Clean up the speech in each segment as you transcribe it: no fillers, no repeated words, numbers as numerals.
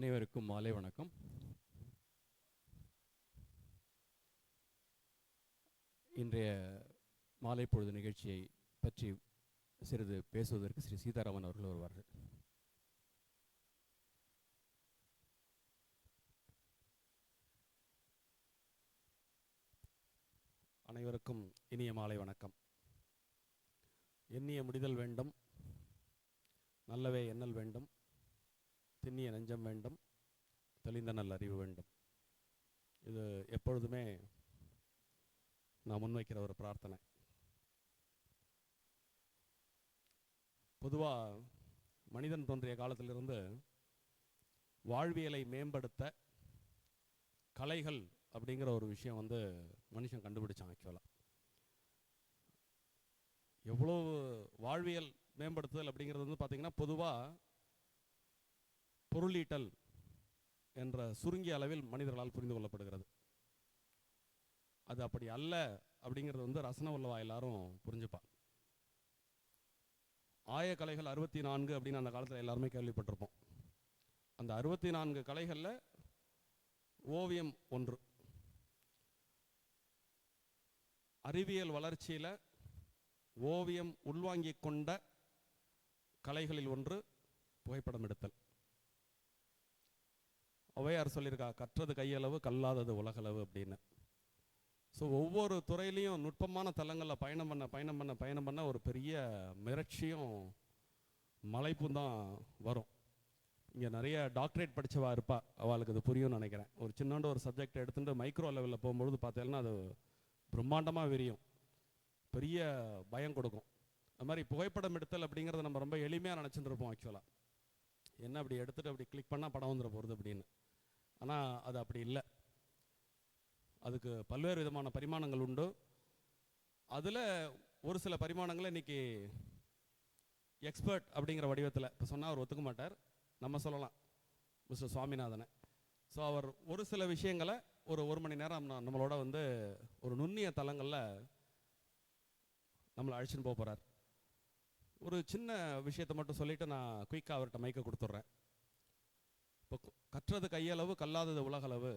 அனைவருக்கும் மாலை வணக்கம். இன்றைய மாலை பொழுது நிகழ்ச்சியை பற்றி சிறிது பேசுவதற்கு ஸ்ரீ சீதாராமன் அவர்கள் வருவார்கள். அனைவருக்கும் இனிய மாலை வணக்கம். எண்ணிய முடிதல் வேண்டும், நல்லவே எண்ணல் வேண்டும், திண்ணிய நெஞ்சம் வேண்டும், தெளிந்த நல்ல அறிவு வேண்டும். இது எப்பொழுதுமே நான் முன்வைக்கிற ஒரு பிரார்த்தனை. பொதுவாக மனிதன் தோன்றிய காலத்திலிருந்து வாழ்வியலை மேம்படுத்த கலைகள் அப்படிங்கிற ஒரு விஷயம் மனுஷன் கண்டுபிடிச்சான். ஆக்சுவலாக எவ்வளோ வாழ்வியல் மேம்படுத்துதல் அப்படிங்கிறது பார்த்தீங்கன்னா பொதுவாக பொருளீட்டல் என்ற சுருங்கிய அளவில் மனிதர்களால் புரிந்து கொள்ளப்படுகிறது. அது அப்படி அல்ல அப்படிங்கிறது ரசனை உள்ளவா எல்லாரும் புரிஞ்சுப்பா. ஆயக்கலைகள் 64 அப்படின்னு அந்த காலத்தில் எல்லாருமே கேள்விப்பட்டிருப்போம். அந்த 64 கலைகளில் ஓவியம் ஒன்று. அறிவியல் வளர்ச்சியில் ஓவியம் உள்வாங்கிக் கொண்ட கலைகளில் ஒன்று புகைப்படம் எடுத்தல். ஔவையார் சொல்லியிருக்கா, கற்றது கையளவு கல்லாதது உலகளவு அப்படின்னு. ஸோ ஒவ்வொரு துறையிலையும் நுட்பமான தளங்களில் பயணம் பண்ண ஒரு பெரிய மிரட்சியும் மலைப்பும் தான் வரும். இங்கே நிறைய டாக்டரேட் படித்தவா இருப்பா, அவளுக்கு அது புரியும்னு நினைக்கிறேன். ஒரு சின்னோண்டு ஒரு சப்ஜெக்ட் எடுத்துகிட்டு மைக்ரோ லெவலில் போகும்பொழுது பார்த்தீங்கன்னா அது பிரம்மாண்டமாக விரியும், பெரிய பயம் கொடுக்கும். அது மாதிரி புகைப்படம் எடுத்தல் அப்படிங்கிறத நம்ம ரொம்ப எளிமையாக நினச்சிட்டு இருப்போம். ஆக்சுவலாக என்ன அப்படி எடுத்துகிட்டு அப்படி கிளிக் பண்ணால் படம் வந்துட போகிறது அப்படின்னு. ஆனால் அது அப்படி இல்லை. அதுக்கு பல்வேறு விதமான பரிமாணங்கள் உண்டு. அதில் ஒரு சில பரிமாணங்களை இன்றைக்கி எக்ஸ்பர்ட் அப்படிங்கிற வடிவத்தில் இப்போ சொன்னால் அவர் ஒத்துக்க மாட்டார், நம்ம சொல்லலாம் மிஸ்டர் சுவாமிநாதனை. ஸோ அவர் ஒரு சில விஷயங்களை ஒரு மணி நேரம் நம்மளோட ஒரு நுண்ணிய தளங்களில் நம்மளை அழைச்சின்னு போக போகிறார். ஒரு சின்ன விஷயத்தை மட்டும் சொல்லிவிட்டு நான் குயிக்காக அவர்கிட்ட மைக்கை கொடுத்துட்றேன். இப்போ கற்றது கையளவு கல்லாதது உலகளவு,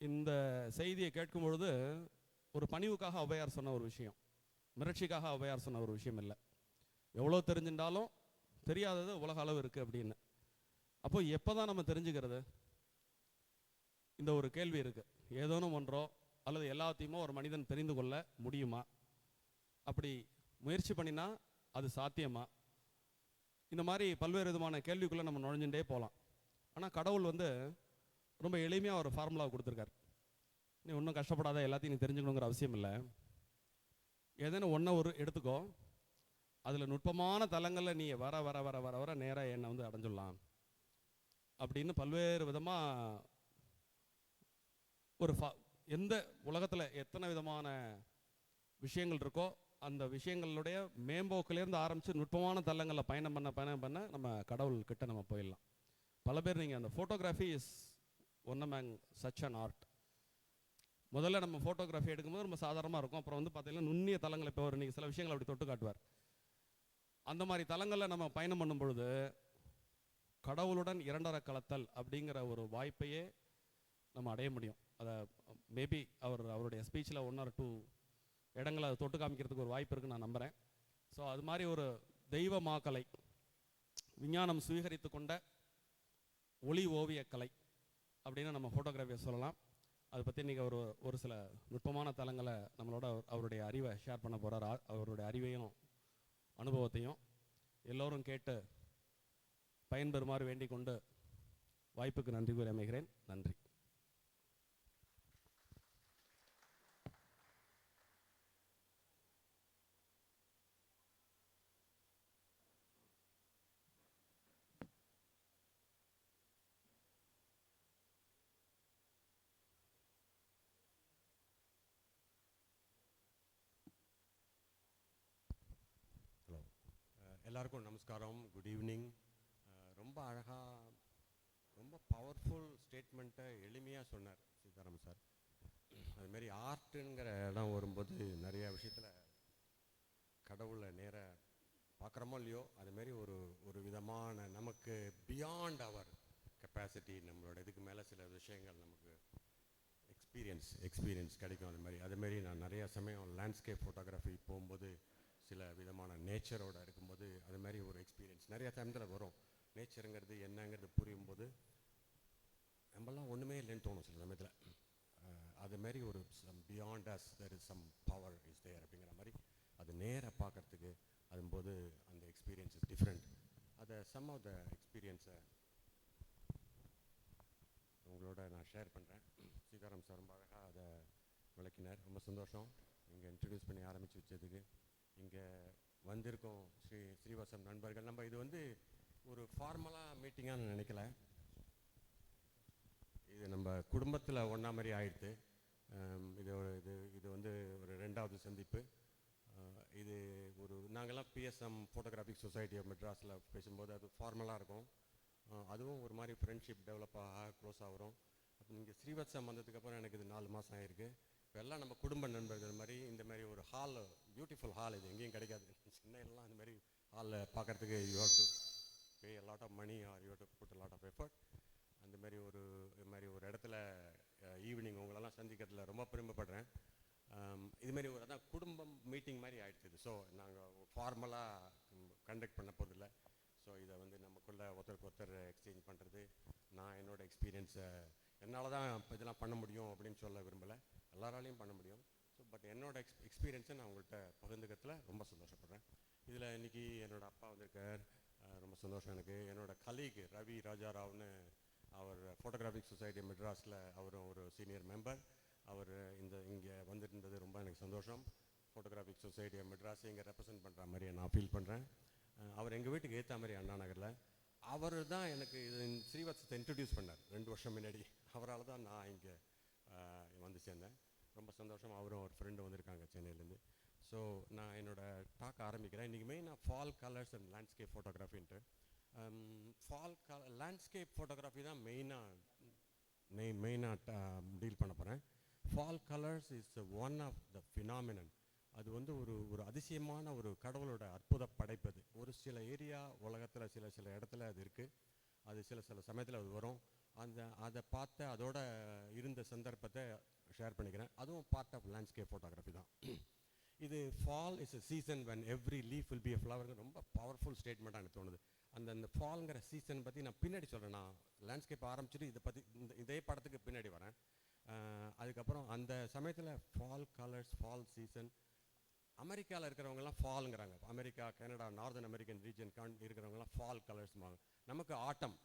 இந்த செய்தியை கேட்கும் பொழுது ஒரு பணிவுக்காக ஔவையார் சொன்ன ஒரு விஷயம், மிரட்சிக்காக ஔவையார் சொன்ன ஒரு விஷயம் இல்லை. எவ்வளோ தெரிஞ்சிருந்தாலும் தெரியாதது உலக அளவு இருக்குது அப்படின்னு. அப்போ எப்போ தான் நம்ம தெரிஞ்சுக்கிறது? இந்த ஒரு கேள்வி இருக்குது. ஏதோனும் ஒன்றோ அல்லது எல்லாத்தையுமோ ஒரு மனிதன் தெரிந்து கொள்ள முடியுமா? அப்படி முயற்சி பண்ணினா அது சாத்தியமா? இந்த மாதிரி பல்வேறு விதமான கேள்விக்குள்ளே நம்ம நுழைஞ்சுட்டே போகலாம். ஆனால் கடவுள் ரொம்ப எளிமையாக ஒரு ஃபார்முலாவை கொடுத்துருக்காரு. நீ ஒன்றும் கஷ்டப்படாத, எல்லாத்தையும் நீ தெரிஞ்சுக்கணுங்கிற அவசியம் இல்லை. ஏதேனும் ஒன்றை எடுத்துக்கோ, அதில் நுட்பமான தலங்களில் நீ வர வர வர வர வர நேராக என்னை அடைஞ்சிடலாம் அப்படின்னு பல்வேறு விதமாக ஒரு எந்த உலகத்தில் எத்தனை விதமான விஷயங்கள் இருக்கோ அந்த விஷயங்களுடைய மேம்போக்கிலேருந்து ஆரம்பித்து நுட்பமான தளங்களில் பயணம் பண்ண நம்ம கடவுள்கிட்ட நம்ம போயிடலாம். பல பேர் நீங்கள் அந்த photography is one among such an art. முதல்ல நம்ம ஃபோட்டோகிராஃபி எடுக்கும்போது ரொம்ப சாதாரணமாக இருக்கும். அப்புறம் பார்த்தீங்கன்னா நுண்ணிய தளங்கள், இப்போ நீங்கள் சில விஷயங்கள் அப்படி தொட்டு காட்டுவார். அந்த மாதிரி தளங்களில் நம்ம பயணம் பண்ணும் பொழுது கடவுளுடன் இரண்டரை கலத்தல் அப்படிங்கிற ஒரு வாய்ப்பையே நம்ம அடைய முடியும். அதை மேபி அவருடைய ஸ்பீச்சில் 1 or 2 இடங்களை அதை தொட்டு காமிக்கிறதுக்கு ஒரு வாய்ப்பு இருக்குன்னு நான் நம்புகிறேன். ஸோ அது மாதிரி ஒரு தெய்வமாக்கலை விஞ்ஞானம் சுவீகரித்து கொண்ட ஒளி ஓவியக்கலை அப்படின்னு நம்ம ஃபோட்டோகிராஃபியை சொல்லலாம். அதை பற்றி இன்றைக்கி ஒரு சில நுட்பமான தளங்களை நம்மளோட அவருடைய அறிவை ஷேர் பண்ண போகிறார். அவருடைய அறிவையும் அனுபவத்தையும் எல்லோரும் கேட்டு பயன்பெறுமாறு வேண்டிக் கொண்டு வாய்ப்புக்கு நன்றி கூறி அமைகிறேன். நன்றி. எல்லாருக்கும் நமஸ்காரம், குட் ஈவினிங். ரொம்ப அழகாக, ரொம்ப பவர்ஃபுல் ஸ்டேட்மெண்ட்டை எளிமையாக சொன்னார் சீதாராம் சார். அதுமாரி ஆர்ட்டுங்கிற இடம் வரும்போது நிறைய விஷயத்தில் கடவுளை நேராக பார்க்குறோமோ இல்லையோ, அதுமாரி ஒரு விதமான நமக்கு பியாண்ட் அவர் கெப்பாசிட்டி, நம்மளோட இதுக்கு மேலே சில விஷயங்கள் நமக்கு எக்ஸ்பீரியன்ஸ் கிடைக்கும். அதுமாரி நான் நிறையா சமயம் லேண்ட்ஸ்கேப் ஃபோட்டோகிராஃபி போகும்போது சில விதமான நேச்சரோட இருக்கும்போது அது மாதிரி ஒரு எக்ஸ்பீரியன்ஸ் நிறையா டைமில் வரும். நேச்சருங்கிறது என்னங்கிறது புரியும்போது நம்மளாம் ஒன்றுமே இல்லைன்னு தோணும் சில சமயத்தில். அதுமாரி ஒரு beyond us there is some power is there அப்படிங்கிற மாதிரி அது நேராக பார்க்குறதுக்கு அதும்போது அந்த எக்ஸ்பீரியன்ஸ் இஸ் டிஃப்ரெண்ட். அதை சம் ஆஃப் த எக்ஸ்பீரியன்ஸை உங்களோட நான் ஷேர் பண்ணுறேன். சீதாராம் சார் ரொம்ப அழகாக அதை விளக்கினார். ரொம்ப சந்தோஷம் இங்கே இன்ட்ரடியூஸ் பண்ணி ஆரம்பித்து வச்சதுக்கு. இங்கே வந்திருக்கோம் ஸ்ரீவத்சம் நண்பர்கள். நம்ம இது வந்து ஒரு ஃபார்மலாக மீட்டிங்காக நான் நினைக்கல. இது நம்ம குடும்பத்தில் ஒன்றா மாதிரி ஆயிடுது. இது வந்து ஒரு 2வது சந்திப்பு. இது ஒரு நாங்கள்லாம் பிஎஸ்எம் ஃபோட்டோகிராஃபிக் சொசைட்டி ஆஃப் மெட்ராஸில் பேசும்போது அது ஃபார்மலாக இருக்கும். அதுவும் ஒரு மாதிரி ஃப்ரெண்ட்ஷிப் டெவலப் க்ளோஸ் ஆகிறோம். அப்போ இங்கே ஸ்ரீவத்சம் வந்ததுக்கப்புறம் எனக்கு இது 4 மாதம் ஆகிருக்கு. இப்போ எல்லாம் நம்ம குடும்ப நண்பர்கள் மாதிரி இந்த மாதிரி ஒரு ஹால், பியூட்டிஃபுல் ஹால், இது எங்கேயும் கிடைக்காது. சென்னையிலலாம் இந்த மாதிரி ஹாலில் பார்க்குறதுக்கு you have to pay a lot of money or you have to put a lot of effort. அந்த மாதிரி ஒரு இடத்துல ஈவினிங் உங்களெல்லாம் சந்திக்கிறதுல ரொம்ப பெருமைப்படுறேன். இதுமாரி ஒரு அதான் குடும்பம் மீட்டிங் மாதிரி ஆகிடுச்சு. ஸோ நாங்கள் ஃபார்மலாக கண்டக்ட் பண்ண போதில்லை. ஸோ இதை வந்து நமக்குள்ளே ஒருத்தருக்கு ஒருத்தர் எக்ஸ்சேஞ்ச் பண்ணுறது, நான் என்னோடய எக்ஸ்பீரியன்ஸை என்னால் தான் இதெல்லாம் பண்ண முடியும் அப்படின்னு சொல்ல விரும்பலை. எல்லாராலையும் பண்ண முடியும். ஸோ பட் என்னோடய எக்ஸ்பீரியன்ஸை நான் உங்கள்கிட்ட பகிர்ந்துக்கிறதுல ரொம்ப சந்தோஷப்படுறேன். இதில் இன்றைக்கி என்னோடய அப்பா வந்திருக்கார், ரொம்ப சந்தோஷம் எனக்கு. என்னோடய கலீக் ரவி ராஜாராவ்னு, அவர் ஃபோட்டோகிராஃபிக் சொசைட்டி மெட்ராஸில் அவரும் ஒரு சீனியர் மெம்பர். அவர் இங்கே வந்துருந்தது ரொம்ப எனக்கு சந்தோஷம். ஃபோட்டோகிராஃபிக் சொசைட்டி மெட்ராஸ் இங்கே ரெப்ரசன்ட் பண்ணுற மாதிரி நான் ஃபீல் பண்ணுறேன். அவர் எங்கள் வீட்டுக்கு ஏற்ற மாதிரி அண்ணா நகரில். அவர் தான் எனக்கு இது ஸ்ரீவத்சத்தை இன்ட்ரடியூஸ் பண்ணார் 2 வருஷம் முன்னாடி. அவரால் தான் நான் இங்கே வந்து சேர்ந்தேன். ரொம்ப சந்தோஷம். அவரும் ஒரு ஃப்ரெண்டு வந்திருக்காங்க சென்னையிலேருந்து. ஸோ நான் என்னோடய டாக் ஆரம்பிக்கிறேன். இன்றைக்கி மெயினாக ஃபால் கலர்ஸ் அண்ட் லேண்ட்ஸ்கேப் ஃபோட்டோகிராஃபின்ட்டு. லேண்ட்ஸ்கேப் ஃபோட்டோகிராஃபி தான் மெயினாக டீல் பண்ண போகிறேன். Fall colours is one of the phenomenon. அது வந்து ஒரு அதிசயமான ஒரு கடவுளோட அற்புத படைப்பது. ஒரு சில ஏரியா உலகத்தில் சில இடத்துல அது இருக்குது. அது சில சமயத்தில் அது வரும். அதை பார்த்து அதோட இருந்த சந்தர்ப்பத்தை ஷேர் பண்ணிக்கிறேன். அதுவும் பார்ட் ஆஃப் லேண்ட்ஸ்கேப் ஃபோட்டோகிராஃபி தான். இது fall is a season when every leaf will be a flower. ரொம்ப பவர்ஃபுல் ஸ்டேட்மெண்ட்டாக எனக்கு தோணுது. அந்த ஃபால்ங்கிற சீசன் பற்றி நான் பின்னாடி சொல்கிறேன். நான் லேண்ட்ஸ்கேப் ஆரம்பிச்சுட்டு இதை பற்றி இதே படத்துக்கு பின்னாடி வரேன். அதுக்கப்புறம் அந்த சமயத்தில் ஃபால் கலர்ஸ், ஃபால் சீசன். அமெரிக்காவில் இருக்கிறவங்கலாம் ஃபால்ங்கிறாங்க. America, Canada, northern American region இருக்கிறவங்கலாம் ஃபால் கலர்ஸ்மாங்க. நமக்கு ஆட்டம்,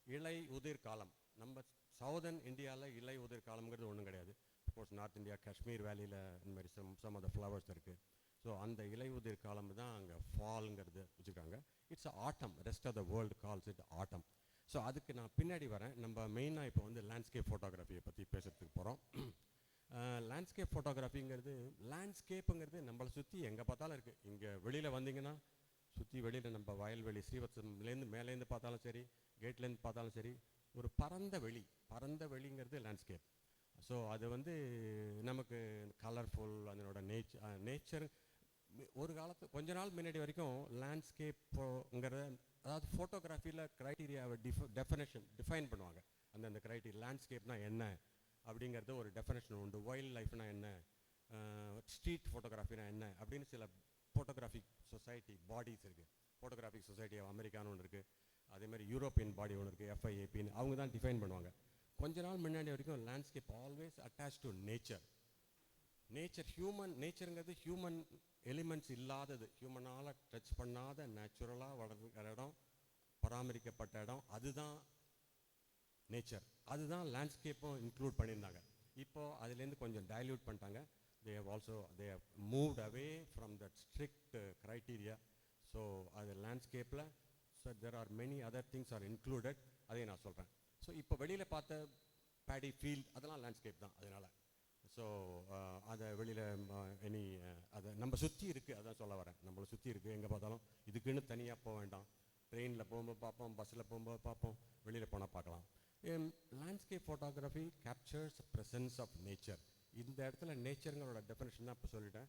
இலை உதிர் காலம். நம்ம சவுதர்ன் இந்தியாவில் இலை உதிர் காலம்ங்கிறது ஒன்றும் கிடையாது. அஃப்கோர்ஸ் நார்த் இந்தியா, காஷ்மீர் வேலியில் இந்த மாதிரி சம் ஆஃப் த ஃப்ளவர்ஸ் இருக்குது. ஸோ அந்த இலை உதிர் காலம் தான் அங்கே ஃபால்ங்கிறது வச்சுருக்காங்க. It's autumn. Rest of the world calls it autumn. So அதுக்கு நான் பின்னாடி வரேன். நம்ம மெயினாக இப்போ வந்து லேண்ட்ஸ்கேப் ஃபோட்டோகிராஃபியை பற்றி பேசுகிறதுக்கு போகிறோம். லேண்ட்ஸ்கேப் ஃபோட்டோகிராஃபிங்கிறது, லேண்ட்ஸ்கேப்புங்கிறது நம்மளை சுற்றி எங்கே பார்த்தாலும் இருக்குது. இங்கே வெளியில் வந்தீங்கன்னா சுற்றி வெளியில் நம்ம வயல்வெளி, ஸ்ரீவத்சம்லேருந்து மேலேருந்து பார்த்தாலும் சரி, கேட்லேருந்து பார்த்தாலும் சரி, ஒரு பரந்த வெளிங்கிறது லேண்ட்ஸ்கேப். ஸோ அது வந்து நமக்கு கலர்ஃபுல், அதனோட நேச்சர். ஒரு கொஞ்ச நாள் முன்னாடி வரைக்கும் லேண்ட்ஸ்கேப்புங்கிறத, அதாவது ஃபோட்டோகிராஃபியில் க்ரைட்டீரியாவை டிஃபைன் பண்ணுவாங்க. அந்த க்ரைட்டீரியா லேண்ட்ஸ்கேப்னால் என்ன அப்படிங்கிறது ஒரு டெஃபினேஷன் உண்டு. வைல்ட் லைஃப்னா என்ன, ஸ்ட்ரீட் ஃபோட்டோகிராஃபினா என்ன அப்படின்னு சில ஃபோட்டோகிராஃபிக் சொசைட்டி பாடிஸ் இருக்குது. ஃபோட்டோகிராஃபிக் சொசைட்டி ஆஃப் அமெரிக்கான்னு ஒன்று இருக்குது. அதேமாதிரி யூரோப்பியன் பாடி ஒன்று இருக்குது, FIAPன்னு. அவங்க தான் டிஃபைன் பண்ணுவாங்க. கொஞ்ச நாள் முன்னாடி வரைக்கும் landscape always attach to nature. நேச்சருங்கிறது ஹியூமன் எலிமெண்ட்ஸ் இல்லாதது, ஹியூமனால் டச் பண்ணாத நேச்சுரலாக வளர்கிற இடம், பராமரிக்கப்பட்ட இடம், அதுதான் நேச்சர். அதுதான் லேண்ட்ஸ்கேப்பும் இன்க்ளூட் பண்ணியிருந்தாங்க. இப்போது அதுலேருந்து கொஞ்சம் டைல்யூட் பண்ணிட்டாங்க. they have moved away from that strict criteria. So அது லேண்ட்ஸ்கேப்பில் there are many other things are included. அதையும் நான் சொல்கிறேன். ஸோ இப்போ வெளியில் பார்த்த பேடி ஃபீல்ட் அதெல்லாம் லேண்ட்ஸ்கேப் தான். அதனால் ஸோ அதை வெளியில் அதை நம்ம சுற்றி இருக்குது, அதான் சொல்ல வரேன். நம்மளை சுற்றி இருக்குது, எங்கே பார்த்தாலும். இதுக்குன்னு தனியாக போக வேண்டாம். ட்ரெயினில் போகும்போது பார்ப்போம், பஸ்ஸில் போகும்போது பார்ப்போம், வெளியில் போனால் பார்க்கலாம். Landscape photography captures presence of nature. இந்த இடத்துல நேச்சருங்களோட டெஃபினேஷன் தான் இப்போ சொல்லிட்டேன்.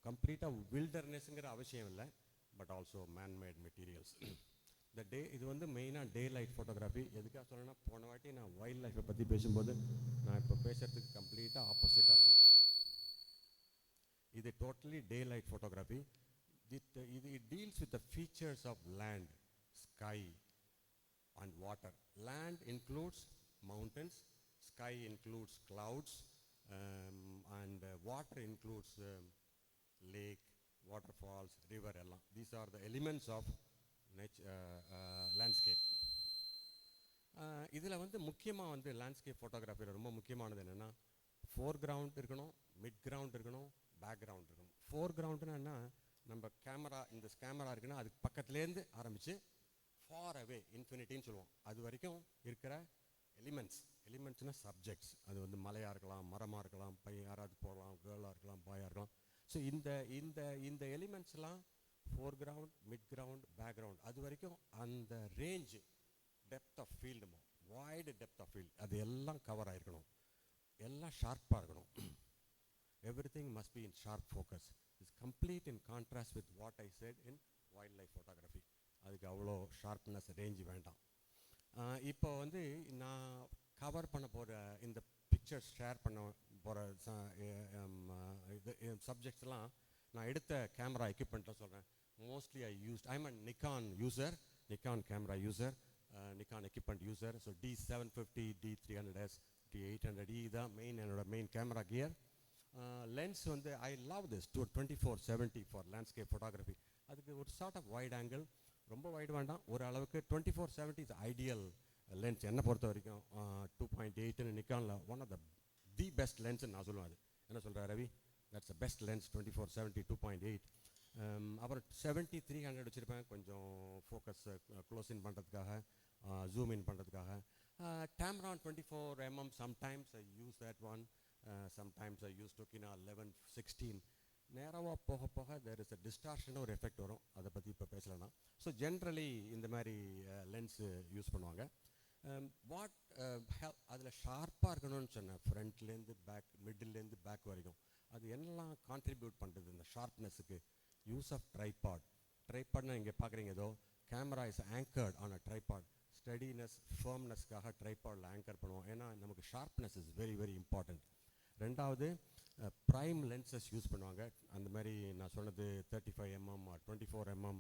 கம்ப்ளீட்டாக வில்டர்னஸ்ங்கிற அவசியம் இல்லை, பட் ஆல்சோ மேன்மேட் மெட்டீரியல்ஸ். இது வந்து மெயினாக டே லைட் ஃபோட்டோகிராஃபி. எதுக்காக சொல்லணும்னா, போன வாட்டி நான் வைல்ட் லைஃப்பை பற்றி பேசும்போது நான் இப்போ பேசுகிறதுக்கு கம்ப்ளீட்டாக ஆப்போசிட்டாக இருக்கும். இது totally day light photography. it deals with the features of land, sky and water. Land includes mountains, sky includes clouds, and water includes lake, waterfalls, river எல்லாம். These are the elements of landscape. இதில் வந்து முக்கியமாக வந்து landscape ஃபோட்டோகிராஃபியில் ரொம்ப முக்கியமானது என்னென்னா, foreground இருக்கணும், mid ground இருக்கணும், பேக்ரவுண்ட் இருக்கணும். ஃபோர்கிரவுண்டுன்னா நம்ம கேமரா, இந்த கேமரா இருக்குன்னா அதுக்கு பக்கத்துலேருந்து ஆரம்பித்து ஃபார் அவே இன்ஃபினிட்டின்னு சொல்லுவோம். அது வரைக்கும் இருக்கிற எலிமெண்ட்ஸ்னால் சப்ஜெக்ட்ஸ். அது வந்து மலையாக இருக்கலாம், மரமாக இருக்கலாம், பையன் யாராவது போகலாம், கேர்ளாக இருக்கலாம், பாயாக இருக்கலாம். ஸோ இந்த எலிமெண்ட்ஸ்லாம் ஃபோர்கிரவுண்ட், மிட் கிரவுண்ட், பேக்ரவுண்ட், அது வரைக்கும் அந்த ரேஞ்சு டெப்த் ஆஃப் ஃபீல்டுமோ, வைடு டெப்த் ஆஃப் ஃபீல்டு, அது எல்லாம் கவர் ஆகிருக்கணும். எல்லாம் ஷார்ப்பாக இருக்கணும். Everything must be in sharp focus. It's complete in contrast with what I said in wildlife photography. அதுக்கு அவ்வளோ ஷார்ப்னஸ் ரேஞ்சு வேண்டாம். இப்போ வந்து நான் கவர் பண்ண போகிற இந்த பிக்சர்ஸ் ஷேர் பண்ண போகிற சப்ஜெக்ட்ஸ்லாம் நான் எடுத்த கேமரா எக்யூப்மெண்ட்டில் சொல்கிறேன். Mostly I'm a Nikon camera user, Nikon equipment user. So D750, D300S, D800E தான் என்னோட மெயின் கேமரா கியர். லென்ஸ் வந்து I love this 24-70 for landscape photography. அதுக்கு ஒரு சார்ட் ஆஃப் வைட் ஆங்கிள், ரொம்ப வைடு வேண்டாம், ஒரு அளவுக்கு 24-70 இஸ் ஐடியல் லென்ஸ் என்னை பொறுத்த வரைக்கும். 2.8 நிக்கானில் ஒன் ஆஃப் தி பெஸ்ட் லென்ஸ்ன்னு நான் சொல்லுவேன். அது என்ன சொல்கிறேன் Ravi? That's the best lens 24-70 2.8. அப்புறம் 70-300 வச்சுருப்பேன், கொஞ்சம் ஃபோக்கஸ் க்ளோஸ் இன் பண்ணுறதுக்காக, ஜூம் இன் பண்ணுறதுக்காக. Tamron 24mm, sometimes I use that one. Sometimes I use Tokina 11-16. நேராக போக போக there is a distortion ஒரு எஃபெக்ட் வரும். அதை பற்றி இப்போ பேசலைன்னா. ஸோ ஜென்ரலி இந்த மாதிரி லென்ஸு யூஸ் பண்ணுவாங்க. அதில் ஷார்ப்பாக இருக்கணும்னு சொன்னேன், ஃப்ரண்ட்லேருந்து பேக், மிடில்லேருந்து பேக் வரைக்கும். அது என்னெல்லாம் கான்ட்ரிபியூட் பண்ணுறது இந்த ஷார்ப்னஸுக்கு? யூஸ் ஆஃப் ட்ரைபாட்னா இங்கே பார்க்குறீங்க, ஏதோ camera is anchored on a tripod. Steadiness, ஃபர்ம்னஸ்க்காக ட்ரைபாடில் ஆங்கர் பண்ணுவோம். ஏன்னா நமக்கு sharpness is very very important. ரெண்டாவது, ப்ரைம் லென்சஸ் யூஸ் பண்ணுவாங்க. அந்த மாதிரி நான் சொன்னது 35mm R 24mm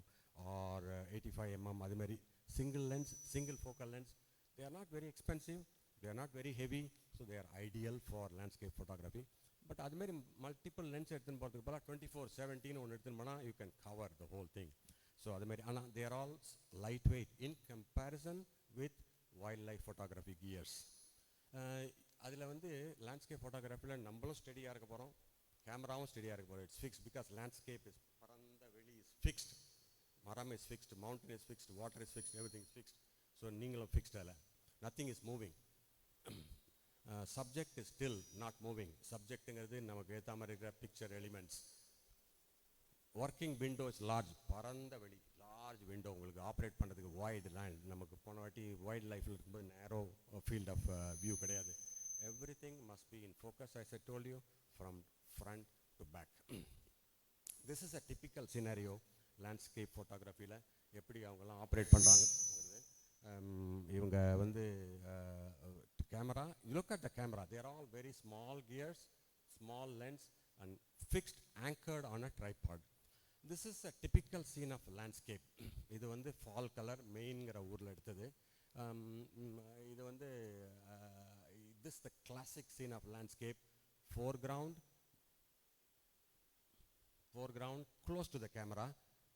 or 85mm, அதுமாரி single lens, single focal lens. They are not very expensive, they are not very heavy, so they are ideal for landscape photography. But அதுமாரி multiple lens எடுத்துன்னு போகிறதுக்கு போல 24-70 ஒன்று எடுத்துன்னு போனால் you can cover the whole thing. So அதுமாரி, ஆனால் they're all light weight in comparison with wild life photography gears. அதில் வந்து லேண்ட்ஸ்கேப் ஃபோட்டோகிராஃபியில் நம்மளும் ஸ்டடியாக இருக்க போகிறோம், கேமராவும் ஸ்டடியாக இருக்க போகிறோம். It's fixed because landscape is, பரந்த வெளி இஸ் ஃபிக்ஸ்ட், மரம் is fixed, mountain is fixed, water is fixed, everything is fixed. So நீங்களும் ஃபிக்ஸ்ட். அதில் nothing is moving. Subject is still not moving. சப்ஜெக்ட்டுங்கிறது நமக்கு ஏற்ற மாதிரி இருக்கிற picture elements. Working window is large, பரந்த வெளி, லார்ஜ் விண்டோ. உங்களுக்கு ஆப்ரேட் பண்ணுறதுக்கு வைடு லேண்ட். நமக்கு போன வாட்டி வைல்ட் லைஃப்பில் இருக்கும்போது நேரோ ஃபீல்ட் ஆஃப் வியூ கிடையாது. Everything must be in focus, as I told you, from front to back. This is a typical scenario landscape photography-ல எப்படி அவங்கெல்லாம் ஆப்ரேட் பண்ணுறாங்க. இவங்க வந்து camera, look at the camera, they are all very small gears, small lens and fixed, anchored on a tripod. This is a typical scene of landscape. இது வந்து fall color மெயின்ங்கிற ஊரில் எடுத்தது. இது வந்து this is the classic scene of landscape. Foreground close to the camera,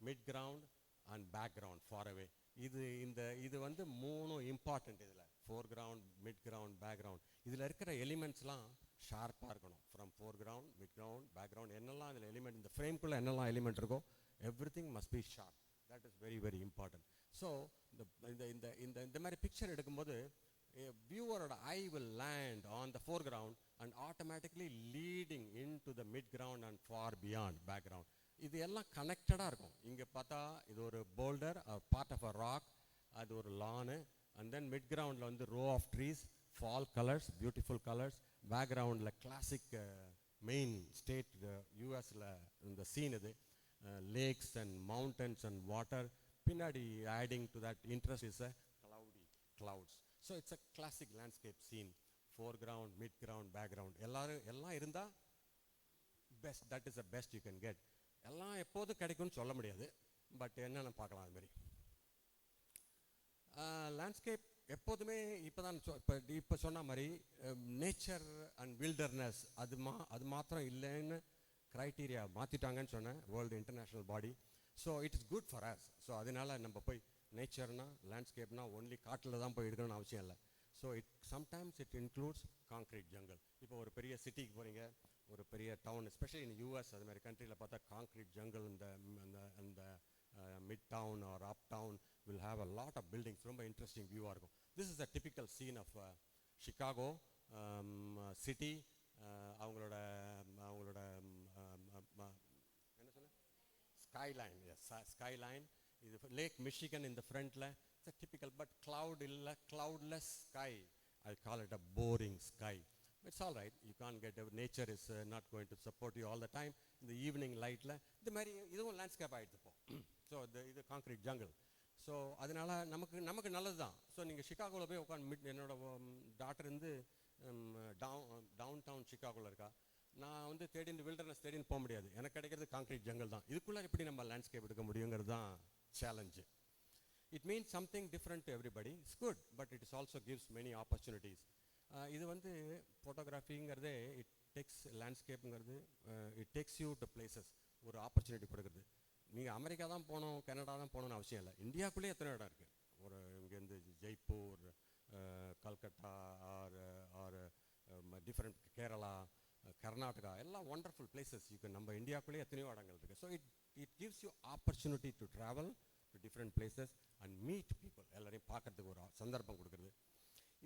midground and background far away. இது வந்து மூணு important. இதில் foreground, midground, background, இதில் இருக்கிற எலிமெண்ட்ஸ்லாம் ஷார்ப்பாக இருக்கணும். ஃப்ரம் foreground, midground, background, என்னெல்லாம் இதில் எலிமெண்ட், இந்த ஃப்ரேம்குள்ளே என்னெல்லாம் எலிமெண்ட் இருக்கோ everything must be sharp. That is very very important. So இந்த மாதிரி பிக்சர் எடுக்கும்போது a viewer eye will land on the foreground and automatically leading into the midground and far beyond background. இது எல்லாம் கனெக்டடாக இருக்கும். இங்கே பார்த்தா இது ஒரு boulder, part of a rock, அது ஒரு லானு. அண்ட் தென் மிட் கிரவுண்டில் வந்து row of trees, fall colours, beautiful colours. பேக்ரவுண்டில் கிளாசிக் மெயின் ஸ்டேட் யூஎஸில் இந்த சீன் இது, lakes and mountains and water, பின்னாடி adding to that interest is a clouds. So it's a classic landscape scene. Foreground, midground, background எல்லாம் இருந்தா best, that is the best you can get. எல்லாம் எப்போதும் கிடைக்கும்னு சொல்ல முடியாது, பட் என்னென்ன பார்க்கலாம் அது மாதிரி. லேண்ட்ஸ்கேப் எப்போதுமே இப்போ சொன்ன மாதிரி நேச்சர் அண்ட் வில்டர்னஸ் அது மாத்திரம் இல்லைன்னு க்ரைட்டீரியா மாற்றிட்டாங்கன்னு சொன்னேன் world international body. So it is good for us. So அதனால நம்ம போய் நேச்சர்னா லேண்ட்ஸ்கேப்னா ஒன்லி காட்டில் தான் போய் எடுக்கணும்னு அவசியம் இல்லை. So sometimes it includes concrete jungle. இப்போ ஒரு பெரிய சிட்டிக்கு போகிறீங்க, ஒரு பெரிய டவுன், எஸ்பெஷலி இன் யூஎஸ் அது மாதிரி கண்ட்ரியில் பார்த்தா காங்க்ரீட் ஜங்கல் இந்த midtown or uptown will have a lot of buildings. ரொம்ப interesting வியூவாக இருக்கும். This is a typical scene of Chicago city. அவங்களோட என்ன சொன்ன ஸ்கைலைன், ஸ்கைலைன். இது லேக் மிஷிகன் in the frontல. It's a typical, but cloud இல்ல, cloudless sky. I call it a boring sky. It's all right. You can't get, nature is not going to support you all the time. In the evening lightல இந்த மாதிரி இதுவும் landscape ஆகிடுது இப்போ. So இது concrete jungle. So அதனால் நமக்கு நல்லது தான். ஸோ நீங்கள் சிகாகோவில் போய் உட்காந்து என்னோட டாக்டர் இருந்து டவுன் டவுன் சிகாகோவில் இருக்கா, நான் வந்து தேடின்னு வில்டர்னஸ் தேடின்னு போக முடியாது. எனக்கு கிடைக்கிறது காங்க்ரீட் ஜங்கிள் தான். இதுக்குள்ளே எப்படி நம்ம லேண்ட்ஸ்கேப் எடுக்க முடியுங்கிறது தான் challenge. It means something different to everybody. It's good, but it is also gives many opportunities. இது வந்து ஃபோட்டோகிராஃபிங்கிறதே இட் டேக்ஸ் லேண்ட்ஸ்கேப்புங்கிறது it takes you to places, ஒரு ஆப்பர்ச்சுனிட்டி கொடுக்குறது. நீங்கள் அமெரிக்கா தான் போகணும், கனடா தான் போகணுன்னு அவசியம் இல்லை. இந்தியாவுக்குள்ளேயே எத்தனை இடம் இருக்குது. ஒரு இங்கேருந்து ஜெய்ப்பூர், கல்கத்தா ஆர் டிஃப்ரெண்ட் கேரளா, கர்நாடகா, எல்லாம் ஒண்டர்ஃபுல் பிளேசஸ். நம்ம இந்தியாவுக்குள்ளேயே எத்தனையோ இடங்கள் இருக்குது. So it gives you opportunity to travel to different places and meet people. எல்லாரையும் பார்க்கறதுக்கு ஒரு சந்தர்ப்பம் கொடுக்குறது.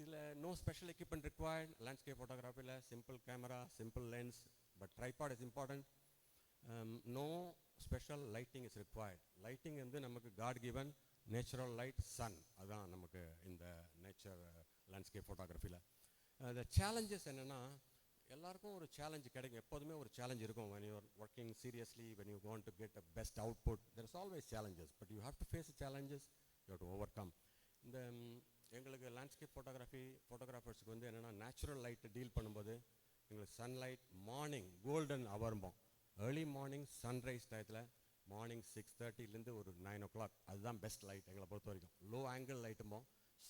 இதில் no special equipment required. Landscape ஃபோட்டோகிராஃபியில் simple camera, simple lens, but tripod is important. No special lighting is required. Lighting வந்து நமக்கு god given natural light, sun, அதுதான் நமக்கு இந்த நேச்சர் லேண்ட்ஸ்கேப் ஃபோட்டோகிராஃபியில். இந்த சேலஞ்சஸ் என்னென்னா, எல்லாருக்கும் ஒரு சேலஞ்சு கிடைக்கும், எப்போதுமே ஒரு சேலஞ்ச் இருக்கும். when you are working seriously, when you want to get a best output, there is always challenges, but you have to face the challenges, you have to overcome. இந்த எங்களுக்கு landscape ஃபோட்டோகிராஃபர்ஸுக்கு வந்து என்னென்னா, natural light deal பண்ணும்போது எங்களுக்கு sunlight morning golden அவர்ம்போம். Early morning sunrise டயத்தில் morning 6:30லேருந்து ஒரு 9 o'clock, அதுதான் பெஸ்ட் லைட் எங்களை பொறுத்த வரைக்கும். லோ ஆங்கிள் லைட்டுமோ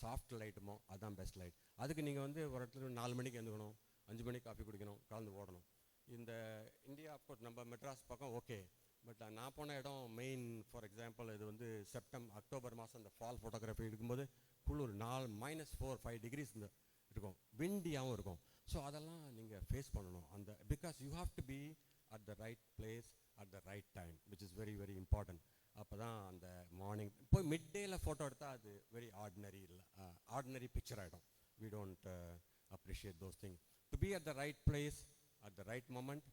சாஃப்ட் லைட்டுமோ அதுதான் பெஸ்ட் லைட். அதுக்கு நீங்கள் வந்து ஒரு இடத்துல 4 மணிக்கு எழுந்துக்கணும், 5 மணிக்கு காஃபி குடிக்கணும், கலந்து ஓடணும். இந்த இந்தியா அப்கோர்ஸ் நம்ம மெட்ராஸ் பக்கம் ஓகே, பட் நான் போன இடம் மெயின், ஃபார் எக்ஸாம்பிள் இது வந்து அக்டோபர் மாதம் இந்த ஃபால் ஃபோட்டோகிராஃபி எடுக்கும்போது குளிர் -4-5 டிகிரிஸ் இருக்கும், விண்டியாகவும் இருக்கும். ஸோ அதெல்லாம் நீங்கள் ஃபேஸ் பண்ணணும். அந்த because you have to be at the right place at the right time, which is very very important. அப்போ தான் அந்த மார்னிங் போய் மிட் டேயில் ஃபோட்டோ எடுத்தால் அது வெரி ஆர்டினரி இல்லை, ஆர்டினரி பிக்சர் ஆகிடும். we don't appreciate those things. To be at the right place at the right moment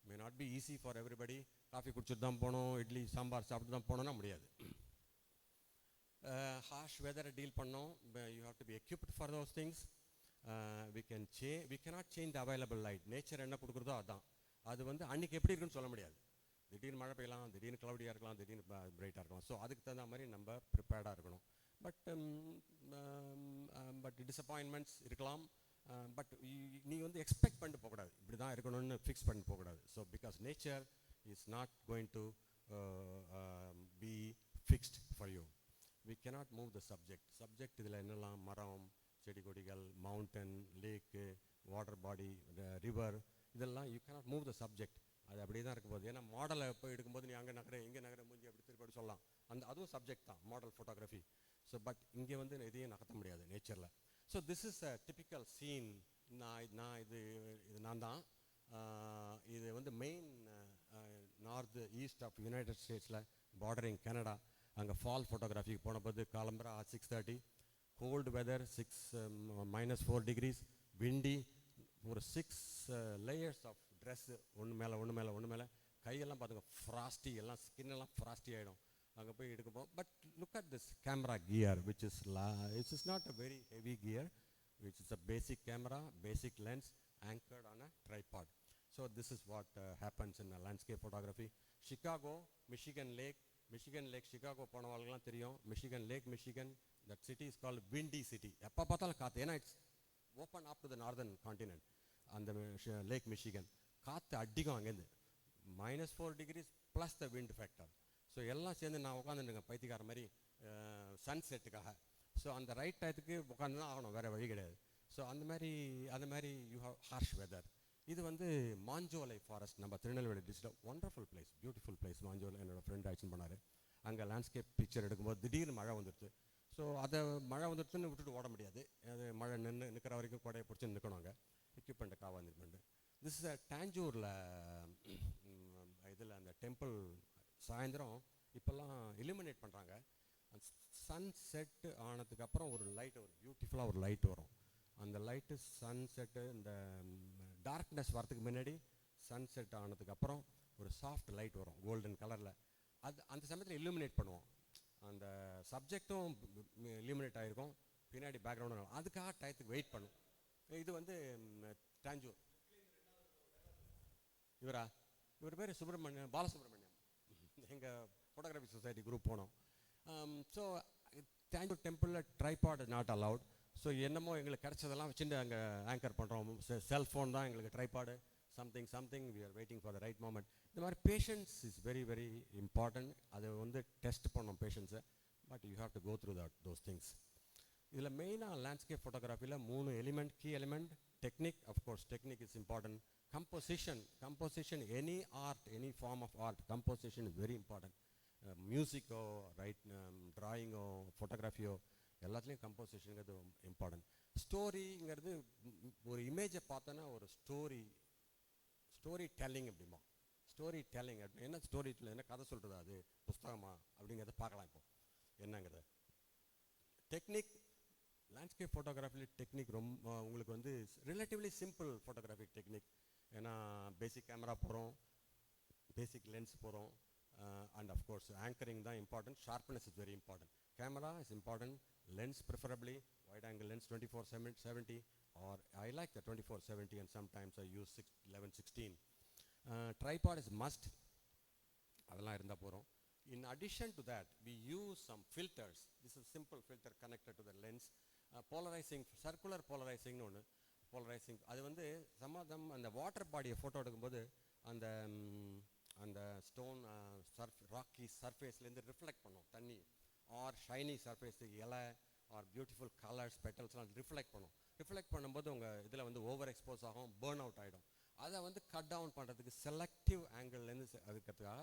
may not be easy for everybody. Coffee குடிச்சிட்டு தான் போகணும், இட்லி சாம்பார் சாப்பிட்டு தான் போனோன்னா முடியாது. harsh weather டீல் பண்ணோம், you have to be equipped for those things. we cannot change the available light. Nature என்ன கொடுக்குறதோ அதான். அது வந்து அன்றைக்கி எப்படி இருக்குன்னு சொல்ல முடியாது. திடீர்னு மழை பெய்யலாம், திடீர்னு க்ளவுடியாக இருக்கலாம், திடீர்னு பிரைட்டாக இருக்கலாம். ஸோ அதுக்கு தகுந்த மாதிரி நம்ம ப்ரிப்பேர்டாக இருக்கணும். பட் டிசப்பாயின்மெண்ட்ஸ் இருக்கலாம். பட் நீ வந்து எக்ஸ்பெக்ட் பண்ணிட்டு போகக்கூடாது, இப்படி தான் இருக்கணும்னு ஃபிக்ஸ் பண்ணிட்டு போகக்கூடாது. So because nature is not going to B fixed for you. we cannot move the subject இதில் என்னெல்லாம் மரம், செடி கொடிகள், மவுண்டன், லேக்கு, வாட்டர் பாடி, ரிவர், இதெல்லாம் you cannot move the subject. அது அப்படியே தான் இருக்க போகுது. ஏன்னா மாடலை போய் எடுக்கும்போது நீ அங்கே நகர இங்கே நகர மூஞ்சி அப்படி திருப்பி சொல்லலாம், அதுவும் சப்ஜெக்ட் தான், மாடல் ஃபோட்டோகிராஃபி. ஸோ பட் இங்கே வந்து இதையும் நகர்த்த முடியாது நேச்சரில். So this is a typical scene. இது நான் தான். இது வந்து Maine north east of united ஸ்டேட்ஸில் பார்டரிங் கனடா. அங்கே ஃபால் ஃபோட்டோகிராஃபிக்கு போனபோது காலம்பரா 6:30, கோல்டு வெதர், -4 degrees, விண்டி, ஒரு 6 layers ஆஃப் ட்ரெஸ்ஸு, ஒன்று மேலே கையெல்லாம் பார்த்துங்க ஃப்ராஸ்டி, எல்லாம் ஸ்கின்னெல்லாம் ஃப்ராஸ்டி ஆகிடும் அங்கே போய் எடுக்கும்போது. But look at this camera gear which is not a very heavy gear, which is a basic camera, basic lens anchored on a tripod. So this is what happens in landscape photography. Chicago, Michigan Lake, Michigan lake Chicago போனவங்களுக்குலாம் தெரியும். Michigan lake Michigan, that city is called windy city. எப்போ பார்த்தாலும் காற்று, ஏன்னா it's open up to the northern continent. அந்த lake Michigan காற்று அடிக்கும் அங்கேருந்து, -4 degrees plus the wind factor. So எல்லாம் சேர்ந்து நான் உட்காந்துருக்கேன் பைத்தியக்கார மாதிரி சன்செட்டுக்காக. ஸோ அந்த ரைட் டயத்துக்கு உட்காந்து தான் ஆகணும், வேறு வழி கிடையாது. ஸோ அந்த மாதிரி யூ ஹாவ் ஹார்ஷ் வெதர். இது வந்து மாஞ்சோலை ஃபாரஸ்ட், நம்ம Tirunelveli district. Wonderful place, beautiful place Manjolai. என்னோடய ஃப்ரெண்ட் ஆக்ஷன் பண்ணார். அங்கே லேண்ட்ஸ்கேப் பிக்சர் எடுக்கும்போது திடீர்னு மழை வந்துடுது. ஸோ அதை மழை வந்துடுச்சுன்னு விட்டுட்டு ஓட முடியாது, அது மழை நிற்கிற வரைக்கும் கொடையை பிடிச்சி நிற்கணும் அங்கே. எக்யூப்மெண்ட்டு காவாந்திருமெண்ட்டு. திஸ் இஸ் டாஞ்சூரில் இதில் அந்த டெம்பிள் சாயந்தரம் இப்போல்லாம் இலுமினேட் பண்ணுறாங்க. சன் செட்டு ஆனதுக்கப்புறம் ஒரு லைட், ஒரு பியூட்டிஃபுல்லாக ஒரு லைட் வரும். அந்த லைட்டு சன்செட்டு, இந்த டார்க்னஸ் வரதுக்கு முன்னாடி சன்செட் ஆனதுக்கப்புறம் ஒரு சாஃப்ட் லைட் வரும் கோல்டன் கலரில். அது அந்த சமயத்தில் இல்லுமினேட் பண்ணுவோம். அந்த சப்ஜெக்டும் இல்லுமினேட் ஆகிருக்கும், பின்னாடி பேக்ரவுண்டும். அதுக்காக டயத்துக்கு வெயிட் பண்ணும். இது வந்து டாஞ்சூர். இவர் பேர் பாலசுப்ரமணியம். எங்கள் ஃபோட்டோகிராஃபி சொசைட்டி குரூப் போனோம். ஸோ டாஞ்சூர் டெம்பிளில் ட்ரைபாட் நாட் அலவுட். ஸோ என்னமோ எங்களுக்கு கிடச்சதெல்லாம் வச்சுட்டு அங்கே ஆங்கர் பண்ணுறோம். செல்ஃபோன் தான் எங்களுக்கு tripod. Something we are waiting for the right moment. இந்த மாதிரி patience is very very important. அதை வந்து டெஸ்ட் பண்ணோம் பேஷன்ஸை. But you have to go through those things. இதில் மெயினாக லேண்ட்ஸ்கேப் ஃபோட்டோகிராஃபியில் 3 element, key element. Technique, of course technique is important. Composition, any art, any form of art, composition is very important. மியூசிக்கோ ட்ராயிங்கோ ஃபோட்டோகிராஃபியோ எல்லாத்துலேயும் கம்போசிஷனுங்கிறது இம்பார்ட்டன்ட். ஸ்டோரிங்கிறது ஒரு இமேஜை பார்த்தோன்னா ஒரு ஸ்டோரி டெல்லிங் அப்படிமா. ஸ்டோரி டெல்லிங் என்ன, ஸ்டோரி என்ன கதை சொல்கிறது, அது புஸ்தகமா அப்படிங்கிறத பார்க்கலாம். இப்போ என்னங்கிறது டெக்னிக். லேண்ட்ஸ்கேப் ஃபோட்டோகிராஃபியில் டெக்னிக் ரொம்ப உங்களுக்கு வந்து ரிலேட்டிவ்லி சிம்பிள் ஃபோட்டோகிராஃபிக் டெக்னிக். ஏன்னா பேசிக் கேமரா போகிறோம், பேசிக் லென்ஸ் போகிறோம், அண்ட் அஃப்கோர்ஸ் ஆங்கரிங் தான் important. Sharpness is very important. Camera is important, lens preferably wide angle lens 24-70, or I like the 24-70 and sometimes I use 11-16. Tripod is must, adala irundha porom. In addition to that, we use some filters. This is simple filter connected to the lens. Polarizing, circular polarizing nu one. Polarizing adu vandu samadham and the water body photo edukumbodhu and the stone rocky surface la irundhu reflect pannum thanni, or shiny surface yellow or beautiful colors petals எல்லாம் reflect பண்ணும்போது உங்கள் இதில் வந்து over expose ஆகும், burn out ஆகிடும். அதை வந்து cut down பண்ணுறதுக்கு செலக்டிவ் ஆங்கிள்லேருந்து அதுக்கிறதுக்காக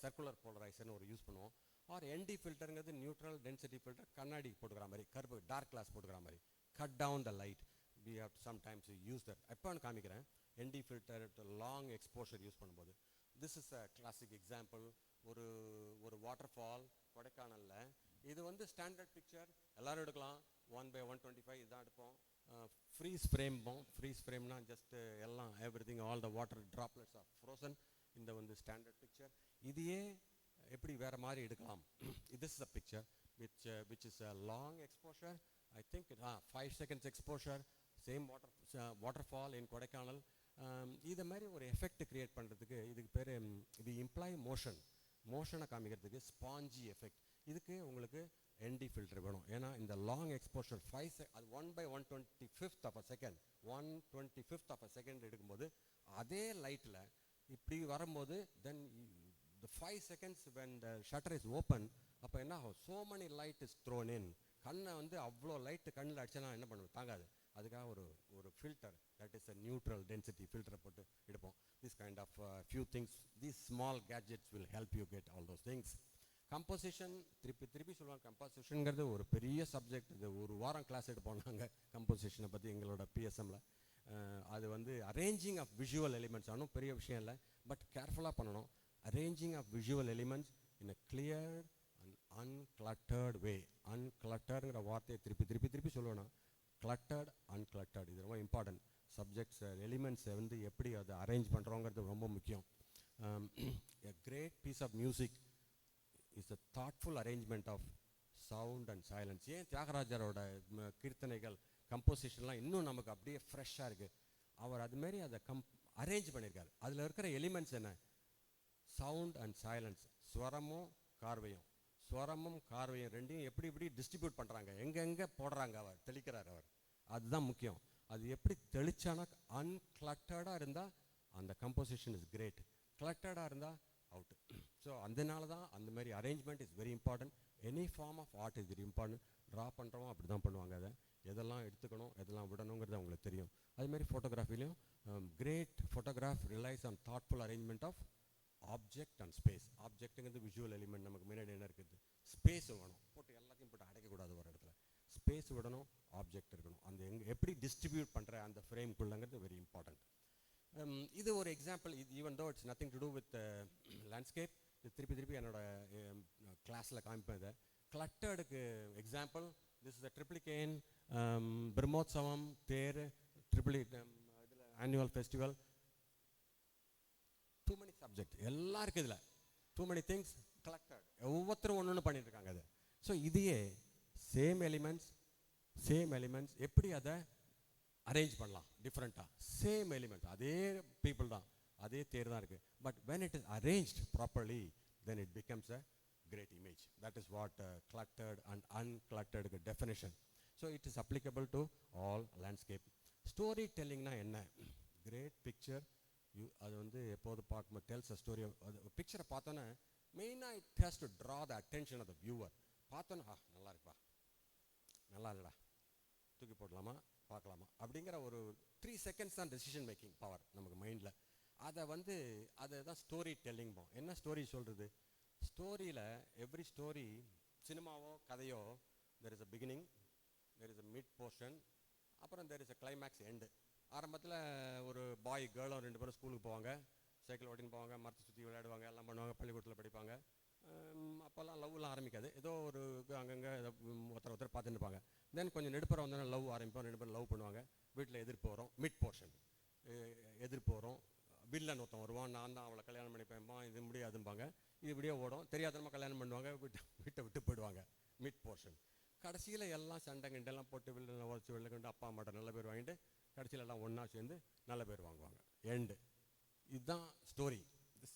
சர்க்குலர் போலரைசர்னு ஒரு யூஸ் பண்ணுவோம். ஆர் என்டி ஃபில்டருங்கிறது நியூட்ரல் டென்சிட்டி ஃபில்டர், கண்ணாடி போட்டுக்கிற மாதிரி, கருப்பு டார்க் கிளாஸ் போட்டுக்கிற மாதிரி, cut down the light. We have sometimes use that. எப்போன்னு காமிக்கிறேன். ND filter long exposure use பண்ணும்போது. This is a classic example. ஒரு வாட்டர் ஃபால் கொடைக்கானலில். இது வந்து ஸ்டாண்டர்ட் பிக்சர், எல்லோரும் எடுக்கலாம். 1/125 இதுதான் எடுப்போம். ஃப்ரீஸ் ஃப்ரேம்போம். ஃப்ரீஸ் ஃப்ரேம்னா ஜஸ்ட் எல்லாம் everything, all the water droplets are frozen. இந்த வந்து ஸ்டாண்டர்ட் பிக்சர். இதையே எப்படி வேறு மாதிரி எடுக்கலாம். This is a picture which is a long exposure. I think 5 seconds exposure, same waterfall in Kodaikanal. இதை மாதிரி ஒரு எஃபெக்ட் க்ரியேட் பண்ணுறதுக்கு இதுக்கு பேர் வி இம்ப்ளாய் மோஷனை காமிக்கிறதுக்கு ஸ்பாஞ்சி எஃபெக்ட். இதுக்கு உங்களுக்கு என்டி ஃபில்டர் வேணும். ஏன்னா இந்த லாங் எக்ஸ்போஷர் 5 அது 1/125th of a second, 1/125th of a second எடுக்கும்போது அதே லைட்டில் இப்படி வரும்போது தென் the 5 seconds when the shutter is open, அப்போ என்ன ஆகும், so many light is thrown in. கண்ணை வந்து அவ்வளோ லைட்டு கண்ணில் அடிச்சனா என்ன பண்ணுவோம், தாங்காது. அதுக்காக ஒரு filter, that is a neutral density filter போட்டு எடுப்போம். This kind of few things, these small gadgets will help you get all those things. Composition திருப்பி சொல்லுவாங்க. கம்போசிஷனுங்கிறது ஒரு பெரிய சப்ஜெக்ட். இது ஒரு வாரம் கிளாஸ் எடுப்போம் நாங்கள் கம்போசிஷனை பற்றி எங்களோட பிஎஸ்எம்மில். அது வந்து அரேஞ்சிங் ஆஃப் விஷுவல் எலிமெண்ட்ஸ் ஆனும் பெரிய விஷயம் இல்லை, பட் கேர்ஃபுல்லாக பண்ணணும். Arranging of visual elements in a clear and uncluttered way. அன்கிளட்டர்ங்கிற வார்த்தையை திருப்பி சொல்லுவேன்னா, கிளட்டர்ட் அன்கிளட்டர்ட், இது ரொம்ப இம்பார்ட்டன்ட். சப்ஜெக்ட்ஸ் எலிமெண்ட்ஸை வந்து எப்படி அதை அரேஞ்ச் பண்ணுறோங்கிறது ரொம்ப முக்கியம். A great piece of music is a thoughtful arrangement of sound and silence. ஏன் தியாகராஜரோட கீர்த்தனைகள் கம்போசிஷன்லாம் இன்னும் நமக்கு அப்படியே ஃப்ரெஷ்ஷாக இருக்குது. அவர் அதுமாரி அதை அரேஞ்ச் பண்ணியிருக்காரு. அதில் இருக்கிற எலிமெண்ட்ஸ் என்ன, சவுண்ட் அண்ட் சைலன்ஸ், ஸ்வரமும் கார்வையும், ஸ்வரமும் கார்வையும் ரெண்டையும் எப்படி எப்படி டிஸ்ட்ரிபியூட் பண்ணுறாங்க, எங்கெங்கே போடுறாங்க, அவர் தெளிக்கிறார் அவர், அதுதான் முக்கியம். அது எப்படி தெளிச்சானா அன்கிளட்டர்டாக இருந்தால் அந்த கம்போசிஷன் இஸ் கிரேட், கிளட்டர்டாக இருந்தால் அவுட்டு. ஸோ அதனால தான் அந்த மாதிரி arrangement is very important. Any form of art is very important. Draw பண்ணுறவங்க அப்படி தான் பண்ணுவாங்க. அதை எதெல்லாம் எடுத்துக்கணும் எதெல்லாம் விடணுங்கிறது அவங்களுக்கு தெரியும். அதுமாதிரி ஃபோட்டோகிராஃபிலையும் great photograph relies on thoughtful arrangement of object and space. ஆப்ஜெக்ட்டுங்கிறது விஷுவல் எலிமெண்ட், நமக்கு முன்னாடி என்ன இருக்குது, ஸ்பேஸ் வேணும், போட்டு எல்லாத்தையும் போட்டு அடைக்கக்கூடாது ஒரு இடத்துல, ஸ்பேஸ் விடணும், ஆப்ஜெக்ட் இருக்கணும். அந்த எப்படி டிஸ்ட்ரிபியூட் பண்ணுற அந்த ஃப்ரேம்குள்ளங்கிறது வெரி இம்பார்ட்டன்ட். இது ஒரு எக்ஸாம்பிள். இது even though it's nothing to do with landscape, இது திருப்பி என்னோட கிளாஸில் காமிப்பேன். இதை கிளட்டர்டுக்கு example, this is the Triplicane Brahmotsavam தேர் இதில் annual festival. Too many subject எல்லாம் இருக்குது இதில், டூ மெனி திங்ஸ் கலெக்டட், ஒவ்வொருத்தரும் ஒன்று பண்ணிட்டு இருக்காங்க அது. ஸோ இதையே சேம் எலிமெண்ட்ஸ் எப்படி அதை அரேஞ்ச் பண்ணலாம் டிஃப்ரெண்ட்டாக, சேம் எலிமெண்ட் அதே பீப்புள் தான், அதே தேர் தான் இருக்குது. But when it is arranged properly then it becomes a great image. That is what cluttered and uncluttered definition. So it is applicable to all landscape. Story tellingனா என்ன? Great picture, அது வந்து எப்போது பார்க்கும்போது tells a story. பிக்சரை பார்த்தோன்னே மெயினாக it has to draw the attention of the viewer. பார்த்தோன்னே நல்லா இருக்குப்பா, நல்லா இல்லைடா, தூக்கி போடலாமா பார்க்கலாமா அப்படிங்கிற ஒரு 3 seconds தான் டெசிஷன் மேக்கிங் பவர் நமக்கு மைண்டில். அதை தான் ஸ்டோரி டெல்லிங்போம். என்ன ஸ்டோரி சொல்கிறது? ஸ்டோரியில் எவ்ரி ஸ்டோரி, சினிமாவோ கதையோ, there is a beginning, there is a mid portion, அப்புறம் there is a climax end. ஆரம்பத்தில் ஒரு பாய் கேர்ளும் 2 பேரும் ஸ்கூலுக்கு போவாங்க, சைக்கிள் ஓட்டின்னு போவாங்க, மரத்தை சுற்றி விளையாடுவாங்க, எல்லாம் பண்ணுவாங்க, பள்ளிக்கூடத்தில் படிப்பாங்க. அப்போல்லாம் லவ்லாம் ஆரம்பிக்காது, ஏதோ ஒரு அங்கங்கே ஒருத்தர் பார்த்துட்டு இருப்பாங்க. தென் கொஞ்சம் நெடுப்புறம் வந்தோன்னா லவ் ஆரம்பிப்போம், 2 பேரும் லவ் பண்ணுவாங்க, வீட்டில் எதிர்ப்பு வரும், மிட் போர்ஷன் எதிர்ப்பு வரும், வில்லன் ஒருத்தன் வருவான், நான் தான் அவளை கல்யாணம் பண்ணிப்பேன்மா, இது முடியாதும்பாங்க, இது இப்படியே ஓடும், தெரியாதனமா கல்யாணம் பண்ணுவாங்க, வீட்டை விட்டு போயிடுவாங்க, மிட் போர்ஷன். கடைசியில் எல்லாம் சண்டை கிண்டெல்லாம் போட்டு வில்லனை உடச்சி வெளில கொண்டு அப்பா அம்மாட்ட நல்ல பேர் வாங்கிட்டு கடைசியில் எல்லாம் ஒன்றா சேர்ந்து நல்ல பேர் வாங்குவாங்க, எண்டு. இதுதான் story. This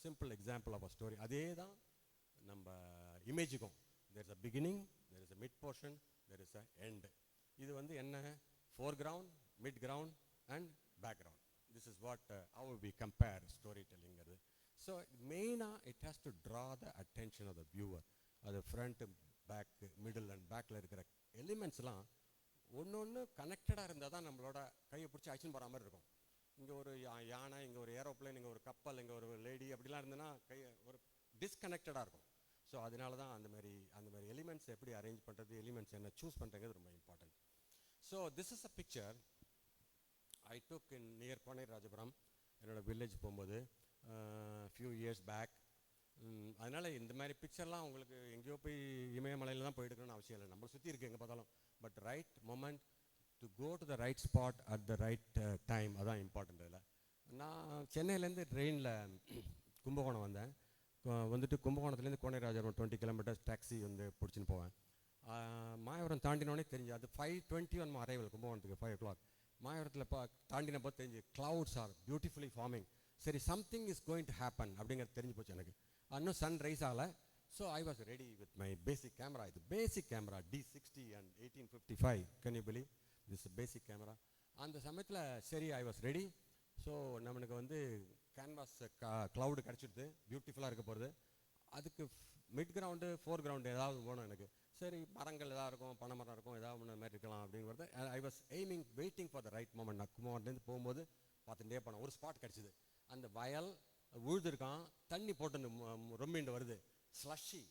simple example of a story. அதே தான் நம்ம இமேஜுக்கும். There is a beginning, there is a mid portion, there is a end. இது வந்து என்ன? Foreground, mid ground and background. This is what how we compare story டெல்லிங்கிறது. So மெயினாக it has to draw the attention of the viewer. அது front, back, middle and பேக்கில் இருக்கிற எலிமெண்ட்ஸ்லாம் ஒன்று கனெக்டடாக இருந்தால் தான் நம்மளோட கையை பிடிச்சி அழைச்சின்னு போகிற மாதிரி இருக்கும். இங்கே ஒரு யானை, இங்கே ஒரு ஏரோப்ளைன், இங்கே ஒரு கப்பல், இங்கே ஒரு லேடி, அப்படிலாம் இருந்ததுன்னா ஒரு டிஸ்கனெக்டடாக இருக்கும். ஸோ அதனால தான் அந்த மாதிரி எலிமெண்ட்ஸ் எப்படி அரேஞ்ச் பண்ணுறது, எலிமெண்ட்ஸ் என்ன சூஸ் பண்ணுறது ரொம்ப important. So this is a picture I took in near Konerajapuram, என்னோட வில்லேஜ் போகும்போது ஃபியூ இயர்ஸ் பேக். அதனால் இந்த மாதிரி பிக்சர்லாம் உங்களுக்கு எங்கேயோ போய் இமயமலையில் தான் போய் எடுக்கணும்னு அவசியம் இல்லை, நம்மளை சுற்றி இருக்குது எங்கே பார்த்தாலும். But right moment to go to the right spot at the right time, அதான் இம்பார்ட்டண்ட். இதில் நான் சென்னையிலேருந்து ட்ரெயினில் கும்பகோணம் வந்தேன். வந்துட்டு கும்பகோணத்துலேருந்து கோனேராஜபுரம் 20 kilometers டாக்ஸி வந்து பிடிச்சின்னு போவேன். மாயவரம் தாண்டினோடனே தெரிஞ்சு அது 5:21 அரைவல் கும்பகோணத்துக்கு 5 o'clock. மாயவரத்தில் தாண்டின போது தெரிஞ்சு கிளவுட்ஸ் ஆர் பியூட்டிஃபுல்லி ஃபார்மிங். சரி, something is going to happen அப்படிங்கிறது தெரிஞ்சு போச்சு எனக்கு. இன்னும் சன் ரைஸ் ஆகலை. So I was ready with my basic camera. இது basic camera D60 and 1855. Can you believe this basic camera? அந்த சமயத்தில் சரி, ஐ வாஸ் ரெடி. ஸோ நம்மளுக்கு வந்து கேன்வாஸ் க்ளவுடு கிடச்சிடுது, பியூட்டிஃபுல்லாக இருக்க போகிறது. அதுக்கு மிட் கிரவுண்டு, ஃபோர் கிரவுண்டு ஏதாவது போகணும் எனக்கு. சரி, மரங்கள் எதாவது இருக்கும், பனை மரம் இருக்கும், ஏதாவது ஒன்று மாதிரி இருக்கலாம் அப்படிங்கிறது. I was aiming, waiting for the right moment. நான் கும்பகோணத்துலேருந்து போகும்போது பார்த்துட்டே போனேன். ஒரு ஸ்பாட் கிடச்சிது, அந்த வயல் உழுதுருக்கான், தண்ணி போட்டு ரொம்பிண்டு வருது, slushy.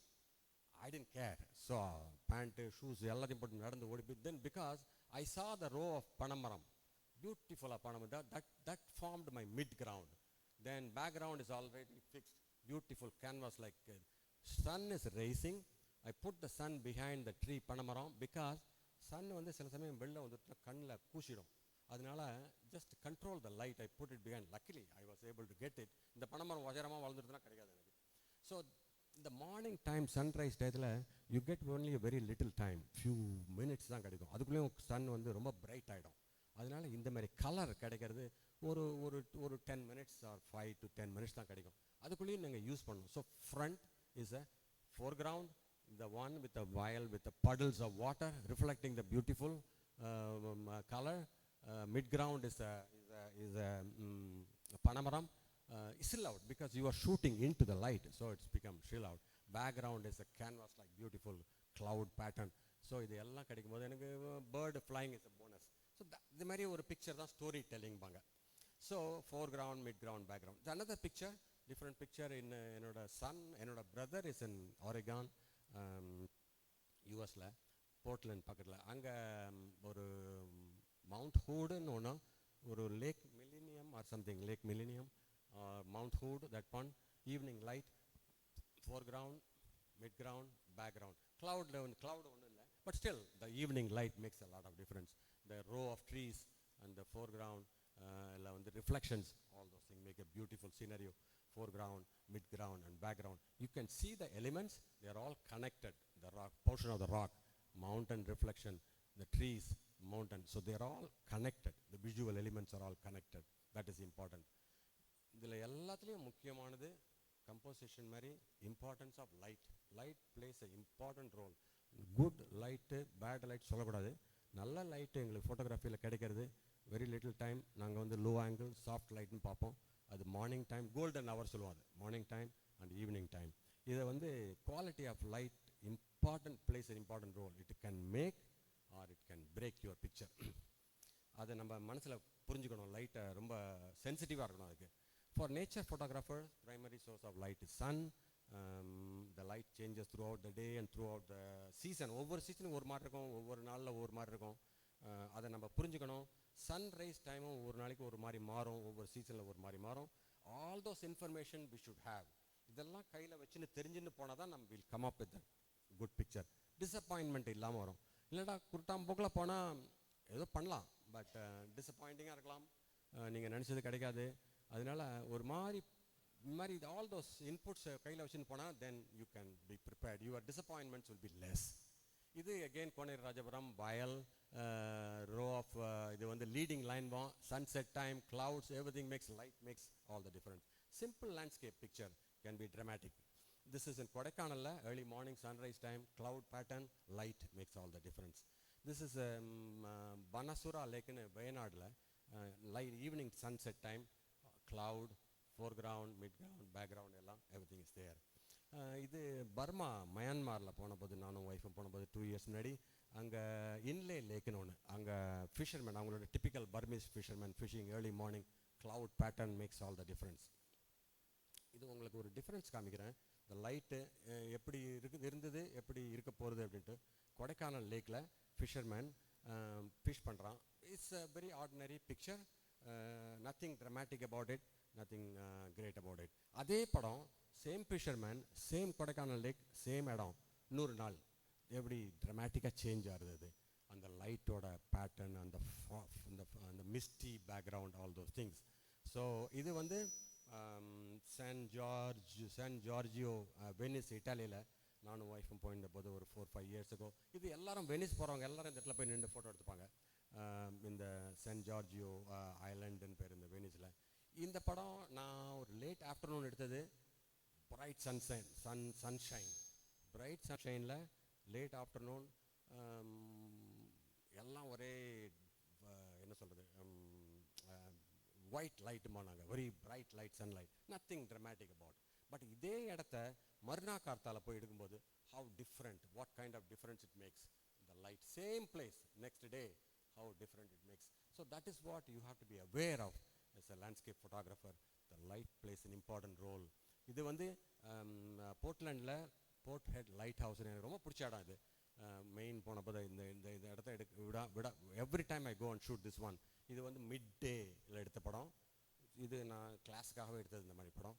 I didn't care. So pant, shoes எல்லாத்தையும் போட்டு நடந்து ஓடி போய், தென் பிகாஸ் ஐ சா த ரோ ஆஃப் பனைமரம், பியூட்டிஃபுல்லாக பனைமரம், that formed my midground. Then background is already fixed, beautiful canvas like. Sun is rising. I put the sun behind the tree பனைமரம், பிகாஸ் சன் வந்து சில சமயம் வெளில வந்துட்டுனா கண்ணில் கூசிடும். அதனால just control the light, I put it behind. Luckily I was able to get it. இந்த பனைமரம் வஜரமாக வளர்ந்துட்டுனா கிடைக்காது எனக்கு. ஸோ இந்த மார்னிங் டைம் சன்ரைஸ் டயத்தில் you get only a very little time, few minutes தான் கிடைக்கும். அதுக்குள்ளேயும் சன் வந்து ரொம்ப பிரைட் ஆகிடும். அதனால இந்த மாதிரி கலர் கிடைக்கிறது ஒரு ஒரு ஒரு 10 மினிட்ஸ் ஆர் 5 to 10 மினிட்ஸ் தான் கிடைக்கும். அதுக்குள்ளேயும் நீங்கள் யூஸ் பண்ணணும். So front is a foreground, the one with the vial with the puddles of water reflecting the beautiful color. Midground is a panamaram. Still out because you are shooting into the light, so it's become still out. Background is a canvas like beautiful cloud pattern. So இது எல்லாம் கிடைக்கும் போது எனக்கு bird flying is a bonus. So இந்த மாதிரி ஒரு picture தான் story telling பாங்க. So foreground, midground, background. The another picture, different picture in என்னோட son, என்னோட brother is in Oregon, யூஎஸ்ல போர்ட்லேண்ட் பக்கத்தில். அங்கே ஒரு மவுண்ட் ஹூடுன்னு ஒன்று, ஒரு Lake Millennium or something, Lake Millennium Mount Hood, that one evening light, foreground, midground, background. Cloud ஒன்றும் இல்லை, but still the evening light makes a lot of difference. The row of trees and the foreground, எல்லாம் வந்து reflections, all those things make a beautiful scenario. Foreground, midground and background. You can see the elements, they are all connected. The rock, portion of the rock, mountain reflection, the trees, mountain. So they are all connected. The visual elements are all connected. That is important. இதில் எல்லாத்துலேயும் முக்கியமானது composition மாதிரி importance of light. Light plays a important role. Good light, bad light சொல்லக்கூடாது. நல்ல light எங்களுக்கு ஃபோட்டோகிராஃபியில் கிடைக்கிறது very little time. நாங்கள் வந்து லோ ஆங்கிள் சாஃப்ட் லைட்னு பார்ப்போம். அது மார்னிங் டைம், கோல்டன் ஹவர் சொல்லுவாங்க, morning time and evening time. இதை வந்து quality of light important plays important role. It can make or it can break your picture. அதை நம்ம மனசில் புரிஞ்சுக்கணும். லைட்டை ரொம்ப சென்சிட்டிவாக இருக்கணும் அதுக்கு. For nature photographer, primary source of light is sun. The light changes throughout the day and throughout the season. ஒவ்வொரு சீசனும் ஒரு மாதிரி இருக்கும், ஒவ்வொரு நாளில் ஒவ்வொரு மாதிரி இருக்கும். அதை நம்ம புரிஞ்சுக்கணும். சன்ரைஸ் டைமும் ஒரு நாளைக்கு ஒரு மாதிரி மாறும், ஒவ்வொரு சீசனில் ஒரு மாதிரி மாறும். All those information we should have. இதெல்லாம் கையில் வச்சுன்னு தெரிஞ்சுன்னு போனால் தான் நம்ம will come up with good picture. Disappointment இல்லாமல் வரும். இல்லைடா குருட்டாம் போக்கில் போனால் ஏதோ பண்ணலாம், பட் டிசப்பாயிண்டிங்காக இருக்கலாம், நீங்கள் நினச்சது கிடைக்காது. அதனால ஒரு மாதிரி ஆல் தோஸ் இன்புட்ஸ் கையில் வச்சுன்னு போனால் then you can be prepared. Your disappointments will be less. இது அகெயின் கோனேரி ராஜபுரம், வயல், ரோ ஆஃப், இது வந்து லீடிங் லைன் வா, sunset time, clouds, everything makes light makes all the difference. Simple landscape picture can be dramatic. This is in Kodaikanal, early morning sunrise time, cloud pattern, light makes all the difference. This is Banasura Lake in Wayanadla, light evening sunset time, cloud, foreground, midground, background, everything is there. இது Burma மயான்மாரில் போனபோது, நானும் ஒய்ஃபும் போனபோது 2 years முன்னாடி, அங்கே இன்லே லேக்குன்னு ஒன்று, அங்கே fisherman, அவங்களோட typical Burmese fisherman fishing early morning, cloud pattern makes all the difference. இது உங்களுக்கு ஒரு டிஃப்ரென்ஸ் காமிக்கிறேன். இந்த லைட்டு எப்படி இருந்தது, எப்படி இருக்க போகிறது அப்படின்ட்டு. கொடைக்கானல் லேக்கில் ஃபிஷர்மேன் ஃபிஷ் பண்ணுறான். It's a very ordinary picture, nothing dramatic about it, nothing great about it. அதே படம், same fisherman, same Kodaikanal lake, same இடம், 100 நாள் எப்படி ட்ரமாட்டிக்காக சேஞ்ச் ஆகுது. அந்த லைட்டோட பேட்டர்ன், அந்த misty background, all those things. So இது வந்து சான் ஜார்ஜியோ, வெனிஸ், இட்டாலியில் நானும் ஒய்ஃபும் போயிருந்த போது ஒரு 4-5 years ago. இது எல்லாரும் வெனிஸ் போகிறவங்க எல்லாரும் இந்த இடத்துல போய் நின்று ஃபோட்டோ எடுத்துப்பாங்க. இந்த சான் ஜார்ஜியோ ஐலண்டுன்னு பேர் இந்த வெனிஸில். இந்த படம் நான் ஒரு லேட் ஆஃப்டர்நூன் எடுத்தது. பிரைட் சன்ஷைன், பிரைட் சன்ஷைனில் லேட் ஆஃப்டர்நூன், எல்லாம் ஒரே என்ன சொல்கிறது, ஒயிட் லைட்டுமானாங்க, very bright light, sunlight, nothing dramatic about. But இதே இடத்த மறுநா கார்த்தால போய் எடுக்கும்போது how different, what kind of difference it makes. The light, same place, next day how different it makes. So that is what you have to be aware of as a landscape photographer. The light plays an important role. இது வந்து போர்ட்லேண்டில் board head light house எனக்கு ரொம்ப பிடிச்ச இடம். இது main போனப்போ இந்த இடத்த விட every time I go and shoot this one. இது வந்து மிட் டேயில் எடுத்த படம். இது நான் கிளாஸுக்காகவே எடுத்தது இந்த மாதிரி படம்.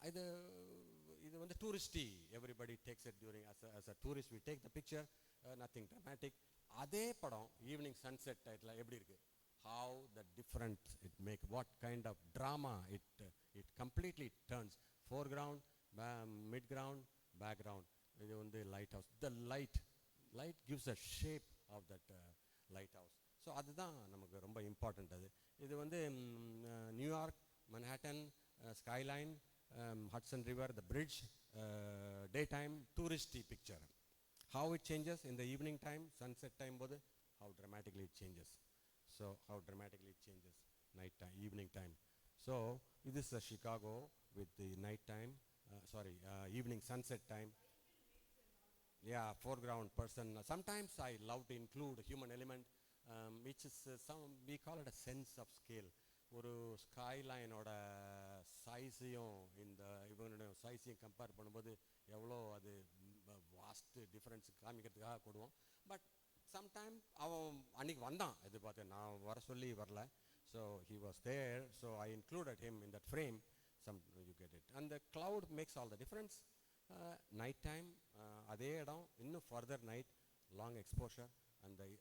இது வந்து touristy, everybody takes it during as a tourist we take the picture, nothing dramatic. அதே படம் ஈவினிங் சன்செட் டைத்தில் எப்படி இருக்குது, how the different it make, what kind of drama it completely turns. Foreground, midground, background. இது வந்து lighthouse. The light gives a shape of that lighthouse. So அதுதான் நமக்கு ரொம்ப important. இது வந்து New York, Manhattan, skyline, Hudson river, the bridge, day time touristy picture. How it changes in the evening time, sunset time போது, how dramatically it changes. So how dramatically it changes night time, evening time. So this is Chicago with the night time, evening sunset time. Yeah, foreground person. Sometimes I love to include a human element, which is we call it a sense of scale. ஒரு ஸ்கைலைனோட சைஸையும் இந்த இவங்களோட சைஸையும் compare பண்ணும்போது எவ்வளோ அது vast difference காமிக்கிறதுக்காக கொடுவோம். But sometime அவன் அன்றைக்கி வந்தான், இது பார்த்து நான் வர சொல்லி வரல. So he was there, so I included him in that frame. You get it. அந்த cloud makes all the difference. Night time அதே இடம் இன்னும் ஃபர்தர் நைட் லாங் எக்ஸ்போஷர்,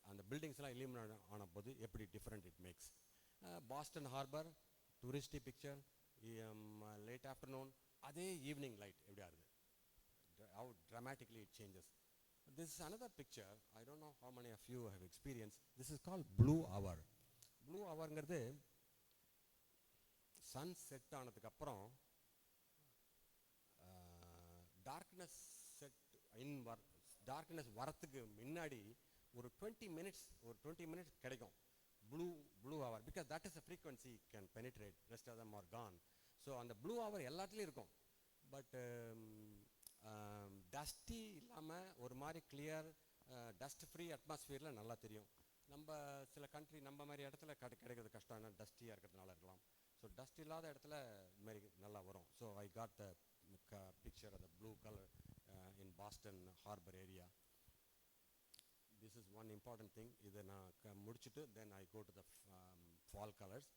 அந்த பில்டிங்ஸ்லாம் இலிமினேட் ஆன போது எப்படி different it makes. Boston harbour touristy picture, late afternoon அதே evening light எப்படி ஆகுது, how dramatically it changes. This is another picture. I don't know how many of you have experienced. This is called blue hour. Blue hourங்கிறது sun set ஆனதுக்கு அப்புறம் darkness darkness வரத்துக்கு முன்னாடி ஒரு 20 minutes கிடைக்கும் blue hour, because that is a frequency can penetrate, rest of them are gone. So அந்த blue hour எல்லாத்துலேயும் இருக்கும். பட் டஸ்டி இல்லாமல் ஒரு மாதிரி கிளியர் டஸ்ட் ஃப்ரீ அட்மாஸ்ஃபியரில் நல்லா தெரியும். நம்ம சில கண்ட்ரி நம்ம மாதிரி இடத்துல கிடைக்கிறது கஷ்டம், ஏன்னா டஸ்டியாக இருக்கிறதுனால இருக்கலாம். ஸோ டஸ்ட் இல்லாத இடத்துல இது மாதிரி நல்லா வரும். So I got the picture of the blue colour in Boston harbour area. This is one important thing. இதை நான் முடிச்சுட்டு then I go to the fall colours.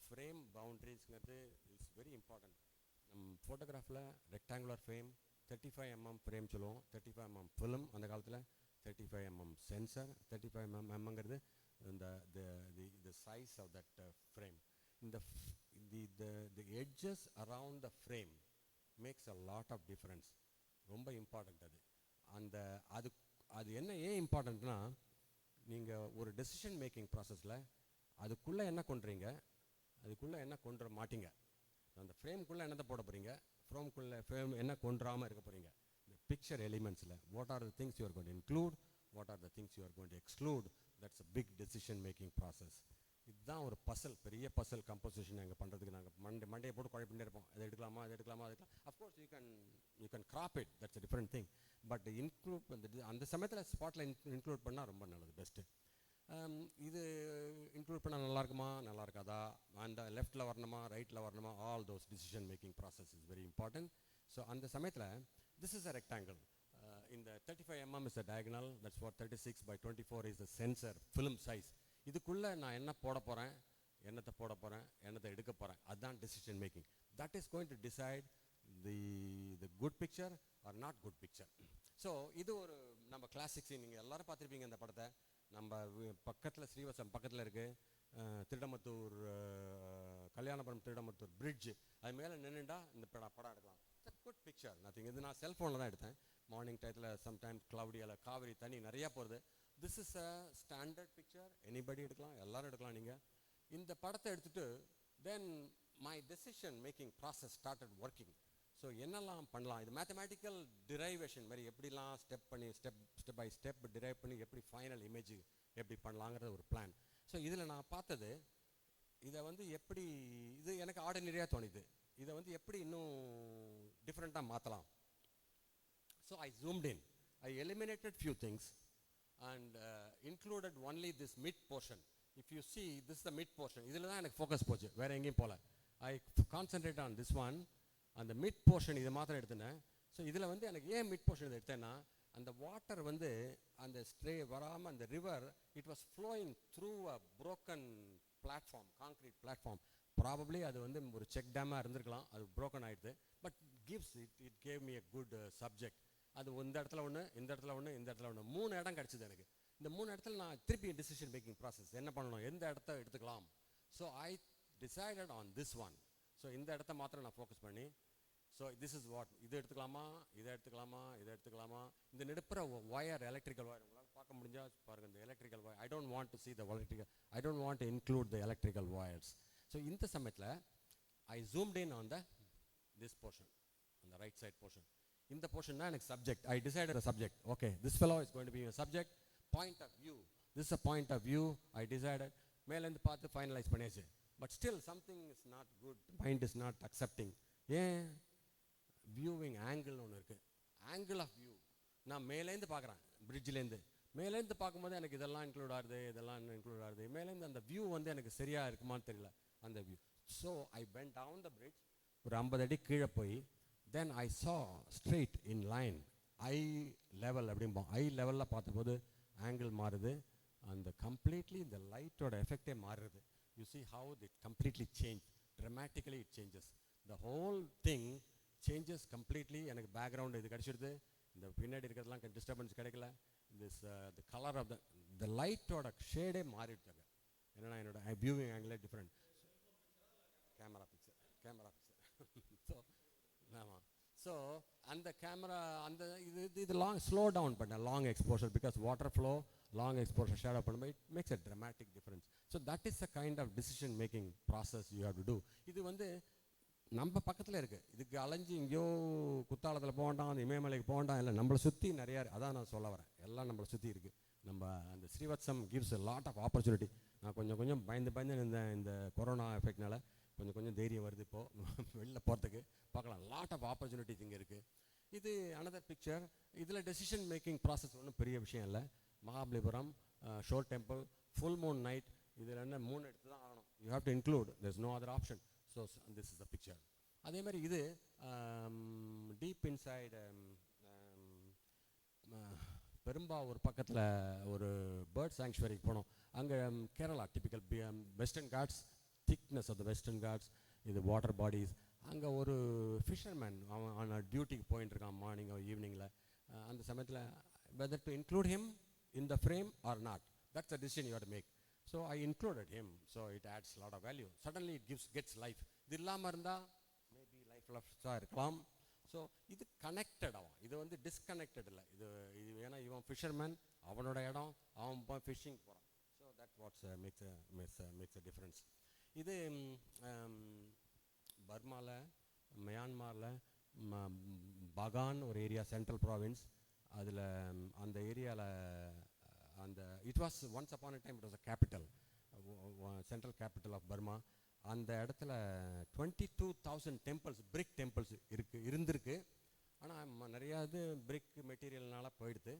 Frame பவுண்ட்ரிஸ்ங்கிறது இட்ஸ் வெரி இம்பார்ட்டன்ட். நம்ம ஃபோட்டோகிராஃபில் ரெக்டாங்குலர் ஃப்ரேம் 35mm ஃப்ரேம் சொல்லுவோம். 35mm film அந்த காலத்தில், 35mm sensor, 35mmங்கிறது இந்த size of that frame. the edges around the frame makes a lot of difference. ரொம்ப important அது என்ன ஏன் இம்பார்ட்டண்ட்னா, நீங்கள் ஒரு டெசிஷன் மேக்கிங் ப்ராசஸில் அதுக்குள்ளே என்ன கொண்டுறீங்க, அதுக்குள்ளே என்ன கொண்டு மாட்டீங்க, அந்த ஃப்ரேம்குள்ளே என்னத்தை போட போகிறீங்க, ஃப்ரேம் என்ன கொண்டுறாமல் இருக்க போகிறீங்க. இந்த பிக்சர் எலிமெண்ட்ஸில் what are the things you are going to include, what are the things you are going to exclude, that's a big decision making process. இதுதான் ஒரு பசல், பெரிய பசல் கம்போசிஷன் நாங்கள் பண்ணுறதுக்கு நாங்கள் மண்டையை போட்டு குழப்பிட்டே இருப்போம். அதை எடுக்கலாமா, அதை எடுக்கலாமா, அது எடுக்கலாம். Of course you can graph it, that's a different thing. But include அந்த சமயத்தில் ஸ்பாட்டில் இன்க்ளூட் பண்ணால் ரொம்ப நல்லது, பெஸ்ட்டு. இது இன்க்ளூட் பண்ணால் நல்லா இருக்குமா, நல்லா இருக்காதா, அந்த லெஃப்ட்டில் வரணுமா, ரைட்டில் வரணுமா, all those decision making process is very important. So அந்த சமயத்தில் திஸ் இஸ் அ ரெக்டாங்கிள். இந்த 35mm is a diagonal, that's for 36/24 is the sensor film size. இதுக்குள்ளே நான் என்ன போட போகிறேன், என்னத்தை போட போகிறேன், என்னத்தை எடுக்க போகிறேன், அதுதான் decision making. That is going to decide the good picture or not good picture. So இது ஒரு நம்ம கிளாசிக் சீன். நீங்கள் எல்லோரும் பார்த்துருப்பீங்க இந்த படத்தை. நம்ம பக்கத்தில் ஸ்ரீவசம் பக்கத்தில் இருக்குது திருடமத்தூர், கல்யாணபுரம் திருடமத்தூர் பிரிட்ஜ், அது மேலே நின்றுண்டா இந்த படம் எடுக்கலாம். It's good picture, nothing. இது நான் செல்ஃபோனில் தான் எடுத்தேன். மார்னிங் டயத்தில் சம்டைம்ஸ் க்ளவுடியில் காவிரி தண்ணி நிறையா போகிறது. This is a standard picture, anybody எடுக்கலாம், எல்லோரும் எடுக்கலாம். நீங்கள் இந்த படத்தை எடுத்துகிட்டு then my decision making process started working. So என்னெல்லாம் பண்ணலாம், இது மேத்தமேட்டிக்கல் டிரைவேஷன் மாதிரி எப்படிலாம் ஸ்டெப் பை ஸ்டெப் டிரைவ் பண்ணி எப்படி ஃபைனல் இமேஜ் எப்படி பண்ணலாங்கிறது ஒரு பிளான். ஸோ இதில் நான் பார்த்தது, இதை வந்து எப்படி, இது எனக்கு ஆர்டினரியாக தோணுது, இதை வந்து எப்படி இன்னும் டிஃப்ரெண்ட்டாக மாற்றலாம். So I zoomed in, I eliminated few things and included only this mid portion. If you see, this is the mid portion. இதில் தான் எனக்கு ஃபோக்கஸ் போச்சு, வேறு எங்கேயும் போகல. I concentrate on this one. அந்த மிட் போர்ஷன் இதை மாத்திரம் எடுத்துனேன். ஸோ இதில் வந்து எனக்கு ஏன் மிட் போர்ஷன் இதை எடுத்தேன்னா, அந்த வாட்டர் வந்து அந்த ஸ்ட்ரே வராமல் அந்த river it was flowing through a broken platform, concrete platform. Probably அது வந்து ஒரு செக் டேமாக இருந்திருக்கலாம், அது புரோக்கன் ஆகிடுது. But it gave me a good subject. அது இந்த இடத்துல ஒன்று, இந்த இடத்துல ஒன்று, இந்த இடத்துல ஒன்று, 3 இடம் கிடச்சிது எனக்கு. இந்த 3 இடத்துல நான் திருப்பி டிசிஷன் மேக்கிங் ப்ராசஸ் என்ன பண்ணணும், எந்த இடத்த எடுத்துக்கலாம். So I decided on this one. So இந்த இடத்த மாத்திரம் நான் ஃபோக்கஸ் பண்ணி, ஸோ திஸ் இஸ் வாட், இதை எடுத்துக்கலாமா, இதை எடுத்துக்கலாமா, இதை எடுத்துக்கலாமா. இந்த நெடுப்புற ஒயர், எலக்ட்ரிக்கல் ஒயர் உங்களால் பார்க்க முடிஞ்சால் because பாருங்க இந்த electrical wire, I don't want to see the electrical, I don't want to include the electrical wires. So இந்த சமயத்தில் I zoomed in on this portion, on the right side portion. இந்த portion தான் எனக்கு subject. I decided a subject. Okay, this fellow is going to be a subject. Point of view. This is a point of view. I decided. மேலேருந்து பார்த்து finalise பண்ணியாச்சு. But still something is not good. Mind is not accepting. ஏன்? Viewing ஆங்கிள்னு ஒன்று இருக்குது. Angle of view. நான் மேலேருந்து பார்க்குறேன், பிரிட்ஜிலேருந்து மேலேருந்து பார்க்கும்போது எனக்கு இதெல்லாம் இன்க்ளூட் ஆகுது, இதெல்லாம் இன்க்ளூட் ஆகுது. மேலேருந்து அந்த வியூ வந்து எனக்கு சரியாக இருக்குமான்னு தெரியல அந்த view. So I went down the bridge, ஒரு 50 அடி கீழே போய் then I saw straight in line, eye level அப்படிம்போம். ஐ லெவலில் பார்த்தபோது ஆங்கிள் மாறுது, அந்த கம்ப்ளீட்லி இந்த லைட்டோட எஃபெக்டே மாறுது. You see how it completely changed, dramatically it changes, the whole thing changes completely. எனக்கு பேக்ரவுண்ட் இது கிடச்சிடுது, இந்த பின்னாடி இருக்கிறதுலாம் டிஸ்டர்பன்ஸ் கிடைக்கல. This the colour of the லைட்டோட ஷேடே மாறிடுச்சாங்க. என்னன்னா என்னோட வியூவிங் ஆங்கிளே டிஃப்ரெண்ட். கேமரா பிக்சர் ஸோ ஆமாம். ஸோ அந்த கேமரா அந்த இது லாங் ஸ்லோ டவுன் பண்ணேன், long exposure, because water flow long exposure shadow பண்ணும்போது it makes a dramatic difference. So that is a kind of decision making process you have to do. இது வந்து நம்ம பக்கத்தில் இருக்குது, இதுக்கு அலைஞ்சு இங்கேயோ குத்தாலத்தில் போகண்டாம், அந்த இமயமலைக்கு போகண்டாம், இல்லை நம்மளை சுற்றி நிறையா அதான் நான் சொல்ல வரேன், எல்லாம் நம்மளை சுற்றி இருக்குது. நம்ம அந்த ஸ்ரீவத்சம் கிவ்ஸ் லாட் ஆஃப் ஆப்பர்ச்சுனிட்டி. நான் கொஞ்சம் பயந்து இந்த கொரோனா எஃபெக்ட்னால கொஞ்சம் தைரியம் வருது இப்போது வெளில போகிறதுக்கு. பார்க்கலாம், லாட் ஆஃப் ஆப்பர்ச்சுனிட்டிஸ் இங்கே இருக்குது. இது அனதர் பிக்சர். இதில் டெசிஷன் மேக்கிங் ப்ராசஸ் ஒன்றும் பெரிய விஷயம் இல்லை. Mahabalipuram sure temple, full Moon night. இதில் என்ன 3 எடுத்து தான் ஆகணும். You have to include, there's no other option. So this is the picture. அதே மாதிரி இது டீப் இன்சைடு பெரும்பாவூர் பக்கத்தில் ஒரு பேர்ட் சாங்சுவரிக்கு போனோம். அங்கே Kerala typical Western Ghats, thickness of the Western Ghats, இது வாட்டர் பாடிஸ். அங்கே ஒரு ஃபிஷர்மேன் அவன் டியூட்டிக்கு போயிட்டு இருக்கான் மார்னிங் ஈவினிங்கில். அந்த சமயத்தில் whether to include him in the frame or not, that's a decision you have to make. So I included him, so it adds a lot of value. Suddenly it gets life. இது இல்லாமல் இருந்தால் maybe life லாஸாக இருக்கலாம். So இது connected ஆகும், இது வந்து disconnected இல்லை. இது ஏன்னா இவன் ஃபிஷர்மேன், அவனோட இடம், அவன் போய் ஃபிஷ்ஷிங் போகிறான். So that what's makes a difference. இது பர்மாவில், மியான்மாரில் பகான் ஒரு ஏரியா, சென்ட்ரல் ப்ராவின்ஸ். அதில் அந்த ஏரியாவில் அந்த it was once upon a time it was a capital, central capital of Burma. அந்த இடத்துல 22,000 டெம்பிள்ஸ், பிரிக் டெம்பிள்ஸ் இருந்திருக்கு. ஆனால் நிறையா இது பிரிக் மெட்டீரியல்னால போயிடுது.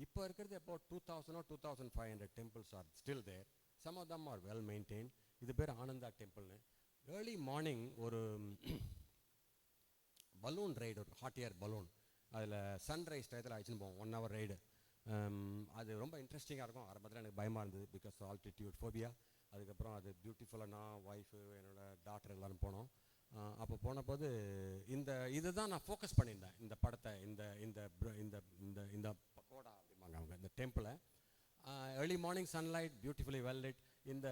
இப்போ இருக்கிறது எப்போ 2,000 or 2,500 temples are still there. Some of them are well maintain. இது பேர் ஆனந்தா டெம்பிள்னு. ஏர்லி மார்னிங் ஒரு பலூன் ரைடு, ஒரு ஹாட் ஏர் பலூன், அதில் சன்ரைஸ் டயத்தில் ஆயிடுச்சுன்னு போவோம், 1 hour ரைடு. அது ரொம்ப இன்ட்ரெஸ்டிங்காக இருக்கும். ஆரம்பத்தில் எனக்கு பயமாக இருந்தது, பிகாஸ் ஆல்டிடியூட் ஃபோபியா. அதுக்கப்புறம் அது பியூட்டிஃபுல்லாக நான், ஒய்ஃபு, என்னோடய டாக்டர் எல்லோரும் போனோம். அப்போ போனபோது இதை தான் நான் ஃபோக்கஸ் பண்ணியிருந்தேன், இந்த படத்தை, இந்த இந்த இந்த இந்த இந்த பக்கோடா அப்படிம்பாங்க அவங்க, இந்த டெம்பிளை. Early morning sunlight, beautifully well lit. இந்த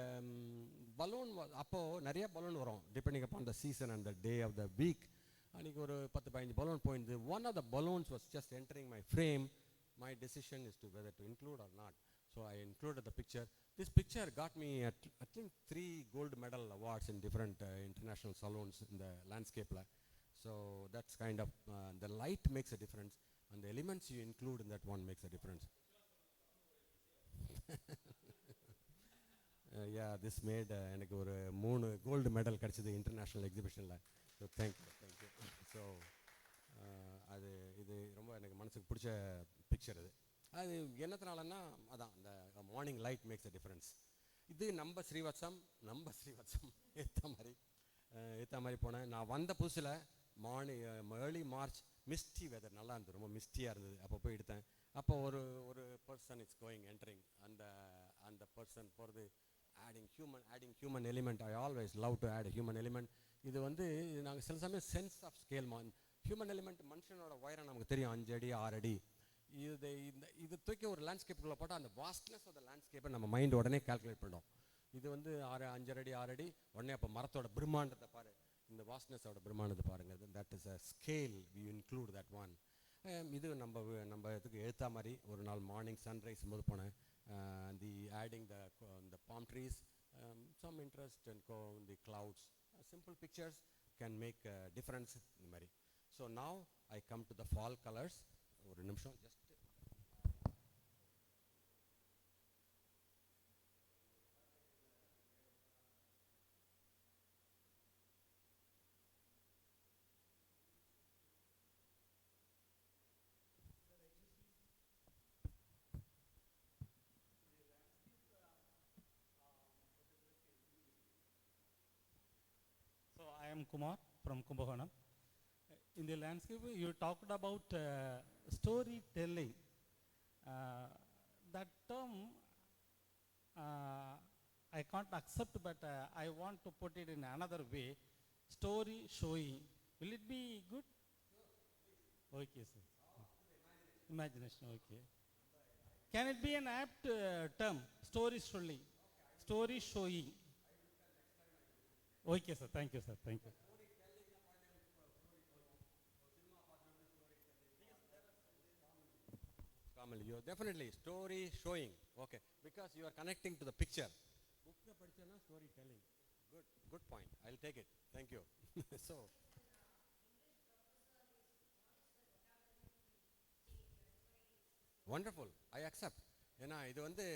பலூன் அப்போது நிறைய பலூன் வரும், depending upon the season and the day of the week. அன்றைக்கி ஒரு 10-15 பலூன் போயிருந்தது. One of the balloons was just entering my frame. My decision is to whether to include or not. So I included the picture. This picture got me I think 3 gold medal awards in different international salons in the landscape. So that's kind of the light makes a difference, and the elements you include in that one makes a difference. Yeah, this made எனக்கு ஒரு 3 gold medal கிடைச்சது international எக்ஸிபிஷனில். So thank you. So அது இது ரொம்ப எனக்கு மனசுக்கு பிடிச்ச பிக்சர். அது என்னத்தினாலன்னா அதான் அந்த morning light maths a difference. இது நம்ம ஸ்ரீவத்சம் ஏற்ற மாதிரி போனேன். நான் வந்த புதுசில் மார்னிங் ஏர்லி மார்ச், மிஸ்டி வெதர், நல்லா இருந்தது, ரொம்ப மிஸ்டியாக இருந்தது. அப்போ போய் எடுத்தேன். அப்போ ஒரு பர்சன் இட்ஸ் கோயிங் என்டரிங், அந்த பர்சன் போகிறது adding human element. I always love to add human element. இது வந்து நாங்கள் சில சமயம் sense of scale human element, மனுஷனோட உயரம் நமக்கு தெரியும் 5 அடி 6 அடி. இது தூக்கி ஒரு லேண்ட்ஸ்கேப்புக்குள்ளே போட்டால் அந்த வாஸ்ட்னஸ் ஆஃப் த லேண்ட்ஸ்கேப்பை நம்ம மைண்ட் உடனே கால்குலேட் பண்ணோம். இது வந்து 5 அடி 6 அடி உடனே அப்போ மரத்தோட பிரம்மாண்டத்தை பாரு, இந்த வாஸ்ட்னஸோட பிரம்மாண்டத்தை பாருங்கள். That is a scale, we include that one. இது நம்ம இதுக்கு எழுத்தா மாதிரி ஒரு நாள் மார்னிங் சன்ரைஸ் போது போனேன். the adding the palm trees, some interest and in the clouds. Simple pictures can make a difference in the mari. So now I come to the fall colors. ஒரு நிமிஷம் just So I am Kumar from Kumbakonam. In the landscape, you talked about storytelling. That term I can't accept, but I want to put it in another way. Story showing. Will it be good? Okay, sir. Imagination, okay. Can it be an apt term? Story showing. Story showing. Okay, sir. Thank you, sir. Thank you. Kamal, you definitely story showing. Okay, because you are connecting to the picture. Book படிச்சேனா storytelling. Good point. I'll take it. Thank you. So wonderful. I accept. ஏன்னா இது வந்து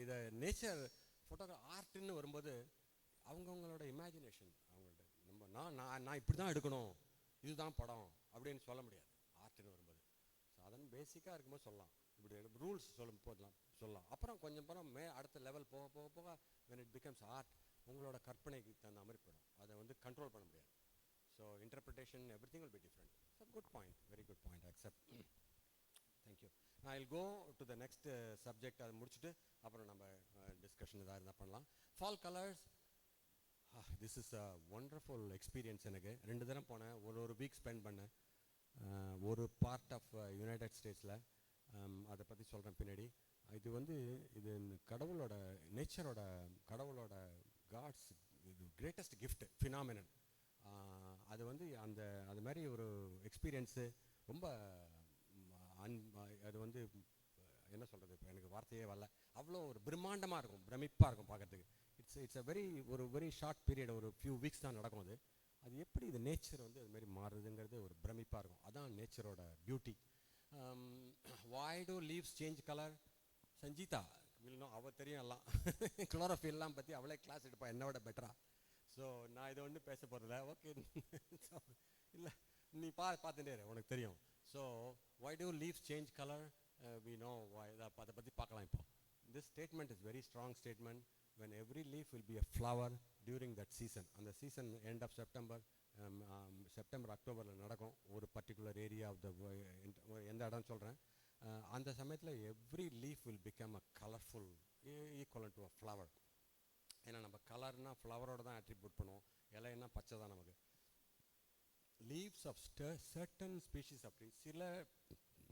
இதை nature ஆர்ட்னு வரும்போது அவங்கவுங்களோட imagination அவங்கள்ட்ட நம்ம நான் இப்படி தான் எடுக்கணும், இதுதான் படம் அப்படின்னு சொல்ல முடியாது ஆர்ட்னு வரும்போது. சாதாரண பேசிக்காக இருக்கும்போது சொல்லலாம், இப்படி ரூல்ஸ் சொல்லலாம். அப்புறம் கொஞ்சம் அடுத்த லெவல் போக போக போக when it becomes art, உங்களோட கற்பனைக்கு தகுந்த மாதிரி போயிடும். அதை வந்து கண்ட்ரோல் பண்ண முடியாது. So interpretation everything will be different. So good point, very good point. Accept. Thank you. I will go to the next subject. அதை முடிச்சுட்டு அப்புறம் நம்ம டிஸ்கஷன் இதாக இருந்தால் பண்ணலாம். Fall colors. This is a wonderful experience. எனக்கு 2 தினம் போனேன், ஒரு வீக் ஸ்பெண்ட் பண்ணேன். ஒரு பார்ட் ஆஃப் யுனைடெட் ஸ்டேட்ஸில். அதை பற்றி சொல்கிறேன் பின்னாடி. இது வந்து இது கடவுளோட நேச்சரோட கடவுளோட காட்ஸ் இது கிரேட்டஸ்ட் கிஃப்ட் ஃபினாமினன். அது வந்து அது மாதிரி ஒரு எக்ஸ்பீரியன்ஸு ரொம்ப அது வந்து என்ன சொல்கிறது, இப்போ எனக்கு வார்த்தையே வரல. அவ்வளோ ஒரு பிரம்மாண்டமாக இருக்கும், பிரமிப்பாக இருக்கும் பார்க்குறதுக்கு. It's a very short period, ஒரு ஃபியூ வீக்ஸ் தான் நடக்கும். அது எப்படி இது நேச்சர் வந்து அது மாதிரி மாறுதுங்கிறது ஒரு பிரமிப்பாக இருக்கும். அதான் நேச்சரோட beauty. why do leaves change color? Sanchita இல்லைன்னா அவள் தெரியும் எல்லாம் குளோரோஃபில்லாம் பற்றி அவளே கிளாஸ் எடுப்பா என்னோட பெட்டரா. ஸோ நான் இதை ஒன்றும் பேச போகிறதில்ல. ஓகே, இல்லை நீ பார்த்துட்டே உனக்கு தெரியும். So why do leaves change color? We know why. அதை பற்றி பார்க்கலாம். இப்போ this statement is very strong statement. When every leaf will be a flower during that season, அந்த சீசன் end of செப்டம்பர் அக்டோபரில் நடக்கும். ஒரு பர்டிகுலர் ஏரியா ஆஃப் த எந்த இடம் சொல்கிறேன், அந்த சமயத்தில் every leaf will become a colourful equivalent to a flower. ஏன்னா நம்ம கலர்னால் ஃப்ளவரோட தான் அட்ரிபியூட் பண்ணுவோம், இலைன்னா பச்சை தான் நமக்கு. Leaves of certain species of tree, சில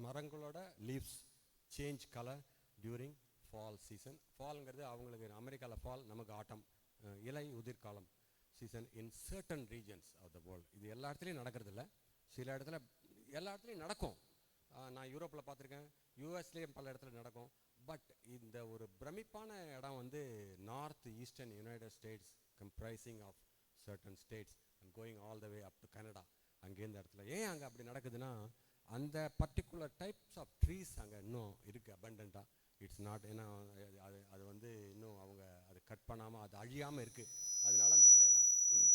மரங்களோட leaves change colour during fall season. ஃபால்ங்கிறது அவங்களுக்கு அமெரிக்காவில் ஃபால், நமக்கு ஆட்டம், இலை உதிர்காலம் season in certain regions of the world. இது எல்லா இடத்துலையும் நடக்கிறதில்ல, சில இடத்துல எல்லா இடத்துலையும் நடக்கும். நான் யூரோப்பில் பார்த்துருக்கேன், யூஎஸ்லேயும் பல இடத்துல நடக்கும். பட் இந்த ஒரு பிரமிப்பான இடம் வந்து north eastern United States comprising of certain states and going all the way up to Canada. அங்கேருந்து இடத்துல ஏன் அங்கே அப்படி நடக்குதுன்னா, அந்த பர்டிகுலர் டைப்ஸ் ஆஃப் ட்ரீஸ் அங்கே இன்னும் இருக்குது அபண்டண்ட்டாக. இட்ஸ் நாட், ஏன்னா அது வந்து இன்னும் அவங்க அது கட் பண்ணாமல் அது அழியாமல் இருக்குது, அதனால அந்த இலையெல்லாம் இருக்குது.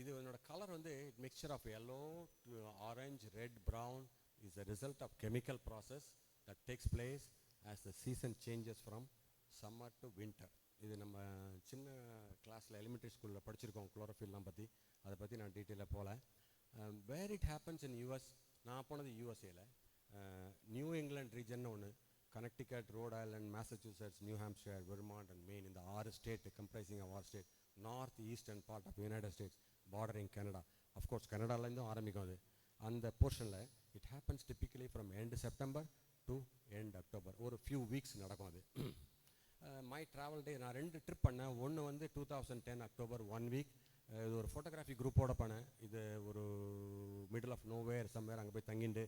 இது என்னோட கலர் வந்து mixture of yellow to orange, red, brown is a result of chemical process that takes place as the season changes from summer to winter. இது நம்ம சின்ன கிளாஸில் எலிமெண்ட்ரி ஸ்கூலில் படிச்சிருக்கோம் குளோரோஃபில்லாம் பற்றி. அதை பற்றி நான் டீட்டெயிலாக போகல. Where it happens in US, நான் போனது யூஎஸ்ஏல நியூ இங்கிலாந்து ரீஜன் ஒன்று, Connecticut, Rhode Island, Massachusetts, New Hampshire, Vermont and Maine. இந்த 6 state comprising of 6 state, north eastern part of United States bordering Canada. Of course கனடாலேருந்தும் ஆரம்பிக்கும் அது. அந்த போர்ஷனில் it happens typically from end September to end October. ஒரு few weeks நடக்கும் அது. My travel டே, நான் 2 ட்ரிப் பண்ணேன். ஒன்று வந்து 2010 அக்டோபர் 1 வீக். இது ஒரு ஃபோட்டோகிராஃபி குரூப்போட பண்ணேன். இது ஒரு மிடில் ஆஃப் நோவேர் சம்வேர், அங்கே போய் தங்கிட்டு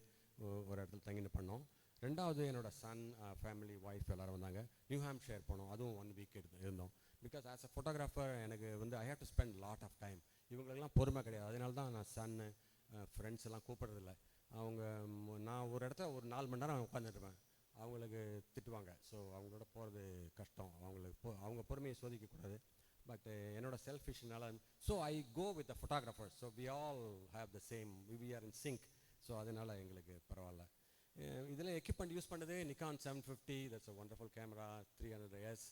ஒரு இடத்துல தங்கிட்டு பண்ணோம். ரெண்டாவது என்னோடய சன் ஃபேமிலி ஒய்ஃப் எல்லோரும் வந்தாங்க. நியூ ஹாம்ப்ஷயர் போனோம், அதுவும் 1 வீக் இருந்தோம். பிகாஸ் ஆஸ் அ ஃபோட்டோகிராஃபர் எனக்கு வந்து I have to spend lot of time. இவங்களுக்கெல்லாம் பொறுமை கிடையாது. அதனால தான் நான் சன்னு ஃப்ரெண்ட்ஸ் எல்லாம் கூப்பிட்றதில்ல. அவங்க நான் ஒரு இடத்துல ஒரு 4 மணி நேரம் உட்காந்துருப்பேன், அவங்களுக்கு திட்டுவாங்க. ஸோ அவங்களோட போகிறது கஷ்டம், அவங்க பொறுமையை சோதிக்கக்கூடாது. பட் என்னோட செல்ஃபிஷ்னால so I go with the photographers. So we all have the same, we are in sync. So அதனால் எங்களுக்கு பரவாயில்ல. இதில் எக்யூப்மெண்ட் யூஸ் பண்ணது Nikon 750, that's a wonderful camera, 300S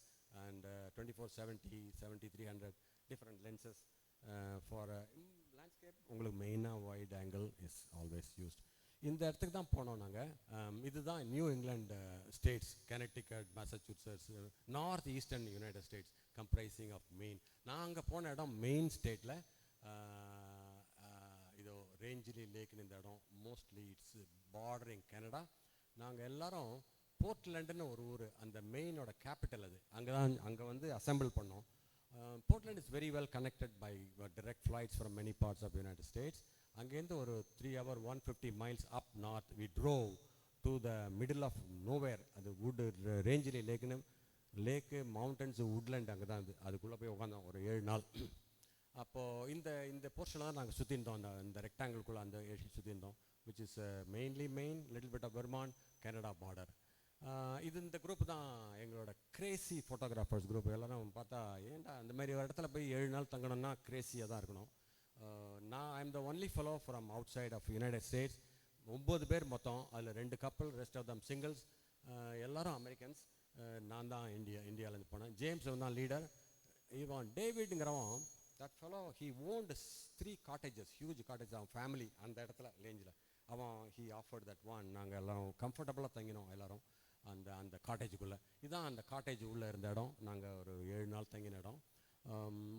and 2470, 70-300 different lenses for landscape. உங்களுக்கு மெயினாக wide angle is always used. இந்த இடத்துக்கு தான் போனோம் நாங்கள். இதுதான் New England states, Connecticut, Massachusetts, north eastern United States comprising of Maine. நான் அங்கே போன இடம் மெயின் ஸ்டேட்டில். இதோ ரேஞ்சிலி லேக்னு இந்த இடம், மோஸ்ட்லி இட்ஸ் பார்டரிங் கனடா. நாங்கள் எல்லாரும் போர்ட்லண்டுன்னு ஒரு ஊர், அந்த மெயினோட கேபிட்டல் அது, அங்கே வந்து அசெம்பிள் பண்ணோம். Portland is very well connected by direct flights from many parts of the United States. அங்கேருந்து ஒரு 3 hour 150 miles up north we drove to the middle of nowhere. அது wood ரேஞ்சிலி லேக்னு, லேக்கு மவுண்டன்ஸ் woodland அங்கே தான். அதுக்குள்ளே போய் உட்காந்தோம் ஒரு 7 நாள். அப்போது இந்த போர்ஷனில் தான் நாங்கள் சுற்றிருந்தோம், இந்த ரெக்டாங்கிள்குள்ளே அந்த சுற்றிருந்தோம், which is mainly Maine, little bit of Vermont, Canada border. இந்த குரூப் தான் எங்களோட கிரேசி ஃபோட்டோகிராஃபர்ஸ் குரூப். எல்லோரும் பார்த்தா ஏன்டா அந்த மாதிரி ஒரு இடத்துல போய் 7 நாள் தங்கணும்னா கிரேசியாக தான் இருக்கணும். நான் I am the only fellow from outside of United States. 9 பேர் மொத்தம், அதில் 2 couple, rest of them singles. எல்லோரும் அமெரிக்கன்ஸ். நான் தான் இந்தியாவிலேருந்து போனேன். ஜேம்ஸ் தான் லீடர். இவன் டேவிட்ங்கிறவன், that fellow he owned 3 cottages, huge cottage. அவன் ஃபேமிலி அந்த இடத்துல ரேஞ்சில் அவன் ஹீ ஆஃபர்ட் தட் ஒன். நாங்கள் எல்லாம் கம்ஃபர்டபுளாக தங்கினோம் எல்லோரும் அந்த காட்டேஜுக்குள்ளே. இதுதான் அந்த காட்டேஜ் உள்ளே இருந்த இடம். நாங்கள் ஒரு 7 நாள் தங்கின இடம்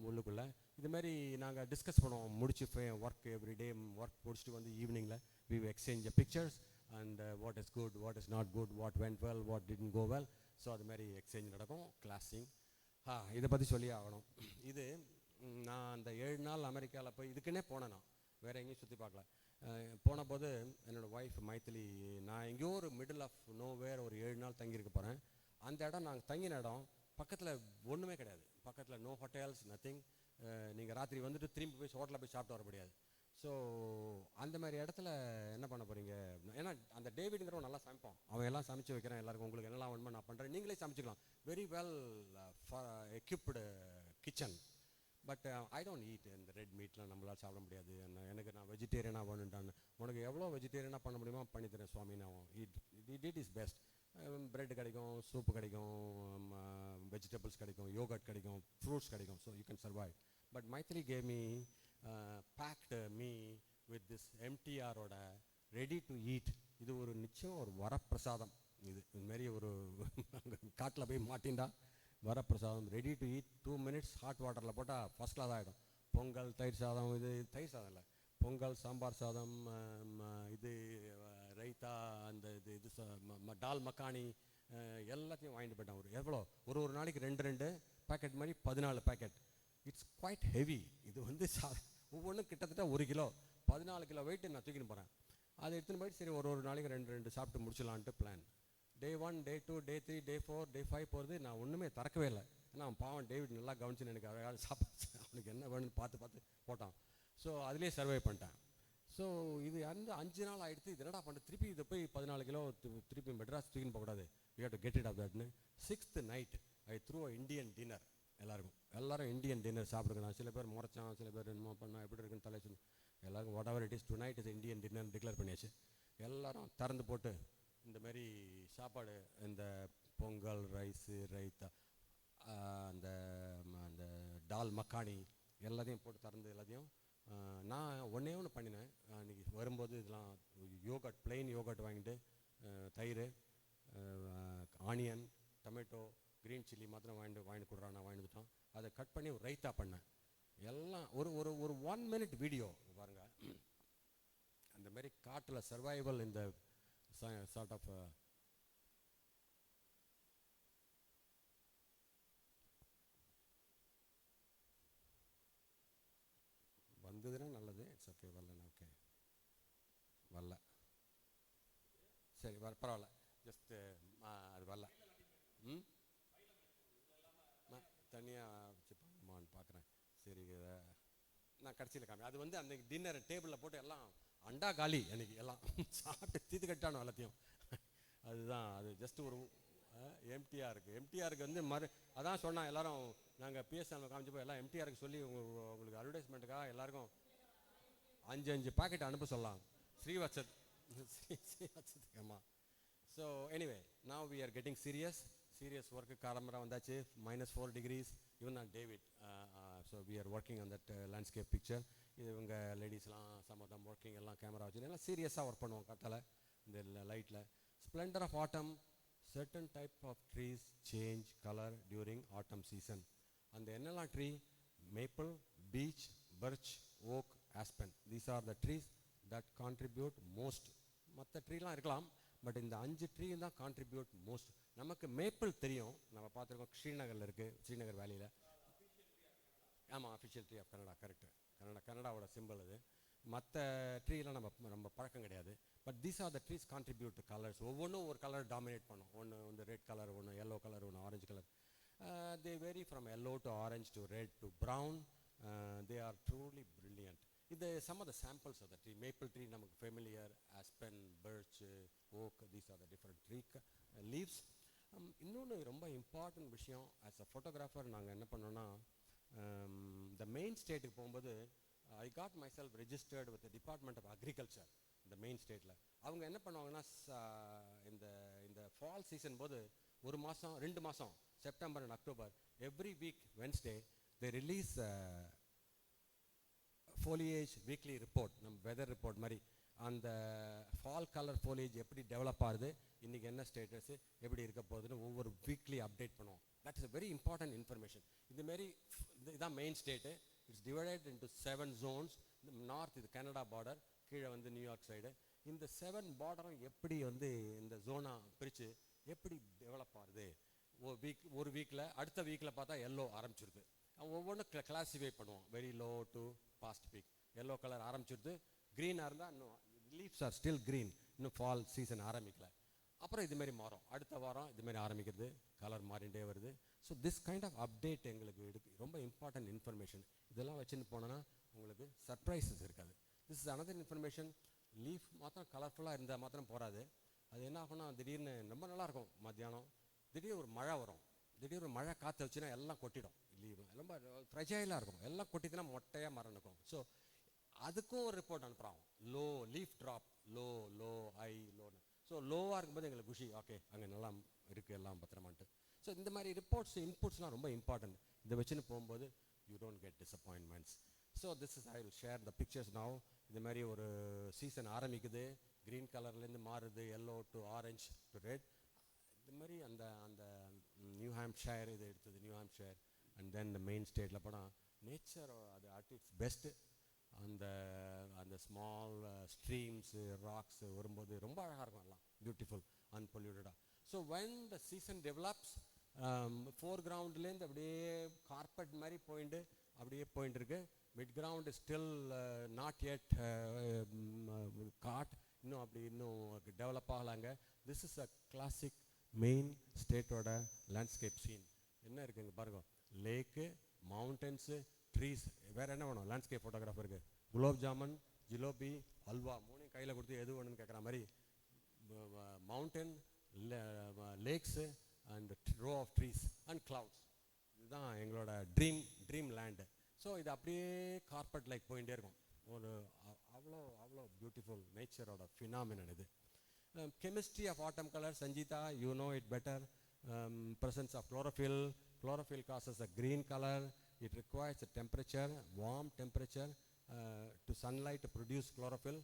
உள்ளுக்குள்ளே. இதுமாரி நாங்கள் டிஸ்கஸ் பண்ணுவோம், முடிச்சு ஒர்க் எவ்ரிடே ஒர்க் முடிச்சுட்டு வந்து ஈவினிங்கில் we exchange pictures and what is good, what is not good, what went well, what didn't go well. So அதுமாரி எக்ஸ்சேஞ்ச் நடக்கும், கிளாஸிங். இதை பற்றி சொல்லி ஆகணும். இது நான் அந்த 7 நாள் அமெரிக்காவில் போய் இதுக்குன்னே போனேன். நான் வேறு எங்கேயும் சுற்றி பார்க்கல. போன போது என்னோடய ஒய்ஃப் மைத்திலி, நான் எங்கேயோ ஒரு மிடில் ஆஃப் நோவேர் ஒரு 7 நாள் தங்கியிருக்க போகிறேன். அந்த இடம் நாங்கள் தங்கின இடம் பக்கத்தில் ஒன்றுமே கிடையாது. பக்கத்தில் நோ ஹோட்டல்ஸ், நத்திங். நீங்கள் ராத்திரி வந்துட்டு திரும்பி போய் ஹோட்டலில் போய் சாப்பிட்டு வர முடியாது. ஸோ அந்த மாதிரி இடத்துல என்ன பண்ண போகிறீங்க? ஏன்னா அந்த டேவிட்ங்கிறவன் நல்லா சமைப்பான். அவன் எல்லாம் சமைச்சு வைக்கிறேன் எல்லாருக்கும், உங்களுக்கு என்னெல்லாம் வேணுமோ நான் பண்ணுறேன், நீங்களே சமைச்சிக்கலாம். Very well equipped kitchen. But I don't eat இந்த ரெட் மீட்லாம் நம்மளால் சாப்பிட முடியாது. நான் வெஜிடேரியனாக வேணுன்ட்டான்னு. உனக்கு எவ்வளோ வெஜிடேரியனாக பண்ண முடியுமோ பண்ணித்தரேன் சுவாமி. நான் இட் இஸ் பெஸ்ட். பிரெட் கிடைக்கும், சூப்பு கிடைக்கும், வெஜிடபிள்ஸ் கிடைக்கும், யோகட் கிடைக்கும், ஃப்ரூட்ஸ் கிடைக்கும். So you can survive. But Maithili gave me packed me with this எம்டிஆரோட ரெடி டு ஈட். இது ஒரு நிச்சயம் ஒரு வரப்பிரசாதம். இதுமாரி ஒரு காட்டில் போய் மாட்டின்டா வரப்பிரசாதம். Ready to eat, 2 minutes hot வாட்டரில் போட்டால் ஃபஸ்ட் கிளாஸ் ஆகிடும். பொங்கல், தயிர் சாதம், இது தயிர் சாதம் இல்லை, பொங்கல், சாம்பார் சாதம், இது ரைத்தா, அந்த இது டால் மக்கானி, எல்லாத்தையும் வாங்கிட்டு போயிட்டேன். எவ்வளோ ஒரு நாளைக்கு 2 பேக்கெட் மாதிரி 14 பேக்கெட். It's quite heavy. இது வந்து ஒவ்வொன்றும் கிட்டத்தட்ட 1 கிலோ, 14 கிலோ வெயிட்டு நான் தூக்கின்னு போகிறேன். அதை எடுத்துன்னு போயிட்டு சரி ஒரு நாளைக்கு 2 சாப்பிட்டு முடிச்சலான்ட்டு plan. Day 1, Day 2, Day 3, Day 4, Day 5 போகிறது. நான் ஒன்றுமே திறக்கவே இல்லை. ஏன்னா பாவம் டேவிட் நல்லா கவனிச்சுன்னு எனக்கு அழகாக சாப்பிட்டு அவனுக்கு என்ன வேணும்னு பார்த்து போட்டான். ஸோ அதிலே சர்வை பண்ணிட்டேன். ஸோ இது அந்த 5 நாள் ஆகிடுத்து. இது என்னடா பண்ணுறது, திருப்பி இதை போய் 14 கிலோ திருப்பி மெட்ராஸ் தூக்கின்னு போகக்கூடாது. We have to get it off தட்னு 6th night I threw Indian dinner. எல்லாரும் இந்தியன் டின்னர் சாப்பிடுங்க. சில பேர் முறைச்சான், சில பேர் என்னமோ பண்ணால் எப்படி இருக்குன்னு தலை சொல்லி எல்லாருக்கும் what ever it is to night is Indian dinner declare பண்ணியாச்சு. எல்லோரும் திறந்து போட்டு இந்த மாதிரி சாப்பாடு, இந்த பொங்கல், ரைஸு, ரைத்தா, அந்த அந்த டால் மக்கானி எல்லாத்தையும் போட்டு திறந்து எல்லாத்தையும் நான் ஒன்று பண்ணினேன். அன்றைக்கி வரும்போது இதெல்லாம் யோகட், பிளெயின் யோகட் வாங்கிட்டு தயிர், ஆனியன், டொமேட்டோ, க்ரீன் சில்லி மாத்திரம் வாங்கிட்டு கொடுறான். நான் வாங்கிட்டுட்டான். அதை கட் பண்ணி ஒரு ரைத்தா பண்ணேன். எல்லாம் ஒரு 1 minute வீடியோ பாருங்கள். அந்த மாதிரி காட்டில் சர்வைவல் இந்த சார்ட் ஆஃப் வந்ததுன்னா நல்லது. It's okay. வரலன்னா ஓகே. வரல சரி பரவாயில்ல, ஜஸ்ட்டு அது வரல. ம் தனியாக வச்சுப்பாங்கம்மான்னு பார்க்குறேன். சரி நான் கடைசியில் காமி. அது வந்து அந்த டின்னர் டேபிளில் போட்டு எல்லாம் அண்டா காலி அன்றைக்கி எல்லாம் சாப்பிட்டு தீத்து கட்டானோ எல்லாத்தையும். அதுதான் அது ஜஸ்ட் ஒரு எம்டிஆருக்கு வந்து அதான் சொன்னான் எல்லாரும். நாங்கள் பிஎஸ்என்எல் காமிச்சப்போ எல்லாம் எம்டிஆருக்கு சொல்லி உங்களுக்கு அட்வர்டைஸ்மெண்ட்டுக்காக எல்லாருக்கும் 5 பாக்கெட் அனுப்ப சொல்லலாம். ஸ்ரீவத்சத் ஆமாம். So anyway now we are getting serious work காலம்பரம் வந்தாச்சு. -4 degrees ஈவன் நான் David. So we are working on that landscape picture. இது இவங்க லேடிஸ்லாம் சம் ஆஃப் தம் ஒர்க்கிங் எல்லாம் கேமரா வச்சு எல்லாம் சீரியஸாக ஒர்க் பண்ணுவோம் கட்டலை இந்த லைட்டில். Splendour of autumn, certain type of trees change color during autumn season. அந்த என்னெல்லாம் tree? Maple, beach, birch, okay, aspen. These are the trees that contribute most. மற்ற ட்ரீலாம் இருக்கலாம், பட் இந்த 5 ட்ரீ தான் கான்ட்ரிபியூட் மோஸ்ட். நமக்கு மேப்பிள் தெரியும், நம்ம பார்த்துருக்கோம், ஸ்ரீநகரில் இருக்குது, ஸ்ரீநகர் வேலியில். ஆமாம், official tree of Canada, correct. கனடாவோட சிம்பிள் அது. மற்ற ட்ரீலாம் நம்ம பழக்கம் கிடையாது. But these are the trees contribute to colours. ஒவ்வொன்றும் ஒரு கலர் டாமினேட் பண்ணும். ஒன்று வந்து ரெட் கலர், ஒன்று எல்லோ கலர், ஒன்று orange colour. They vary from yellow to orange to red to brown. They are truly brilliant. இது some of the samples of the tree. Maple tree நமக்கு familiar, aspen, birch, oak, these are the different tree leaves. இன்னொன்று ரொம்ப important விஷயம், as a photographer நாங்கள் என்ன பண்ணோன்னா, இந்த main ஸ்டேட்டுக்கு போகும்போது I got myself registered with department of agriculture இந்த மெயின் ஸ்டேட்டில். அவங்க என்ன பண்ணுவாங்கன்னா, இந்த ஃபால் சீசன் போது 1 மாதம் 2 மாதம் September and October every week Wednesday they release foliage weekly report, நம்ம வெதர் ரிப்போர்ட் மாதிரி. அந்த ஃபால் கலர் foliage எப்படி டெவலப் ஆகுது, இன்றைக்கி என்ன ஸ்டேட்டஸு, எப்படி இருக்க போகுதுன்னு ஒவ்வொரு வீக்லி அப்டேட் பண்ணுவோம். That is a very important information. இதுமாரி இதுதான் main state. It's divided into 7 zones. North இது கனடா பார்டர், கீழே வந்து நியூயார்க் சைடு. இந்த 7 பார்டரும் எப்படி வந்து இந்த ஜோனாக பிரித்து எப்படி டெவலப் ஆகுது. ஒரு வீக்கில் அடுத்த வீக்கில் பார்த்தா எல்லோ ஆரம்பிச்சிருது. ஒவ்வொன்றும் கிளாஸிஃபை பண்ணுவோம், very low to past peak. Yellow colour ஆரம்பிச்சிருது, க்ரீனாக இருந்தால் இன்னும் லீவ்ஸ் ஆர் ஸ்டில் க்ரீன், இன்னும் ஃபால் சீசன் ஆரம்பிக்கல. அப்புறம் இதுமாரி மாறும், அடுத்த வாரம் இதுமாரி ஆரம்பிக்கிறது, கலர் மாறிண்டே வருது. So this kind of update எங்களுக்கு ரொம்ப இம்பார்ட்டன்ட் இன்ஃபர்மேஷன். இதெல்லாம் வச்சுன்னு போனோன்னா உங்களுக்கு சர்ப்ரைசஸ் இருக்காது. This is another information. Leaf மாத்திரம் கலர்ஃபுல்லாக இருந்தால் மாத்திரம் போகாது. அது என்ன ஆகும்னா, திடீர்னு ரொம்ப நல்லாயிருக்கும் மத்தியானம், திடீர்னு ஒரு மழை வரும். திடீர்னு ஒரு மழை காற்று வச்சுன்னா எல்லாம் கொட்டிடும். லீவ் ரொம்ப ஃப்ரெஜைலாக இருக்கும், எல்லாம் கொட்டிதுன்னா மொட்டையாக மரம் இருக்கும். ஸோ அதுக்கும் ஒரு ரிப்போர்ட் அனுப்புகிறாங்க, low leaf drop, low high லோன்னு. ஸோ லோவாக இருக்கும்போது எங்களுக்கு குஷி, ஓகே அங்கே நல்லா இருக்குது எல்லாம் பத்திரமான்ட்டு. ஸோ இந்த மாதிரி ரிப்போர்ட்ஸ் இன்புட்ஸ்லாம் ரொம்ப இம்பார்ட்டன்ட். இதை வச்சுன்னு போகும்போது you don't get disappointments. So this is I will share the pictures now. இது மாதிரி ஒரு சீசன் ஆரம்பிக்குது, க்ரீன் கலர்லேருந்து மாறுது, yellow to orange to red. இது மாதிரி அந்த அந்த நியூ ஹாம்ப்ஷயர் இது எடுத்தது, New Hampshire. And then the Maine ஸ்டேட்டில் போனால் நேச்சர் அது அட் இட்ஸ் பெஸ்ட்டு. அந்த ஸ்மால் ஸ்ட்ரீம்ஸு, ராக்ஸு வரும்போது ரொம்ப அழகாக இருக்கும், எல்லாம் பியூட்டிஃபுல் அன்பொல்யூட்டடாக. So when the season develops, ஃபோர் கிரவுண்ட்லேருந்து அப்படியே கார்பெட் மாதிரி அப்படியே போயிட்டு இருக்கு. Mid ground still not yet got, இன்னும் டெவலப் ஆகலாங்க. This is a classic Maine ஸ்டேட்டோட லேண்ட்ஸ்கேப் சீன். என்ன இருக்குங்க பாருங்க, லேக்கு, மவுண்டன்ஸு, ட்ரீஸ். வேறு என்ன வேணும் லேண்ட்ஸ்கேப் ஃபோட்டோகிராஃபருக்கு? குலோப் ஜாமுன், ஜிலோபி, அல்வா மூணையும் கையில் கொடுத்து எது வேணும்னு கேட்குற மாதிரி mountain, lakes and row of trees and clouds. இதுதான் எங்களோட ட்ரீம் லேண்டு. ஸோ இது அப்படியே கார்பெட் லைக் போயிட்டே இருக்கும். ஒரு அவ்வளோ பியூட்டிஃபுல் நேச்சரோட ஃபினாமினன் இது. Chemistry of autumn color, Sanjita, you know it better. Presence of chlorophyll. Chlorophyll causes a green color. It requires a temperature, warm temperature to sunlight to produce chlorophyll.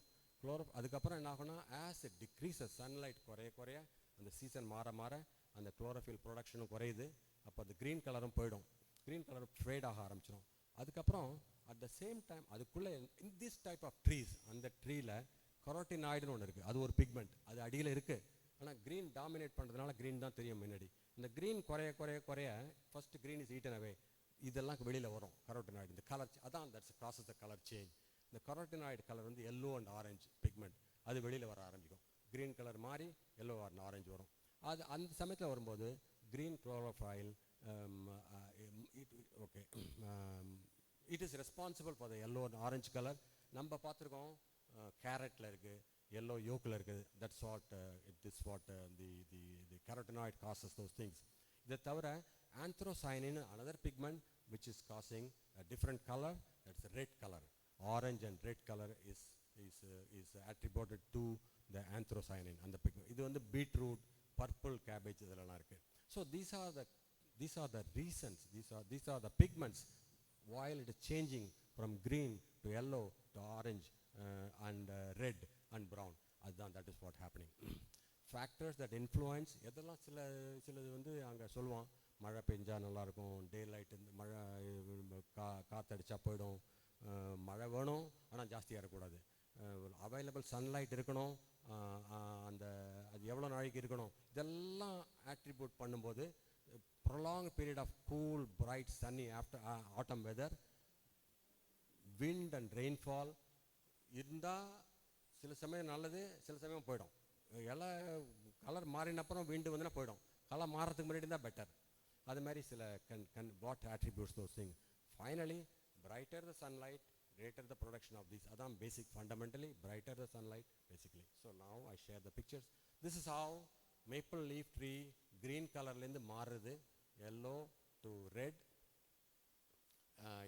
அதுக்கப்புறம் என்ன ஆகும்னா, as it decreases sunlight குறைய அந்த season மாற அந்த chlorophyll ப்ரொடக்ஷனும் குறையுது. அப்போ அந்த க்ரீன் கலரும் போயிடும், க்ரீன் கலர் ஃபேட் ஆக ஆரம்பிச்சிடும். அதுக்கப்புறம் அட் த சேம் டைம் அதுக்குள்ளே in this type of trees, அந்த ட்ரீல கரோட்டினாய்டுன்னு ஒன்று இருக்குது. அது ஒரு பிக்மெண்ட், அது அடியில் இருக்குது. ஆனால் க்ரீன் டாமினேட் பண்ணுறதுனால க்ரீன் தான் தெரியும் முன்னாடி. இந்த க்ரீன் குறைய first green is eaten away. இதெல்லாம் வெளியில் வரும் கரோட்டினாய்டு, இந்த கலர். அதான் that's causes the colour change. இந்த கரோட்டினாய்டு கலர் வந்து எல்லோ அண்ட் ஆரஞ்சு பிக்மெண்ட், அது வெளியில் வர ஆரம்பிக்கும். க்ரீன் கலர் மாறி எல்லோ ஆர் ஆரஞ்சு வரும். அது அந்த சமயத்தில் வரும்போது green chlorophyll okay it is responsible for the yellow and orange colour. நம்ம பார்த்துருக்கோம் கேரட்டில் இருக்குது, எல்லோ யோக்கில் இருக்குது. That's what this what the carotenoid causes those things. இதை தவிர anthocyanin another pigment which is causing a different color, that's a red color. Orange and red color is attributed to the anthocyanin and the pigment. இது வந்து beetroot, purple cabbage இதெல்லாம் இருக்கு. So these are the reasons, these are the pigments while it is changing from green to yellow to orange and red and brown. That is what happening. Factors that influence எதெல்லாம் சிலது வந்து அங்கே சொல்லுவான், மழை பெஞ்சா நல்லாயிருக்கும், டே லைட் மழை காற்றடிச்சா போயிடும், மழை வேணும் ஆனால் ஜாஸ்தியாக இருக்கக்கூடாது, அவைலபிள் சன்லைட் இருக்கணும், அது எவ்வளோ நாளைக்கு இருக்கணும், இதெல்லாம் ஆட்ரிபியூட் பண்ணும்போது prolonged period of cool, bright, sunny after autumn weather, wind and rainfall இருந்தால் சில சமயம் நல்லது, சில சமயம் போயிடும். கலர் மாறின அப்புறம் விண்டு வந்துன்னா போயிடும், கலர் மாறதுக்கு முன்னாடி தான் பெட்டர். அது மாதிரி சில what attributes those things. Finally, brighter the sunlight, greater the production of these. அதான் basic, fundamentally brighter the sunlight basically. So now I share the pictures. This is how maple leaf tree green colorலேருந்து மாறுது, yellow to red,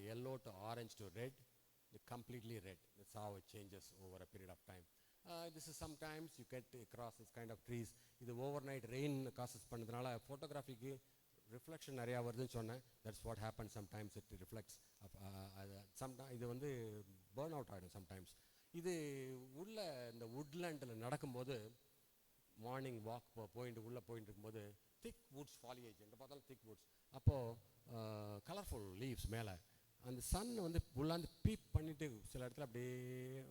yellow to orange to red, completely red. That's how it changes over a period of time. This is sometimes you get across this kind of trees. இது overnight rain causes பண்ணதுனால ஃபோட்டோகிராஃபிக்கு reflection நிறையா வருதுன்னு சொன்னேன். That's what happen. Sometimes it reflects. இது வந்து burn out ஆகிடும் sometimes. இது உள்ள இந்த வுட்லேண்டில் நடக்கும்போது மார்னிங் வாக் உள்ளே போயிட்டு இருக்கும்போது திக் வுட்ஸ் ஃபாலியேஜ் எங்கே பார்த்தாலும் திக் வுட்ஸ், அப்போது கலர்ஃபுல் லீவ்ஸ் மேலே அந்த சன் வந்து உள்ளாந்து பீப் பண்ணிவிட்டு சில இடத்துல அப்படியே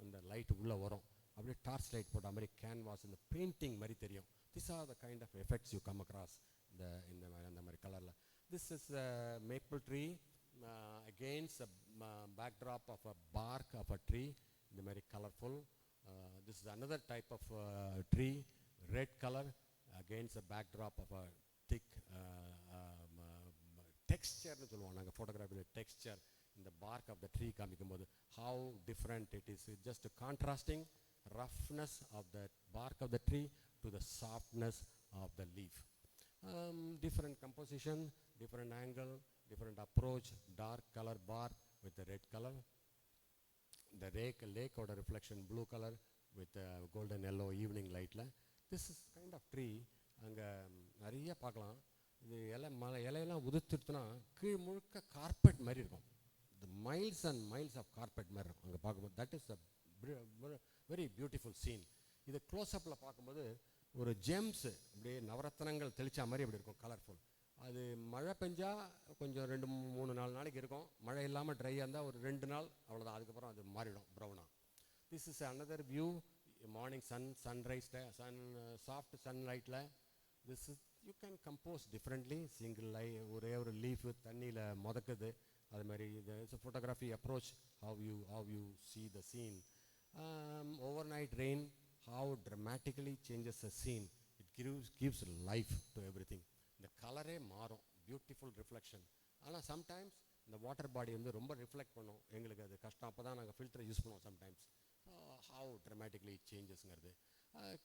அந்த லைட் உள்ளே வரும், அப்படியே டார்ச் லைட் போட்ட மாதிரி கேன்வாஸ் இந்த பெயிண்டிங் மாதிரி தெரியும். This are the kind of effects you come across அந்த மாதிரி கலரில். This is maple tree against backdrop of a park of a tree, இந்த மாதிரி colourful. This is another type of tree, red color against a backdrop of a thick texture-னு சொல்லுவோம் நாங்கள் ஃபோட்டோகிராஃபியில், texture இந்த bark of the tree காமிக்கும் போது how different it is. It's just contrasting roughness of the bark of the tree to the softness of the leaf. Different composition, different angle, different approach, dark color bark with the red color, the lake or the reflection blue color with golden yellow evening lightல. This is kind of tree அங்கே நிறைய பார்க்கலாம். இது இலையெல்லாம் உதிர்த்துட்டுனா கீழ் முழுக்க carpet மாதிரி இருக்கும். The miles and miles of carpet மாதிரி இருக்கும் அங்கே பார்க்கும்போது. That is a very beautiful scene. இதை க்ளோஸ்அப்பில் பார்க்கும்போது ஒரு ஜெம்ஸு அப்படியே நவரத்னங்கள் தெளிச்சா மாதிரி அப்படி இருக்கும், கலர்ஃபுல். அது மழை பெஞ்சால் கொஞ்சம் 2-3 நாளைக்கு இருக்கும், மழை இல்லாமல் ட்ரையாக இருந்தால் ஒரு 2 நாள் அவ்வளோதான், அதுக்கப்புறம் அது மாறிடும் ப்ரௌனாக. This is another view, morning sunrise soft சன்லைட்டில். This is you can compose differently. Single ஒரே ஒரு லீஃபு தண்ணியில் முதக்குது, அது மாதிரி it's photography approach. how you see the scene. Overnight rain, how dramatically changes the scene. It gives life to everything. இந்த கலரே மாறும், பியூட்டிஃபுல் ரிஃப்ளெக்ஷன். ஆனால் சம்டைம்ஸ் இந்த வாட்டர் பாடி வந்து ரொம்ப ரிஃப்ளெக்ட் பண்ணும், எங்களுக்கு அது கஷ்டம். அப்போ தான் நாங்கள் ஃபில்டரை யூஸ் பண்ணுவோம் சம்டைம்ஸ். ஹவு ட்ரமேட்டிக்லி சேஞ்சஸ்ங்கிறது.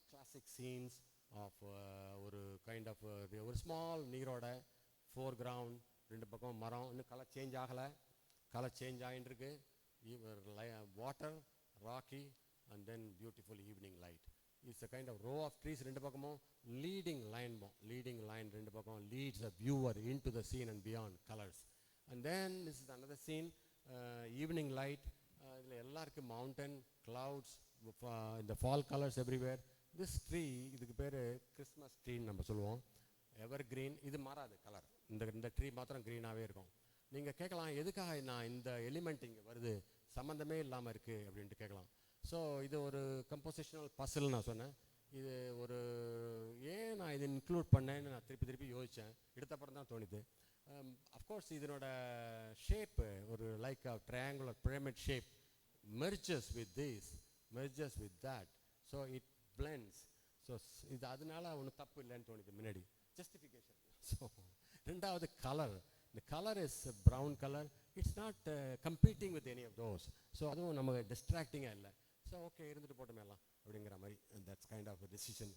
கிளாசிக் சீன்ஸ் ஆஃப் ஒரு கைண்ட் ஆஃப் ஒரு ஸ்மால் நீரோட ஃபோர் கிரவுண்ட், 2 பக்கம் மரம், இன்னும் கலர் சேஞ்ச் ஆகலை, கலர் சேஞ்ச் ஆகிட்டு இருக்கு. Water, rocky and then beautiful evening light. It's a kind of row of trees, 2 பக்கமும் leading line 2 பக்கம் leads the viewer into the scene and beyond colors. And then this is another scene, evening light. இதில் எல்லாருக்கும் mountain, clouds, இந்த fall colors everywhere. This tree, இதுக்கு பேர் Christmas ட்ரீன்னு நம்ம சொல்லுவோம். எவர் green, இது மாறாது கலர். இந்த ட்ரீ மாத்திரம் க்ரீனாகவே இருக்கும். நீங்கள் கேட்கலாம், எதுக்காக நான் இந்த எலிமெண்ட் இங்கே வருது, சம்மந்தமே இல்லாமல் இருக்குது அப்படின்ட்டு கேட்கலாம். ஸோ இது ஒரு கம்போசிஷனல் பசில் நான் சொன்னேன். இது ஒரு ஏன் நான் இதை இன்க்ளூட் பண்ணேன்னு நான் திருப்பி யோசித்தேன். எடுத்தப்பறம் தான் தோணுது. அஃப்கோர்ஸ் இதனோட ஷேப்பு ஒரு like a triangular pyramid shape merges with this, merges with that, so it blends. So இது அதனால ஒன்றும் தப்பு இல்லைன்னு தோணுது முன்னாடி ஜஸ்டிஃபிகேஷன். ஸோ ரெண்டாவது கலர். இந்த colour is brown colour. It's not competing with any of those. So அதுவும் நமக்கு டிஸ்ட்ராக்டிங்காக இல்லை. ஸோ ஓகே இருந்துட்டு போட்டோமே எல்லாம் அப்படிங்கிற மாதிரி தட்ஸ் கைண்ட் ஆஃப் டெசிஷன்.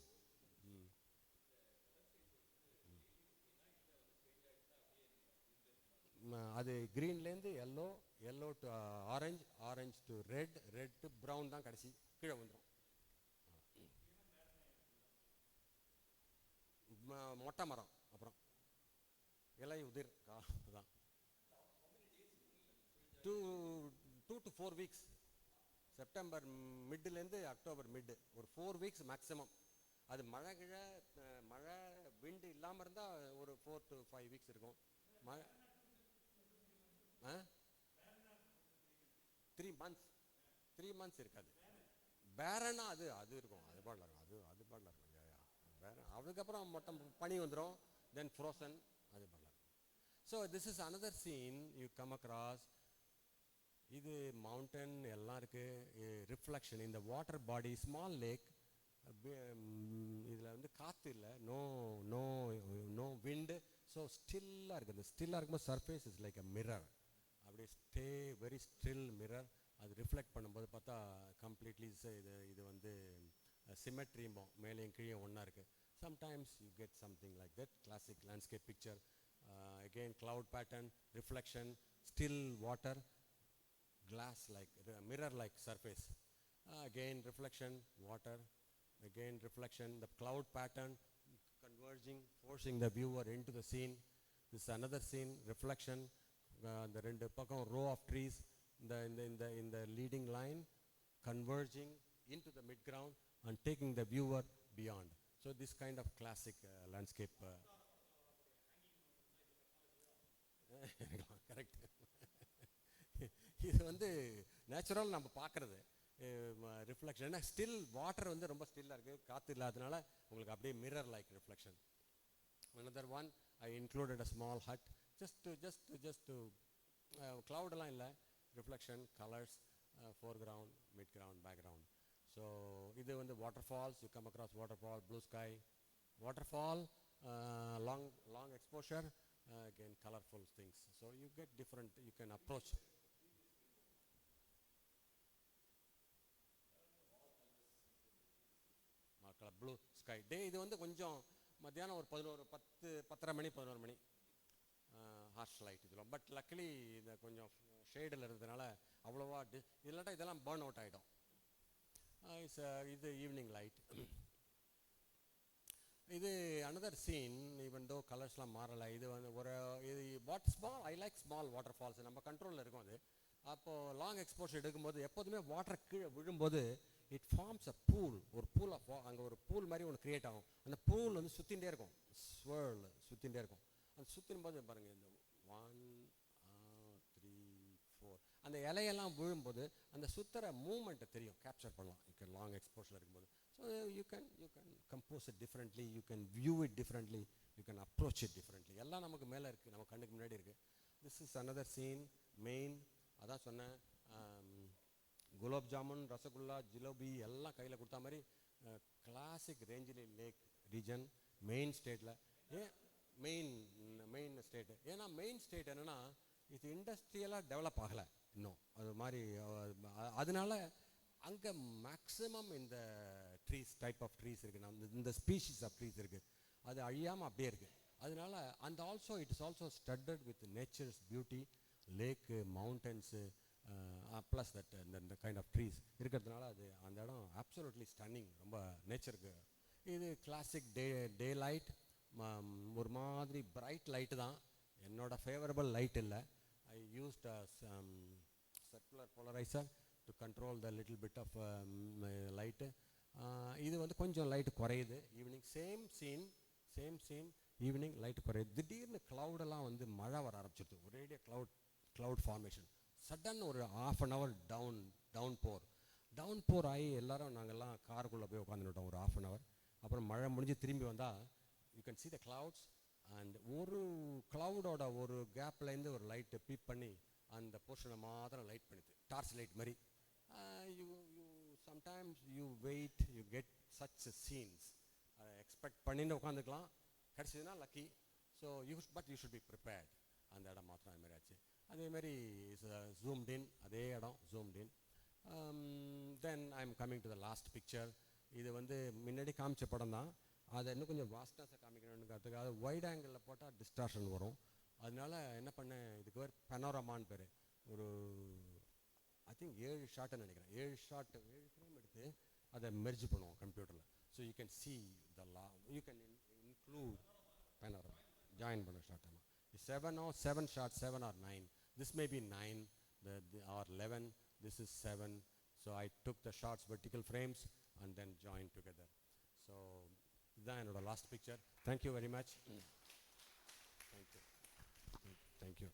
அது க்ரீன்லேருந்து yellow, yellow to orange, orange to red, red to brown தான் கடைசி கீழே வந்துடும். மொட்டை மரம் அப்புறம் இலை உதிர் தான். 2 to 4 weeks. செப்டம்பர் மிட்லேருந்து அக்டோபர் மிட், ஒரு 4 weeks மேக்ஸிமம். அது மழை விண்டு இல்லாமல் இருந்தால் ஒரு 4 to 5 weeks இருக்கும். மழை 3 months இருக்காது. பேரனா அது இருக்கும். அது பாடல இருக்கும். அது பாடல இருக்கும். அதுக்கப்புறம் மொத்தம் பனி வந்துடும். Then frozen. அது பாடல இருக்கும். So this is another scene you come across. இது மவுண்டன் எல்லாம் இருக்குது. ரிஃப்ளெக்ஷன் இந்த வாட்டர் பாடி, ஸ்மால் லேக். இதில் வந்து காற்று இல்லை, நோ விண்டு. ஸோ ஸ்டில்லாக இருக்குது. இந்த ஸ்டில்லாக இருக்கும்போது surface is like a mirror. அப்படியே வெரி ஸ்டில் மிரர். அது ரிஃப்ளெக்ட் பண்ணும்போது பார்த்தா கம்ப்ளீட்லி இது வந்து சிமெட்ரிம்போம். மேலேயும் கீழே ஒன்றா இருக்குது. Sometimes you get something like that classic landscape picture. Again cloud pattern, reflection, still water, glass like mirror like surface. Again reflection, water, again reflection, the cloud pattern converging, forcing the viewer into the scene. This is another scene, reflection. The rendu pakkam row of trees in the leading line converging into the midground and taking the viewer beyond. So this kind of classic landscape. Correct. இது வந்து natural நம்ம பார்க்குறது reflection. ஏன்னா still water வந்து ரொம்ப ஸ்டில்லாக இருக்குது, காற்று இல்லாததுனால உங்களுக்கு அப்படியே mirror like reflection. another one I included a small hut just to cloud-எல்லாம் இல்லை, reflection, colours, foreground, midground, background. So இது வந்து waterfalls. You come across waterfall, blue sky, waterfall, long exposure, again colorful things. So you get different, you can approach. blue sky day. இது வந்து கொஞ்சம் மத்தியானம் ஒரு 10:30 மணி 11 மணி harsh light இதெல்லாம். But luckily இந்த கொஞ்சம் ஷேடில் இருக்கிறதுனால அவ்வளோவா இல்லாட்டா இதெல்லாம் பர்ன் அவுட் ஆகிடும். இது ஈவினிங் லைட். இது அனதர் சீன். ஈவன் தோ கலர்ஸ்லாம் மாறலை. இது வந்து I like small waterfalls. நம்ம கண்ட்ரோலில் இருக்கும் அது. அப்போது லாங் எக்ஸ்போஷர் எடுக்கும்போது எப்போதுமே வாட்டர் கீழே விழும்போது இட் ஃபார்ம்ஸ் அ பூல். ஒரு பூல் ஆஃப் அங்கே ஒரு பூல் மாதிரி ஒன்று க்ரியேட் ஆகும். அந்த பூல் வந்து சுற்றிகிட்டே இருக்கும், ஸ்வேர்ல் சுற்றிகிட்டே இருக்கும். அந்த சுற்றும் போது பாருங்கள், இந்த 1 3 4 அந்த இலையெல்லாம் விழும்போது அந்த சுற்றுற மூமெண்ட்டை தெரியும், கேப்சர் பண்ணலாம். யூ கேன் லாங் எக்ஸ்போஷர் இருக்கும்போது. So you can compose it differently, you can view it differently, you can approach it differently. எல்லாம் நமக்கு மேலே இருக்குது, நம்ம கண்ணுக்கு முன்னாடி இருக்குது. This is another scene. Main அதான் சொன்னேன், குலாப் ஜாமுன், ரசகுல்லா, ஜிலேபி எல்லாம் கையில் கொடுத்தா மாதிரி கிளாசிக் ரேஞ்சிலி லேக் ரீஜன் மெயின் ஸ்டேட்டில். ஏன் மெயின் ஸ்டேட்டு? ஏன்னா மெயின் ஸ்டேட் என்னென்னா இது இண்டஸ்ட்ரியலாக டெவலப் ஆகலை இன்னும். அது மாதிரி அதனால அங்கே மேக்ஸிமம் இந்த ட்ரீஸ் டைப் ஆஃப் ட்ரீஸ் இருக்குது, இந்த ஸ்பீஷீஸ் ஆஃப் ட்ரீஸ் இருக்குது. அது அழியாமல் அப்படியே இருக்குது. அதனால and also it is also studded with nature's beauty, lake, mountains, plus that இந்த கைண்ட் ஆஃப் ட்ரீஸ் இருக்கிறதுனால அது அந்த இடம் அப்சல்யூட்லி ஸ்டன்னிங். ரொம்ப நேச்சருக்கு இது கிளாசிக் டே லைட். ஒரு மாதிரி பிரைட் லைட்டு தான். என்னோட ஃபேவரபிள் லைட் இல்லை. I used circular polariser to control the little bit of light. இது வந்து கொஞ்சம் லைட்டு குறையுது evening. Same scene evening light குறையுது. திடீர்னு க்ளவுடெல்லாம் வந்து மழை வர ஆரம்பிச்சிடுது. ஒரேடியாக க்ளவுட் ஃபார்மேஷன். சடன் ஒரு ½ an hour டவுன் போர் ஆகி எல்லோரும் நாங்கள்லாம் காருக்குள்ளே போய் உட்காந்துட்டோம் ஒரு ½ an hour. அப்புறம் மழை முடிஞ்சு திரும்பி வந்தால் you can see the clouds and ஒரு க்ளவுடோட ஒரு கேப்லேருந்து ஒரு லைட்டை பீப் பண்ணி அந்த போர்ஷனை மாத்திரம் லைட் பண்ணுது, டார்ச் லைட் மாதிரி. You sometimes you wait, you get such scenes. Expect பண்ணிட்டு உட்காந்துக்கலாம், கிடச்சிதுன்னா lucky. So but you should be prepared. அந்த இடம் மாத்திரம் அதுமாரி ஆச்சு. அதேமாரி ஜூம்ட் இன், அதே இடம் zoomed in. Then I am coming to the last picture. இது வந்து முன்னாடி காமிச்ச படம் தான், அதை இன்னும் கொஞ்சம் வாஸ்ட்னஸை காமிக்கணுங்கிறதுக்காக வைட் ஆங்கிளில் போட்டால் டிஸ்டார்ஷன் வரும். அதனால என்ன பண்ணேன், இதுக்கு பேர் பெனோரமான்னு பேர். ஒரு ஐ திங்க் 7 ஷாட்டுன்னு நினைக்கிறேன், 7 ஃப்ரேம் எடுத்து அதை மெர்ஜ் பண்ணுவோம் கம்ப்யூட்டரில். So you can see the you can include panorama, join பண்ண ஷாட். ஆமாம், 7 shots, 7 or 9. This may be 9 or 11. This is 7. So I took the shots, vertical frames, and then joined together. So இதுதான் என்னோட last picture. Thank you very much. Thank you.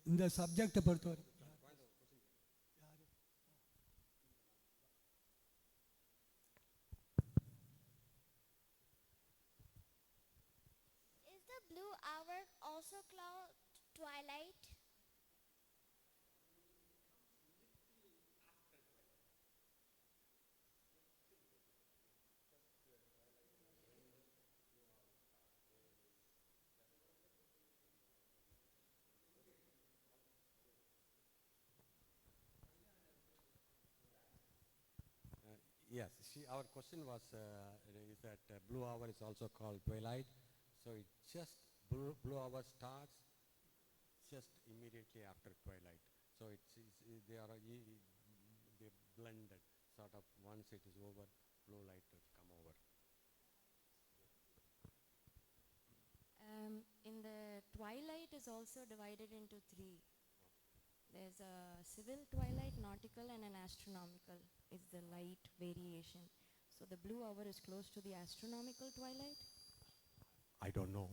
இந்த சப்ஜெக்டை பொறுத்தவரை Is the blue hour also called twilight? Yes, our question was is that blue hour is also called twilight. So it just blue hour starts just immediately after twilight. So they are they blended sort of. Once it is over, blue light will come over. In the twilight is also divided into 3. There's a civil twilight, nautical, and an astronomical is the light variation. So the blue hour is close to the astronomical twilight? I don't know.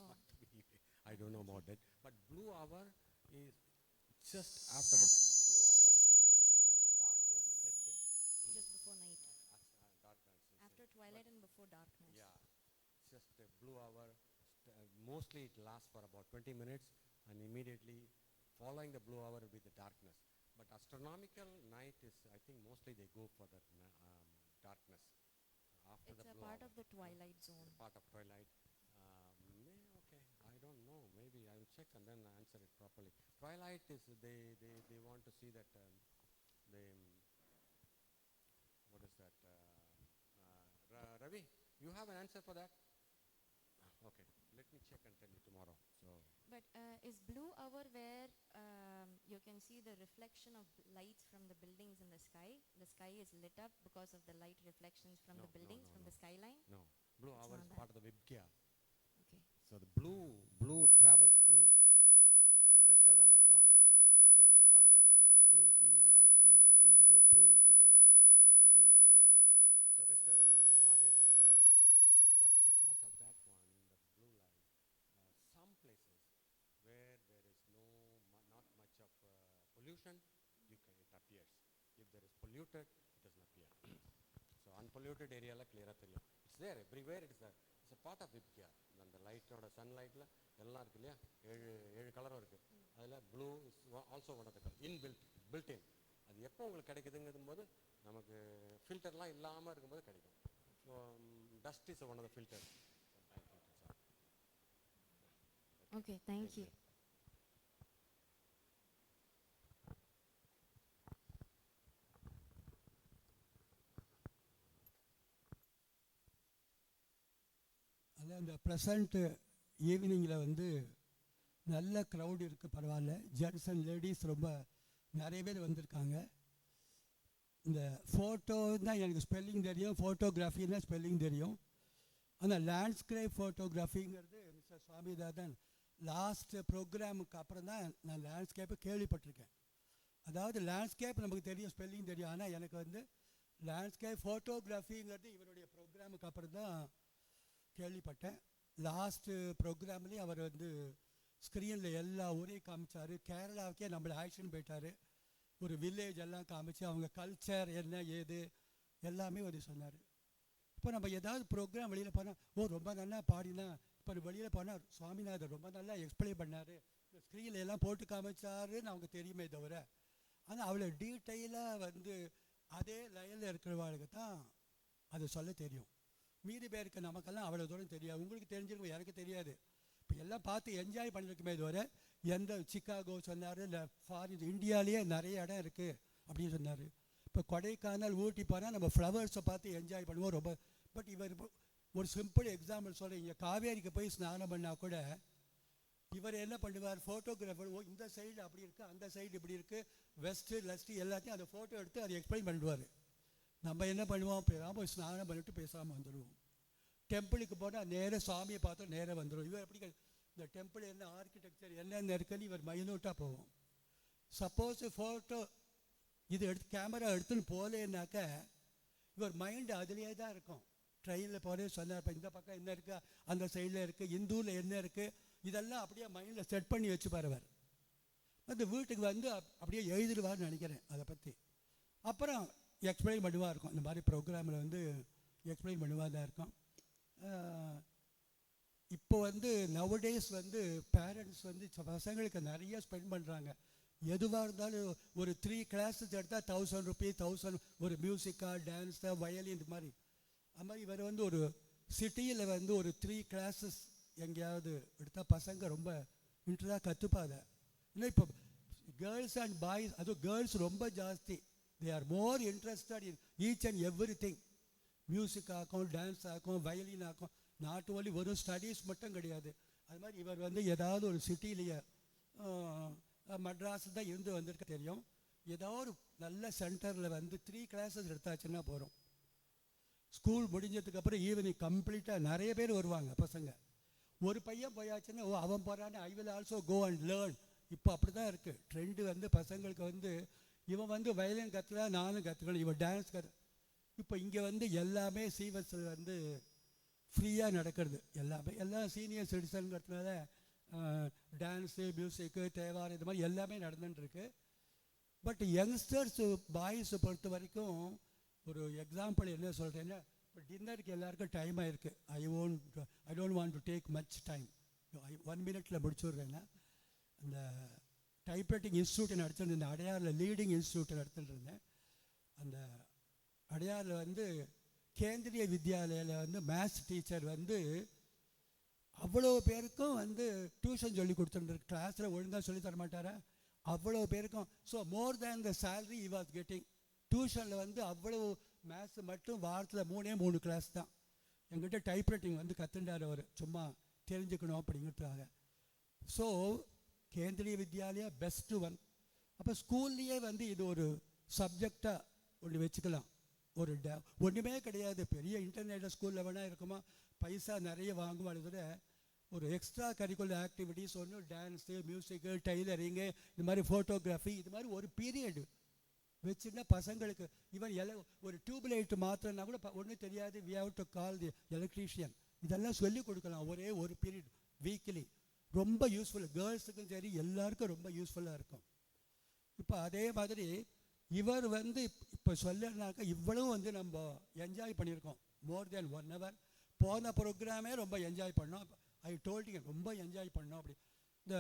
Oh. I don't know about that. But blue hour is just after the blue hour, the darkness sets in. Just before night. Darkness. After twilight and before darkness. Yeah, just a blue hour. Mostly it lasts for about 20 minutes, and immediately following the blue hour will be the darkness. But astronomical night is, I think mostly they go for that darkness after It's the a blue part hour. of the twilight zone. Part of twilight. Okay, I don't know. Maybe I will check and then answer it properly. Twilight is they want to see that what is that? Ravi, you have an answer for that? Okay, let me check and tell you tomorrow. So. But is blue hour where you can see the reflection of lights from the buildings in the sky? The sky is lit up because of the light reflections from the buildings, from the skyline? No, blue It's hour not is that. part of the Vibgya. Okay. So the blue travels through, and rest of them are gone. So the part of that blue VIB, the indigo blue will be there in the beginning of the wavelength. So rest of them are not able to travel. So that because of that one, the blue light, some places where there is not much of pollution, it appears. If there is polluted, it doesn't appear. So unpolluted area la clear theriyum. It's there everywhere. It's a part of Vibgya. And the light or sunlight la எல்லாம் இருக்கு இல்லையா, 7 கலரும் இருக்கு. அதில் blue is also one of the colour built in. அது எப்போ உங்களுக்கு கிடைக்குதுங்கும் போது நமக்கு ஃபில்டர்லாம் இல்லாமல் இருக்கும்போது கிடைக்கும். So dust is one of the filter. Okay, thank you. அந்த ப்ரெசண்ட்டு ஈவினிங்கில் வந்து நல்ல க்ரௌட் இருக்குது, பரவாயில்ல. ஜென்ட்ஸ் அண்ட் லேடிஸ் ரொம்ப நிறைய பேர் வந்திருக்காங்க. இந்த ஃபோட்டோ தான் எனக்கு ஸ்பெல்லிங் தெரியும், ஃபோட்டோகிராஃபின்னா ஸ்பெல்லிங் தெரியும். ஆனால் லேண்ட்ஸ்கேப் ஃபோட்டோகிராஃபிங்கிறது மிஸ்டர் சுவாமிநாதன் லாஸ்ட் ப்ரோக்ராமுக்கு அப்புறம் தான் நான் லேண்ட்ஸ்கேப்பை கேள்விப்பட்டிருக்கேன். அதாவது லேண்ட்ஸ்கேப் நமக்கு தெரியும், ஸ்பெல்லிங் தெரியும். ஆனால் எனக்கு வந்து லேண்ட்ஸ்கேப் ஃபோட்டோகிராஃபிங்கிறது இவருடைய ப்ரோக்ராமுக்கு அப்புறம் தான் கேள்விப்பட்டேன். லாஸ்ட்டு ப்ரோக்ராம்லேயும் அவர் வந்து ஸ்க்ரீனில் எல்லா ஊரையும் காமிச்சார். கேரளாவுக்கே நம்மளை ஆக்ஷன் போயிட்டார். ஒரு வில்லேஜ் எல்லாம் காமிச்சு அவங்க கல்ச்சர் என்ன ஏது எல்லாமே வந்து சொன்னார். இப்போ நம்ம ஏதாவது ப்ரோக்ராம் வெளியில் போனால், ஓ ரொம்ப நல்லா பாடினா, இப்போ வெளியில் போனால் சுவாமிநாதன் ரொம்ப நல்லா எக்ஸ்பிளைன் பண்ணார், ஸ்க்ரீனில் எல்லாம் போட்டு காமிச்சாருன்னு அவங்க தெரியுமே தவிர, ஆனால் அவ்வளோ டீட்டெயிலாக வந்து அதே லைனில் இருக்கிறவங்களுக்கு தான் அது சொல்ல தெரியும். மீதி பேருக்கு நமக்கெல்லாம் அவ்வளோ தூரம் தெரியாது. உங்களுக்கு தெரிஞ்சிருக்கும், எனக்கு தெரியாது. இப்போ எல்லாம் பார்த்து என்ஜாய் பண்ணியிருக்குமே தவிர, எந்த சிக்காகோ சொன்னார், இல்லை ஃபாரின் இந்தியாவிலேயே நிறைய இடம் இருக்குது அப்படின்னு சொன்னார். இப்போ கொடைக்கானல் ஊட்டி போனால் நம்ம ஃப்ளவர்ஸை பார்த்து என்ஜாய் பண்ணுவோம் ரொம்ப. பட் இவர் ஒரு சிம்பிள் எக்ஸாம்பிள் சொல்கிறேன். இங்கே காவேரிக்கு போய் ஸ்நானம் பண்ணால் கூட இவர் என்ன பண்ணுவார், ஃபோட்டோகிராஃபர், ஓ இந்த சைடு அப்படி இருக்குது, அந்த சைடு இப்படி இருக்குது, வெஸ்ட்டு லெஸ்ட்டு எல்லாத்தையும் அந்த ஃபோட்டோ எடுத்து அதை எக்ஸ்பிளைன் பண்ணிடுவார். நம்ம என்ன பண்ணுவோம், பேசாமல் ஸ்நானம் பண்ணிவிட்டு பேசாமல் வந்துடுவோம். டெம்பிளுக்கு போனால் நேராக சாமியை பார்த்தோம் நேராக வந்துடும். இவர் எப்படி இந்த டெம்பிள் என்ன ஆர்கிடெக்சர் என்னென்ன இருக்குன்னு இவர் மைனூட்டாக போவோம். சப்போஸ் ஃபோட்டோ இது எடுத்து கேமரா எடுத்துன்னு போகலேன்னாக்க இவர் மைண்டு அதுலேயே தான் இருக்கும். ட்ரெயினில் போகிறே சொன்னார், இப்போ இந்த பக்கம் என்ன இருக்குது, அந்த சைடில் இருக்குது, இந்தூரில் என்ன இருக்குது, இதெல்லாம் அப்படியே மைண்டில் செட் பண்ணி வச்சுப்பார் அவர். அந்த வீட்டுக்கு வந்து அப்படியே எழுதிடுவார்னு நினைக்கிறேன். அதை பற்றி அப்புறம் எக்ஸ்பிளைன் பண்ணுவாக இருக்கும். இந்த மாதிரி ப்ரோக்ராமில் வந்து எக்ஸ்பிளைன் பண்ணுவாக தான் இருக்கும். இப்போ வந்து நவடேஸ் வந்து பேரண்ட்ஸ் வந்து பசங்களுக்கு நிறைய ஸ்பெண்ட் பண்ணுறாங்க. எதுவாக இருந்தாலும் ஒரு 3 கிளாஸஸ் எடுத்தால் 1000 ருபீஸ், 1000 ஒரு மியூசிக்கா, டான்ஸா, வயலின் இந்த மாதிரி. அது மாதிரி இவர் வந்து ஒரு சிட்டியில் வந்து ஒரு 3 கிளாஸஸ் எங்கேயாவது எடுத்தால் பசங்க ரொம்ப இன்ட்ரெஸ்டாக கற்றுப்பாங்க. இன்னும் இப்போ கேர்ள்ஸ் அண்ட் பாய்ஸ், அதுவும் கேர்ள்ஸ் ரொம்ப ஜாஸ்தி. They are more interested in each and every thing. Music ஆக்கும், டான்ஸ் ஆக்கும், வயலின் ஆக்கும். நாட்டு ஒலி வெறும் ஸ்டடீஸ் மட்டும் கிடையாது. அது மாதிரி இவர் வந்து ஏதாவது ஒரு சிட்டிலேயே மெட்ராஸ் தான் இருந்து வந்திருக்க தெரியும். ஏதோ ஒரு நல்ல சென்டரில் வந்து 3 கிளாஸஸ் எடுத்தாச்சுன்னா போகிறோம். ஸ்கூல் முடிஞ்சதுக்கப்புறம் ஈவினிங் கம்ப்ளீட்டாக நிறைய பேர் வருவாங்க பசங்க. ஒரு பையன் போயாச்சுன்னா, ஓ அவன் போகிறான்னு I will also go and learn. இப்போ அப்படி தான் இருக்குது ட்ரெண்டு. வந்து பசங்களுக்கு வந்து இவன் வந்து வயலின் கற்றுக்கலாம், நானும் கற்றுக்கணும், இவன் டான்ஸ் இப்போ இங்கே வந்து எல்லாமே சிவஸில் வந்து ஃப்ரீயாக நடக்கிறது. எல்லாமே எல்லாம் சீனியர் சிட்டிசனுங்கிறதுனால டான்ஸு, மியூசிக்கு, தேவாரம் இது மாதிரி எல்லாமே நடந்துட்டுருக்கு. பட் யங்ஸ்டர்ஸு பாய்ஸை பொறுத்த வரைக்கும் ஒரு எக்ஸாம்பிள் என்ன சொல்கிறேன்னா, இப்போ டின்னருக்கு எல்லாருக்கும் டைம் ஆகிருக்கு. I don't want to take much time. 1 மினிட்டில் முடிச்சுடுறேன்னா, அந்த டைப்ரைட்டிங் இன்ஸ்டியூட்டை நடத்திட்டு இருந்தேன். அடையாரில் லீடிங் இன்ஸ்டியூட்டை நடத்திட்டு இருந்தேன். அந்த அடையாரில் வந்து கேந்திரிய வித்யாலயில் வந்து மேத்ஸ் டீச்சர் வந்து அவ்வளோ பேருக்கும் வந்து டியூஷன் சொல்லி கொடுத்துருந்துருக்கு. கிளாஸில் ஒழுங்காக சொல்லி தர மாட்டாரா, அவ்வளோ பேருக்கும். So more than the salary he was getting. டியூஷனில் வந்து அவ்வளோ மேத்ஸ் மட்டும் வாரத்தில் 3 கிளாஸ் தான். எங்கிட்ட டைப்ரைட்டிங் வந்து கற்றுண்டார் அவர், சும்மா தெரிஞ்சுக்கணும் அப்படிங்கிறதுக்காக. So Kendriya Vidyalaya best one. அப்போ ஸ்கூல்லையே வந்து இது ஒரு சப்ஜெக்டாக ஒன்று வச்சுக்கலாம். ஒரு ஒன்றுமே கிடையாது, பெரிய இன்டர்நேஷனல் ஸ்கூலில் வேணால் இருக்குமா, பைசா நிறைய வாங்குவாங்க. விட ஒரு எக்ஸ்ட்ரா கரிக்குலர் ஆக்டிவிட்டீஸ் ஒன்று, டான்ஸு, மியூசிக்கு, டெய்லரிங்கு, இது மாதிரி ஃபோட்டோகிராஃபி, இது மாதிரி ஒரு பீரியடு வச்சுன்னா பசங்களுக்கு ஈவன் ஒரு டியூப்லைட் மாத்திரன்னா கூட ஒன்றும் தெரியாது. We have to call the electrician. இதெல்லாம் சொல்லிக் கொடுக்கலாம் ஒரே ஒரு பீரியட் வீக்லி. ரொம்ப யூஸ்ஃபுல், கேர்ள்ஸுக்கும் சரி எல்லாருக்கும் ரொம்ப யூஸ்ஃபுல்லாக இருக்கும். இப்போ அதே மாதிரி இவர் வந்து இப்போ சொல்லனாக்கா இவ்வளவு வந்து நம்ம என்ஜாய் பண்ணியிருக்கோம். மோர் தேன் 1 hour போன ப்ரோக்ராமே ரொம்ப என்ஜாய் பண்ணோம். ஐ டோல்டிங்க ரொம்ப என்ஜாய் பண்ணோம். அப்படி இந்த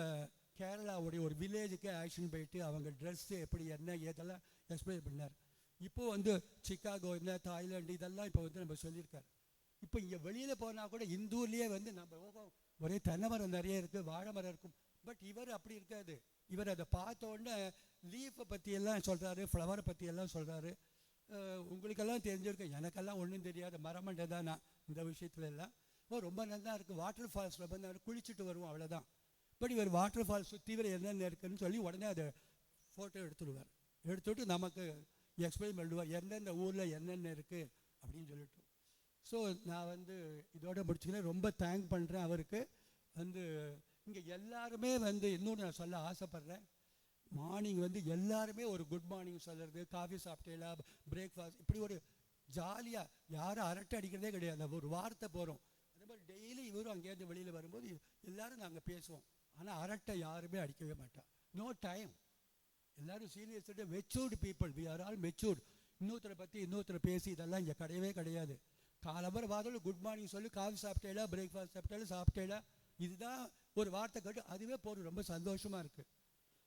கேரளாவுடைய ஒரு வில்லேஜுக்கே ஆக்ஷன் போயிட்டு அவங்க ட்ரெஸ்ஸு எப்படி என்ன ஏதெல்லாம் எக்ஸ்பிளைன் பண்ணார். இப்போது வந்து சிக்காகோ என்ன, தாய்லாண்டு இதெல்லாம் இப்போ வந்து நம்ம சொல்லியிருக்காரு. இப்போ இங்கே வெளியில் போனால் கூட இந்தூர்லேயே வந்து நம்ம ஒரே தென்னை மரம் நிறைய இருக்குது, வாழை மரம் இருக்கும். பட் இவர் அப்படி இருக்காது. இவர் அதை பார்த்த உடனே லீஃபை பற்றியெல்லாம் சொல்கிறாரு, ஃப்ளவரை பற்றியெல்லாம் சொல்கிறாரு. உங்களுக்கெல்லாம் தெரிஞ்சிருக்கு, எனக்கெல்லாம் ஒன்றும் தெரியாது, மரமண்டை தான் நான் இந்த விஷயத்துல எல்லாம். ஓ ரொம்ப நல்லா இருக்குது, வாட்டர் ஃபால்ஸ் ரொம்ப நல்லா குளிச்சுட்டு வருவோம், அவ்வளோதான். பட் இவர் வாட்டர் ஃபால்ஸ் சுற்றி வர என்னென்ன இருக்குதுன்னு சொல்லி உடனே அதை ஃபோட்டோ எடுத்துடுவார். எடுத்துவிட்டு நமக்கு எக்ஸ்பிளைன் பண்ணுவார் எந்தெந்த ஊரில் என்னென்ன இருக்குது அப்படின்னு சொல்லிட்டு. ஸோ நான் வந்து இதோட முடிச்சுக்கிறேன். ரொம்ப தேங்க் பண்ணுறேன் அவருக்கு. வந்து இங்கே எல்லாருமே வந்து இன்னொன்று நான் சொல்ல ஆசைப்பட்றேன். மார்னிங் வந்து எல்லாருமே ஒரு குட் மார்னிங் சொல்கிறது, காஃபி சாப்பிட்டேலா, பிரேக்ஃபாஸ்ட், இப்படி ஒரு ஜாலியாக யாரும் அரட்டை அடிக்கிறதே கிடையாது. ஒரு வார்த்தை போகிறோம். அதே மாதிரி டெய்லி இவரும் அங்கேருந்து வெளியில் வரும்போது எல்லோரும் நாங்கள் பேசுவோம். ஆனால் அரட்டை யாருமே அடிக்கவே மாட்டோம். No time. எல்லோரும் seniors matured people, we are all matured. இன்னொருத்தரை பற்றி இன்னொருத்தரை பேசி இதெல்லாம் இங்கே கிடையவே கிடையாது. காலம்பர வாதம் குட் மார்னிங் சொல்லி, காஃபி சாப்பிட்டேலா, பிரேக்ஃபாஸ்ட் சாப்பிட்டேலா, இதுதான் ஒரு வார்த்தை கேட்டு அதுவே போதும். ரொம்ப சந்தோஷமாக இருக்குது.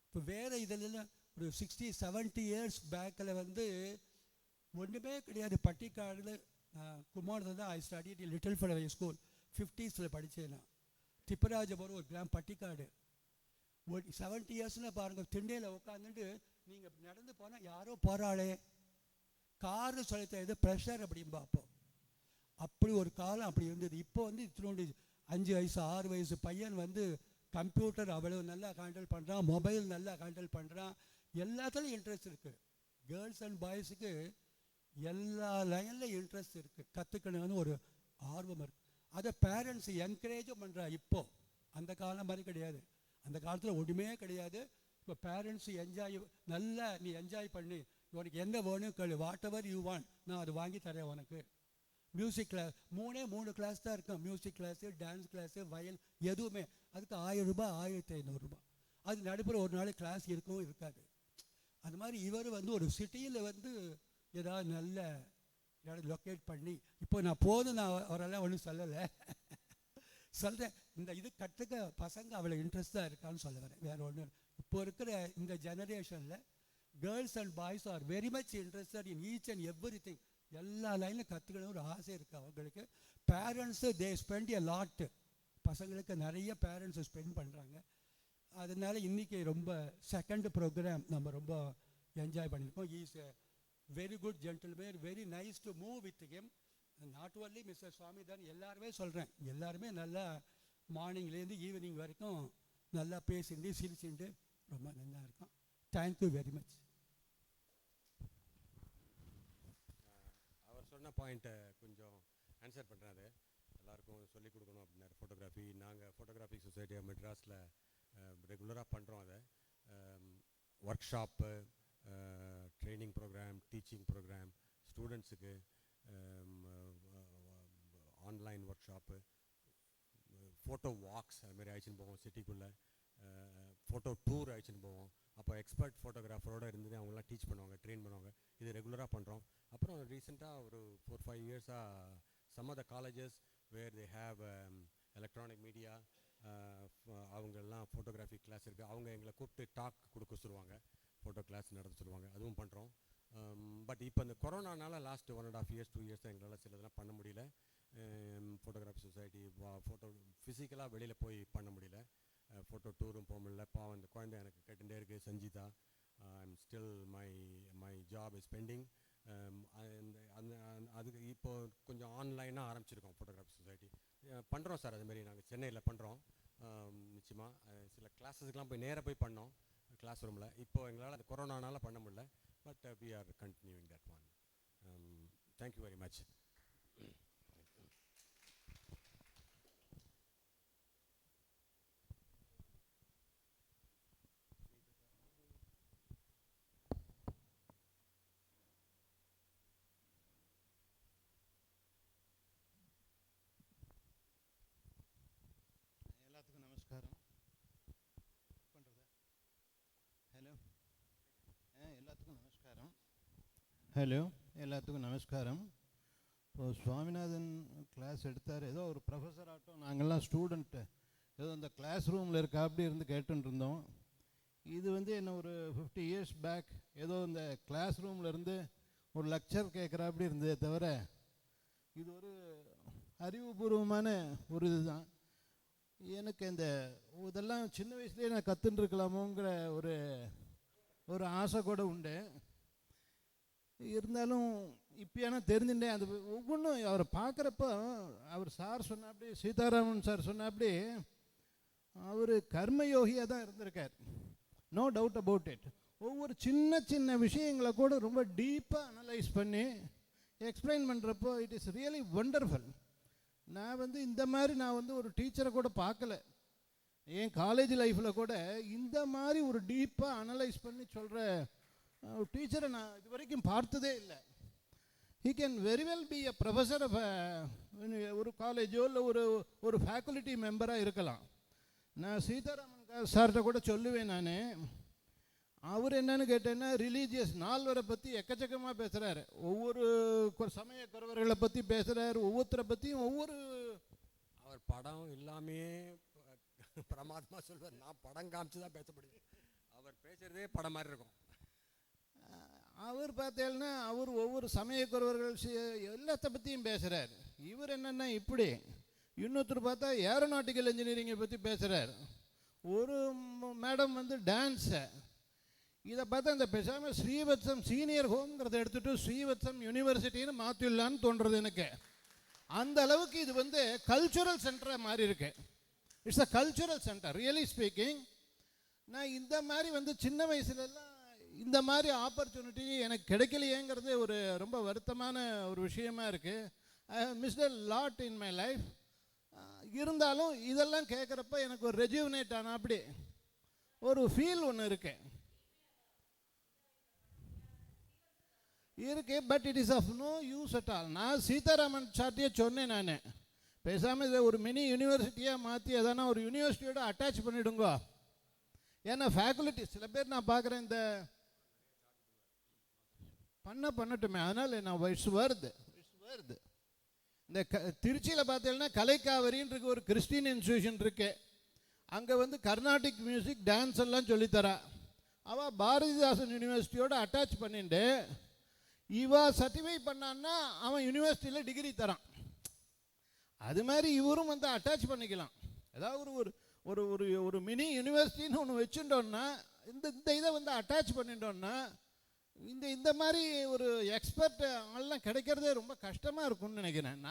இப்போ வேறு இதெல்லாம் ஒரு 60-70 இயர்ஸ் பேக்கில் வந்து ஒன்றுமே கிடையாது. பட்டிக்காடில் குமாரத்தில் தான் ஐ studied little fellow school. 50s படித்தேன் நான். திப்பராஜபுரம் ஒரு கிராம் பட்டிக்காடு. 70 இயர்ஸ்னால் பாருங்கள், திண்ணையில் உட்காந்துட்டு நீங்கள் நடந்து போனால் யாரோ போகிறாளே, காரு சொல்லித்த எது ப்ரெஷர் அப்படின்னு பார்ப்போம். அப்படி ஒரு காலம் அப்படி இருந்தது. இப்போ வந்து இத்தனோண்டு 5 வயசு 6 வயசு பையன் வந்து கம்ப்யூட்டர் அவ்வளோ நல்லா ஹேண்டில் பண்ணுறான், மொபைல் நல்லா ஹேண்டில் பண்ணுறான், எல்லாத்துலேயும் இன்ட்ரெஸ்ட் இருக்குது. கேர்ள்ஸ் அண்ட் பாய்ஸுக்கு எல்லா லைனில் இன்ட்ரெஸ்ட் இருக்குது, கற்றுக்கணும்னு ஒரு ஆர்வம் இருக்குது. அதை பேரண்ட்ஸ் என்கரேஜும் பண்ணுறா. இப்போது அந்த காலம் மாதிரி கிடையாது. அந்த காலத்தில் ஒன்றுமே கிடையாது. இப்போ பேரண்ட்ஸ் என்ஜாய், நல்லா நீ என்ஜாய் பண்ணி, உனக்கு என்ன வேணும் கேளு, வாட் எவர் யூ வாண்ட், நான் அது வாங்கி தரேன் உனக்கு. மியூசிக் கிளாஸ் 3 கிளாஸ் தான் இருக்கும். மியூசிக் கிளாஸு, டான்ஸ் கிளாஸு, வயல், எதுவுமே. அதுக்கு 1000 ரூபாய் 1500 ரூபாய். அது நடுப்புற ஒரு நாள் கிளாஸ் இருக்கவும் இருக்காது. அது மாதிரி இவர் வந்து ஒரு சிட்டியில் வந்து ஏதாவது நல்ல இடம் லொக்கேட் பண்ணி, இப்போ நான் போதும், நான் அவரெல்லாம் ஒன்றும் சொல்லலை சொல்கிறேன். இந்த இது கற்றுக்க பசங்க அவ்வளோ இன்ட்ரெஸ்டாக இருக்கான்னு சொல்ல வரேன், வேறு ஒன்றும். இப்போ இருக்கிற இந்த ஜெனரேஷனில் girls and boys are very much interested in each and every thing. எல்லா லைனில் கற்றுக்கணும் ஒரு ஆசை இருக்குது அவங்களுக்கு. Parents they spend a lot. பசங்களுக்கு நிறைய பேரண்ட்ஸு ஸ்பெண்ட் பண்ணுறாங்க. அதனால இன்றைக்கி ரொம்ப செகண்ட் ப்ரோக்ராம் நம்ம ரொம்ப என்ஜாய் பண்ணியிருக்கோம். Is a very good gentleman, very nice to move with him. Not only mister Swamy தான், எல்லாருமே சொல்கிறேன். எல்லாருமே நல்லா மார்னிங்லேருந்து ஈவினிங் வரைக்கும் நல்லா பேசிட்டு சிரிச்சுட்டு ரொம்ப நல்லா இருக்கும். Thank you very much. அவர் சொன்ன பாயிண்ட்டை கொஞ்சம் ஆன்சர் பண்ணுறாரு. எல்லாருக்கும் சொல்லிக் கொடுக்கணும் அப்படின்னாரு ஃபோட்டோகிராஃபி. நாங்கள் ஃபோட்டோகிராஃபி சொசைட்டி ஆஃப் மெட்ராஸில் ரெகுலராக பண்ணுறோம். அதை workshop, training programme, teaching programme, ஸ்டூடெண்ட்ஸுக்கு online workshop, photo walks அதுமாரி அழைச்சின்னு போவோம். சிட்டிக்குள்ளே ஃபோட்டோ டூர் அழைச்சின்னு போவோம். அப்போ எக்ஸ்பர்ட் ஃபோட்டோகிராஃபரோடு இருந்து அவங்களாம் டீச் பண்ணுவாங்க, ட்ரெயின் பண்ணுவாங்க. இது ரெகுலராக பண்ணுறோம். அப்புறம் ரீசெண்டாக ஒரு 4-5 இயர்ஸாக some of the colleges where they have electronic media, அவங்கெல்லாம் ஃபோட்டோகிராஃபி கிளாஸ் இருக்குது. அவங்க எங்களை கூப்பிட்டு டாக் கொடுக்க சொல்லுவாங்க, ஃபோட்டோ கிளாஸ் நடத்த சொல்லுவாங்க. அதுவும் பண்ணுறோம். பட் இப்போ இந்த கொரோனானால லாஸ்ட் 1.5 இயர்ஸ் 2 இயர்ஸ் தான் எங்களால் சிலதெல்லாம் பண்ண முடியல. ஃபோட்டோகிராஃபி சொசைட்டி ஃபோட்டோ ஃபிசிக்கலாக வெளியில் போய் பண்ண முடியல. ஃபோட்டோ டூரும் போக முடியல. பாவம் இந்த குழந்தை எனக்கு கேட்டுகிட்டே இருக்குது, Sanchita. I'm still my job is bending. அதுக்கு இப்போது கொஞ்சம் ஆன்லைனாக ஆரம்பிச்சிருக்கோம் ஃபோட்டோகிராஃபி சொசைட்டி. பண்ணுறோம் சார். அதுமாரி நாங்கள் சென்னையில் பண்ணுறோம். நிச்சயமாக சில கிளாஸஸுக்கெலாம் போய் நேராக போய் பண்ணோம் கிளாஸ் ரூமில். இப்போது எங்களால் அது கொரோனானால பண்ண முடியல. But we are continuing that one. Thank you very much. எல்லாத்துக்கும் நமஸ்காரம். பண்ணுறதா ஹலோ எல்லாத்துக்கும் நமஸ்காரம். ஹலோ எல்லாத்துக்கும் நமஸ்காரம். இப்போது சுவாமிநாதன் கிளாஸ் எடுத்தார். ஏதோ ஒரு ப்ரொஃபஸர் ஆகட்டும், நாங்கள்லாம் ஸ்டூடெண்ட்டு ஏதோ அந்த கிளாஸ் ரூமில் இருக்க அப்படி இருந்து கேட்டுன்னு இருந்தோம். இது வந்து என்ன ஒரு 50 இயர்ஸ் பேக் ஏதோ இந்த கிளாஸ் ரூமில் இருந்து ஒரு லெக்சர் கேட்குற அப்படி இருந்ததே தவிர இது ஒரு அறிவுபூர்வமான ஒரு இதுதான். எனக்கு இந்த இதெல்லாம் சின்ன வயசுலேயே நான் கற்றுட்டுருக்கலாமோங்கிற ஒரு ஆசை கூட உண்டு. இருந்தாலும் இப்போயான தெரிஞ்சுட்டேன். அது ஒவ்வொன்றும் அவரை பார்க்குறப்போ அவர் சார் சொன்னாப்படி, சீதாராமன் சார் சொன்னாப்படி, அவர் கர்மயோகியாக தான் இருந்திருக்கார். No doubt about it. ஒவ்வொரு சின்ன சின்ன விஷயங்களை கூட ரொம்ப டீப்பாக அனலைஸ் பண்ணி எக்ஸ்பிளைன் பண்ணுறப்போ இட் இஸ் ரியலி ஒண்டர்ஃபுல். நான் இந்த மாதிரி நான் ஒரு டீச்சரை கூட பார்க்கல. என் காலேஜ் லைஃப்பில் கூட இந்த மாதிரி ஒரு டீப்பாக அனலைஸ் பண்ணி சொல்கிற ஒரு டீச்சரை நான் இது வரைக்கும் பார்த்ததே இல்லை. He can very well be a professor of ஒரு காலேஜோ இல்லை ஒரு ஃபேக்கல்ட்டி மெம்பராக இருக்கலாம். நான் சீதாராமன் சார்கிட்ட கூட சொல்லுவேன். நான் அவர் என்னன்னு கேட்டேன்னா, ரிலீஜியஸ் நால்வரை பற்றி எக்கச்சக்கமாக பேசுகிறாரு. ஒவ்வொரு சமய குறவர்களை பற்றி பேசுகிறார். ஒவ்வொருத்தரை பற்றியும் அவர் படம் எல்லாமே பிரமாதமாக சொல்வார். நான் படம் காமிச்சு தான் பேச முடியும். அவர் பேசுகிறதே படம் மாதிரி இருக்கும். அவர் பார்த்தேன்னா அவர் ஒவ்வொரு சமயக்குறவர்கள் எல்லாத்த பற்றியும் பேசுகிறார். இவர் என்னென்னா இப்படி. இன்னொருத்தர் பார்த்தா ஏரோநாட்டிக்கல் இன்ஜினியரிங்கை பற்றி பேசுகிறார். ஒரு மேடம் டான்ஸை இதை பார்த்தா இந்த பேசாமல் ஸ்ரீவத்சம் சீனியர் ஹோம்ங்கிறத எடுத்துகிட்டு ஸ்ரீவத்சம் யூனிவர்சிட்டின்னு மாற்றிடலான்னு தோன்றது எனக்கு. அந்த அளவுக்கு இது கல்ச்சுரல் சென்டராக மாறி இருக்கு. It's a cultural centre really speaking. நான் இந்த மாதிரி சின்ன வயசுலலாம் இந்த மாதிரி ஆப்பர்ச்சுனிட்டி எனக்கு கிடைக்கலையேங்கிறது ஒரு ரொம்ப வருத்தமான ஒரு விஷயமா இருக்குது. I have missed a lot in my life. இருந்தாலும் இதெல்லாம் கேட்குறப்ப எனக்கு ஒரு ரெஜுவனேட் ஆன அப்படி ஒரு ஃபீல் ஒன்று இருக்கு. But it is of no use at all. நான் சீதாராமன் சார்ட்டியே சொன்னேன். நான் பேசாமல் இதை ஒரு மினி யூனிவர்சிட்டியாக மாற்றி எதனா ஒரு யூனிவர்சிட்டியோட அட்டாச் பண்ணிவிடுங்க. ஏன்னா ஃபேக்கல்ட்டி சில பேர் நான் பார்க்குறேன் இந்த பண்ணட்டுமே, அதனால் நான் இட்ஸ் வருது. இந்த திருச்சியில் பார்த்தீங்கன்னா கலைக்காவரின்னு இருக்கு, ஒரு கிறிஸ்டின் இன்ஸ்டியூஷன் இருக்கு. அங்கே கர்நாடிக் மியூசிக் டான்ஸ் எல்லாம் சொல்லித்தரா. அவள் பாரதிதாசன் யூனிவர்சிட்டியோட அட்டாச் பண்ணிட்டு இவா சர்டிஃபை பண்ணான்னா அவன் யூனிவர்சிட்டியில் டிகிரி தரான். அது மாதிரி இவரும் அட்டாச் பண்ணிக்கலாம். ஏதாவது ஒரு ஒரு ஒரு மினி யூனிவர்சிட்டின்னு ஒன்று வச்சுட்டோன்னா இந்த இதை அட்டாச் பண்ணிட்டோன்னா இந்த மாதிரி ஒரு எக்ஸ்பர்ட் ஆள்லாம் கிடைக்கிறதே ரொம்ப கஷ்டமாக இருக்கும்னு நினைக்கிறேன்.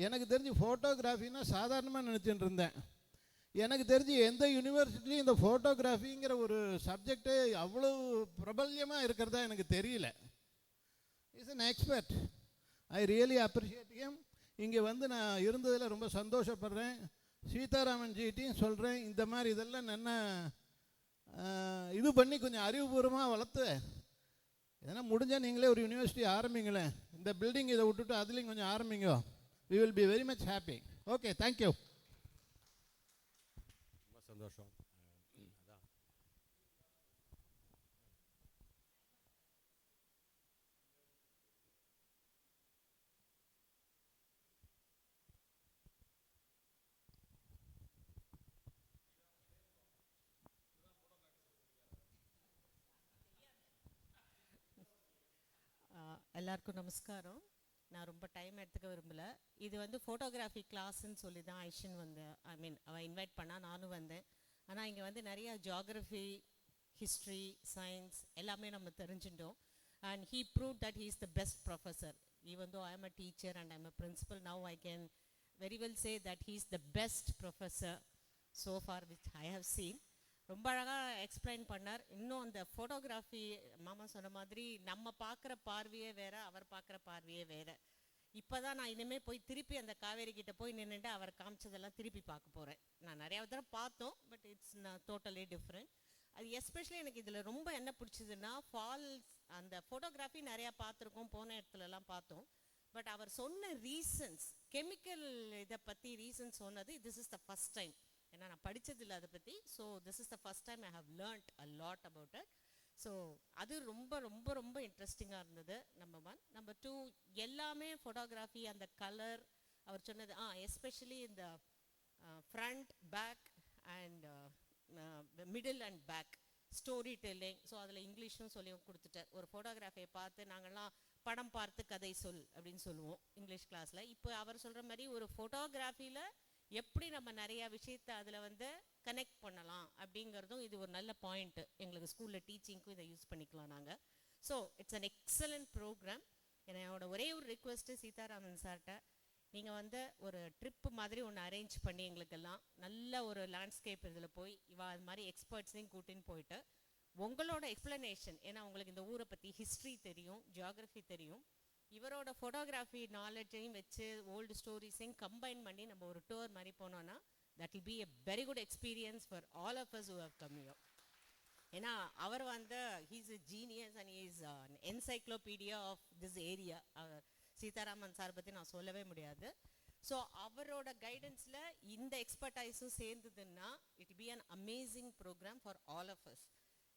எனக்கு தெரிஞ்சு ஃபோட்டோகிராஃபின்னா சாதாரணமாக நினச்சிட்டு இருந்தேன். எனக்கு தெரிஞ்சு எந்த யூனிவர்சிட்டிலையும் இந்த ஃபோட்டோகிராஃபிங்கிற ஒரு சப்ஜெக்டு அவ்வளோ பிரபல்யமாக இருக்கிறதா எனக்கு தெரியல. Is an expert. I really appreciate him. இங்கே நான் இருந்ததில் ரொம்ப சந்தோஷப்படுறேன். சீதாராமன் ஜிட்டையும் சொல்கிறேன், இந்த மாதிரி இதெல்லாம் என்ன இது பண்ணி கொஞ்சம் அறிவுபூர்வமாக வளர்த்து எதனா முடிஞ்சால் நீங்களே ஒரு யூனிவர்சிட்டி ஆரம்பிங்களேன். இந்த பில்டிங் இதை விட்டுட்டு அதுலேயும் கொஞ்சம் ஆரம்பிங்க. We will be very much happy. Okay, thank you. ரொம்ப சந்தோஷம். அதான் எல்லாருக்கும் நமஸ்காரம். நான் ரொம்ப டைம் எடுத்துக்க விரும்பலை. இது ஃபோட்டோகிராஃபி கிளாஸ்ன்னு சொல்லி தான் ஐஷன் அவன் இன்வைட் பண்ணால் நானும் வந்தேன். ஆனால் இங்கே நிறைய ஜியாகிரஃபி, ஹிஸ்ட்ரி, சயின்ஸ் எல்லாமே நம்ம தெரிஞ்சுட்டோம். And he prove that he is the best professor. Even though I am a teacher and I am a principal, now I can very well say that he is the best professor so far which I have seen. ரொம்ப அழகாக explain பண்ணார். இன்னும் அந்த photography மாமா சொன்ன மாதிரி நம்ம பார்க்குற பார்வையே வேறு, அவர் பார்க்குற பார்வையே வேறு. இப்போ தான் நான் இனிமேல் போய் திருப்பி அந்த காவேரி கிட்டே போய் நின்றுட்டு அவர் காமிச்சதெல்லாம் திருப்பி பார்க்க போகிறேன். நான் நிறையா தடவை பார்த்தோம், பட் இட்ஸ் டோட்டலி டிஃப்ரெண்ட். அது எஸ்பெஷலி எனக்கு இதில் ரொம்ப என்ன பிடிச்சதுன்னா, ஃபால்ஸ் அந்த ஃபோட்டோகிராஃபி நிறையா பார்த்துருக்கோம், போன இடத்துலலாம் பார்த்தோம். பட் அவர் சொன்ன ரீசன்ஸ், கெமிக்கல் இதை பற்றி ரீசன்ஸ் சொன்னது, this is the first time. ஏன்னா நான் படித்ததில்லை அதை பற்றி. So this is the first time I have learnt a lot about it. So அது ரொம்ப ரொம்ப ரொம்ப இன்ட்ரெஸ்டிங்காக இருந்தது. நம்பர் 1. நம்பர் 2, எல்லாமே ஃபோட்டோகிராஃபி, அந்த கலர் அவர் சொன்னது, எஸ்பெஷலி இந்த front, back and middle and back story telling. So அதில் இங்கிலீஷும் சொல்லி கொடுத்துட்டார். ஒரு ஃபோட்டோகிராஃபியை பார்த்து நாங்கள்லாம் படம் பார்த்து கதை சொல் அப்படின்னு சொல்லுவோம் இங்கிலீஷ் கிளாஸில். இப்போ அவர் சொல்கிற மாதிரி ஒரு ஃபோட்டோகிராஃபியில் எப்படி நம்ம நிறையா விஷயத்தை அதில் கனெக்ட் பண்ணலாம் அப்படிங்கிறதும் இது ஒரு நல்ல பாயிண்ட்டு. எங்களுக்கு ஸ்கூலில் டீச்சிங்க்கும் இதை யூஸ் பண்ணிக்கலாம் நாங்கள். So it's an excellent programme. என்னோட ஒரே ஒரு ரிக்வெஸ்ட்டு சீதாராமன் சார்கிட்ட, நீங்கள் வந்து ஒரு ட்ரிப்பு மாதிரி ஒன்று அரேஞ்ச் பண்ணி எங்களுக்கெல்லாம் நல்ல ஒரு லேண்ட்ஸ்கேப் இதில் போய் அது மாதிரி எக்ஸ்பர்ட்ஸையும் கூட்டின்னு போயிட்டு உங்களோட எக்ஸ்ப்ளனேஷன், ஏன்னா உங்களுக்கு இந்த ஊரை பற்றி ஹிஸ்ட்ரி தெரியும், ஜியாகிரஃபி தெரியும், இவரோட ஃபோட்டோகிராஃபி நாலேஜையும் வச்சு ஓல்டு ஸ்டோரிஸையும் கம்பைன் பண்ணி நம்ம ஒரு டூர் மாதிரி போனோன்னா that will be a very good experience for all of us who have come here. ஏன்னா அவர் வந்து he's a genius and is encyclopedia of this area. Seetharaman sir பற்றி நான் சொல்லவே முடியாது. ஸோ அவரோட கைடன்ஸில் இந்த எக்ஸ்பர்டைஸும் சேர்ந்ததுன்னா it be an amazing programme for all of us.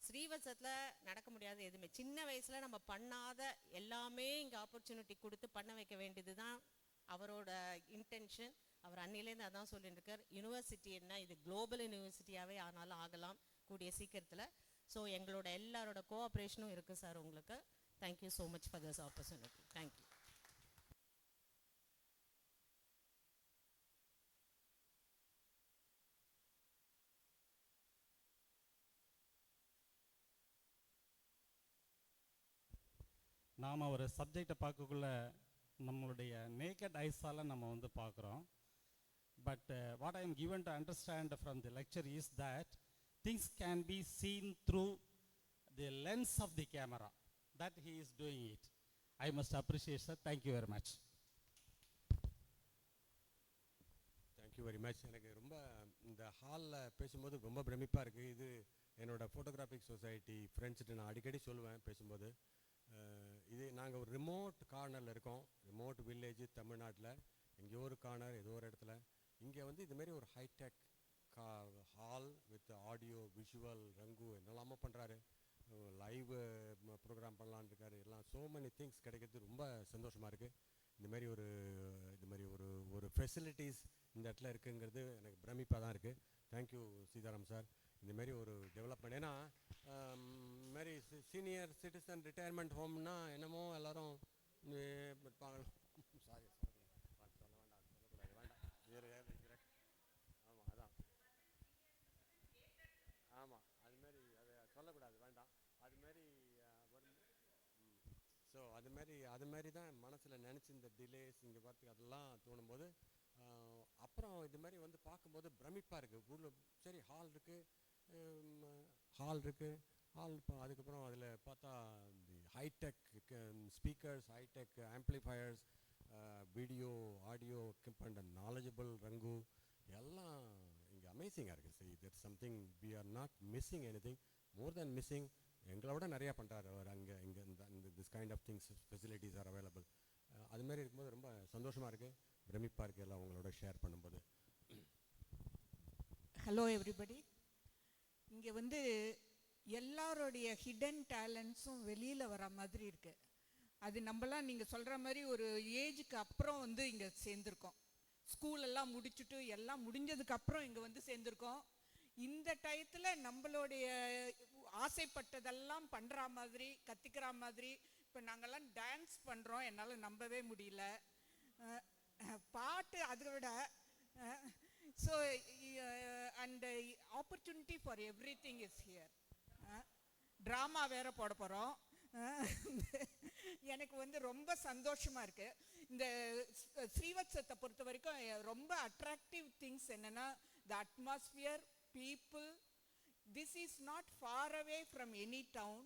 ஸ்ரீவத்சத்தில் நடக்க முடியாத எதுவுமே, சின்ன வயசில் நம்ம பண்ணாத எல்லாமே இங்கே ஆப்பர்ச்சுனிட்டி கொடுத்து பண்ண வைக்க வேண்டியது தான் அவரோட இன்டென்ஷன். அவர் அன்னிலேருந்து அதான் சொல்லிட்டு இருக்கார், யூனிவர்சிட்டி என்ன இது குளோபல் யூனிவர்சிட்டியாகவே ஆனாலும் ஆகலாம் கூடிய சீக்கிரத்தில். ஸோ எங்களோட எல்லாரோட கோஆப்ரேஷனும் இருக்குது சார் உங்களுக்கு. Thank you so much for this opportunity. Thank you. நாம் ஒரு சப்ஜெக்டை பார்க்கக்குள்ள நம்மளுடைய நேக்கட் ஐஸால் நம்ம வந்து பார்க்குறோம். But what I am given to understand from the lecture is that things can be seen through the lens of the camera. That he is doing it. I must appreciate sir. Thank you very much. Thank you very much. எனக்கு ரொம்ப இந்த ஹாலில் பேசும்போது ரொம்ப பிரமிப்பாக இருக்குது. இது என்னோடய ஃபோட்டோகிராஃபிக் சொசைட்டி ஃப்ரெண்ட்ஸ்கிட்ட நான் அடிக்கடி சொல்லுவேன் பேசும்போது, இது நாங்கள் ஒரு ரிமோட் கார்னரில் இருக்கோம், ரிமோட் வில்லேஜ் தமிழ்நாட்டில், எங்கேயோ ஒரு கார்னர் ஏதோ ஒரு இடத்துல. இங்கே வந்து இதுமாரி ஒரு hi-tech hall with audio visual Rangu என்னெல்லாமோ பண்ணுறாரு, லைவ் ப்ரோக்ராம் பண்ணலான்னு இருக்காரு. எல்லாம் ஸோ மெனி திங்ஸ் கிடைக்கிறது ரொம்ப சந்தோஷமாக இருக்குது. இதுமாரி ஒரு ஒரு ஃபெசிலிட்டிஸ் இந்த இடத்துல இருக்குங்கிறது எனக்கு பிரமிப்பாக தான் இருக்குது. Thank you Sitaram sir. இந்தமாரி ஒரு டெவலப்மெண்ட், ஏன்னா இதுமாரி சீனியர் சிட்டிசன் ரிட்டையர்மெண்ட் ஹோம்னா என்னமோ எல்லோரும் இருப்பாங்க. சாரி சொல்ல வேண்டாம், சொல்லக்கூடாது, வேண்டாம். ஆமாம் அதான், ஆமாம் அதுமாரி அதை சொல்லக்கூடாது, வேண்டாம். அதுமாரி ஸோ அதுமாரி தான் மனசில் நினச்சி இந்த டிலேஸ் இங்கே பார்த்து அதெல்லாம் தோணும்போது அப்புறம் இது மாதிரி வந்து பார்க்கும்போது பிரமிப்பாக இருக்குது. ஊரில் சரி ஹால் இருக்குது, அதுக்கப்புறம் அதில் பார்த்தா hi-tech speakers, hi-tech amplifiers, video audio equipment and knowledgeable Rangu எல்லாம் இங்கே அமேசிங்காக இருக்குது. சரி, that's something we are not missing anything, more than missing. எங்களை விட நிறையா பண்ணுறாரு அவர். இங்கே இந்த this kind of things facilities are available. அதுமாரி இருக்கும்போது ரொம்ப சந்தோஷமாக இருக்குது, பிரமிப்பாக இருக்குது எல்லாம் உங்களோட ஷேர் பண்ணும்போது. Hello everybody. இங்கே வந்து எல்லாருடைய ஹிடன் டேலண்ட்ஸும் வெளியில் வர மாதிரி இருக்குது. அது நம்மளாம் நீங்கள் சொல்கிற மாதிரி ஒரு ஏஜுக்கு அப்புறம் வந்து இங்கே சேர்ந்துருக்கோம். ஸ்கூலெல்லாம் முடிச்சுட்டு எல்லாம் முடிஞ்சதுக்கப்புறம் இங்கே வந்து சேர்ந்துருக்கோம். இந்த டயத்தில் நம்மளுடைய ஆசைப்பட்டதெல்லாம் பண்ணுற மாதிரி கற்றுக்கிற மாதிரி இப்போ நாங்கள்லாம் டான்ஸ் பண்ணுறோம். என்னால் நம்பவே முடியல. பாட்டு அதை விட so and opportunity for every thing is here. Drama வேறு போட போகிறோம். எனக்கு வந்து ரொம்ப சந்தோஷமாக இருக்குது. இந்த ஸ்ரீவத்சத்தை பொறுத்த வரைக்கும் ரொம்ப அட்ராக்டிவ் திங்ஸ் என்னென்னா the atmosphere, people. This is not far away from any town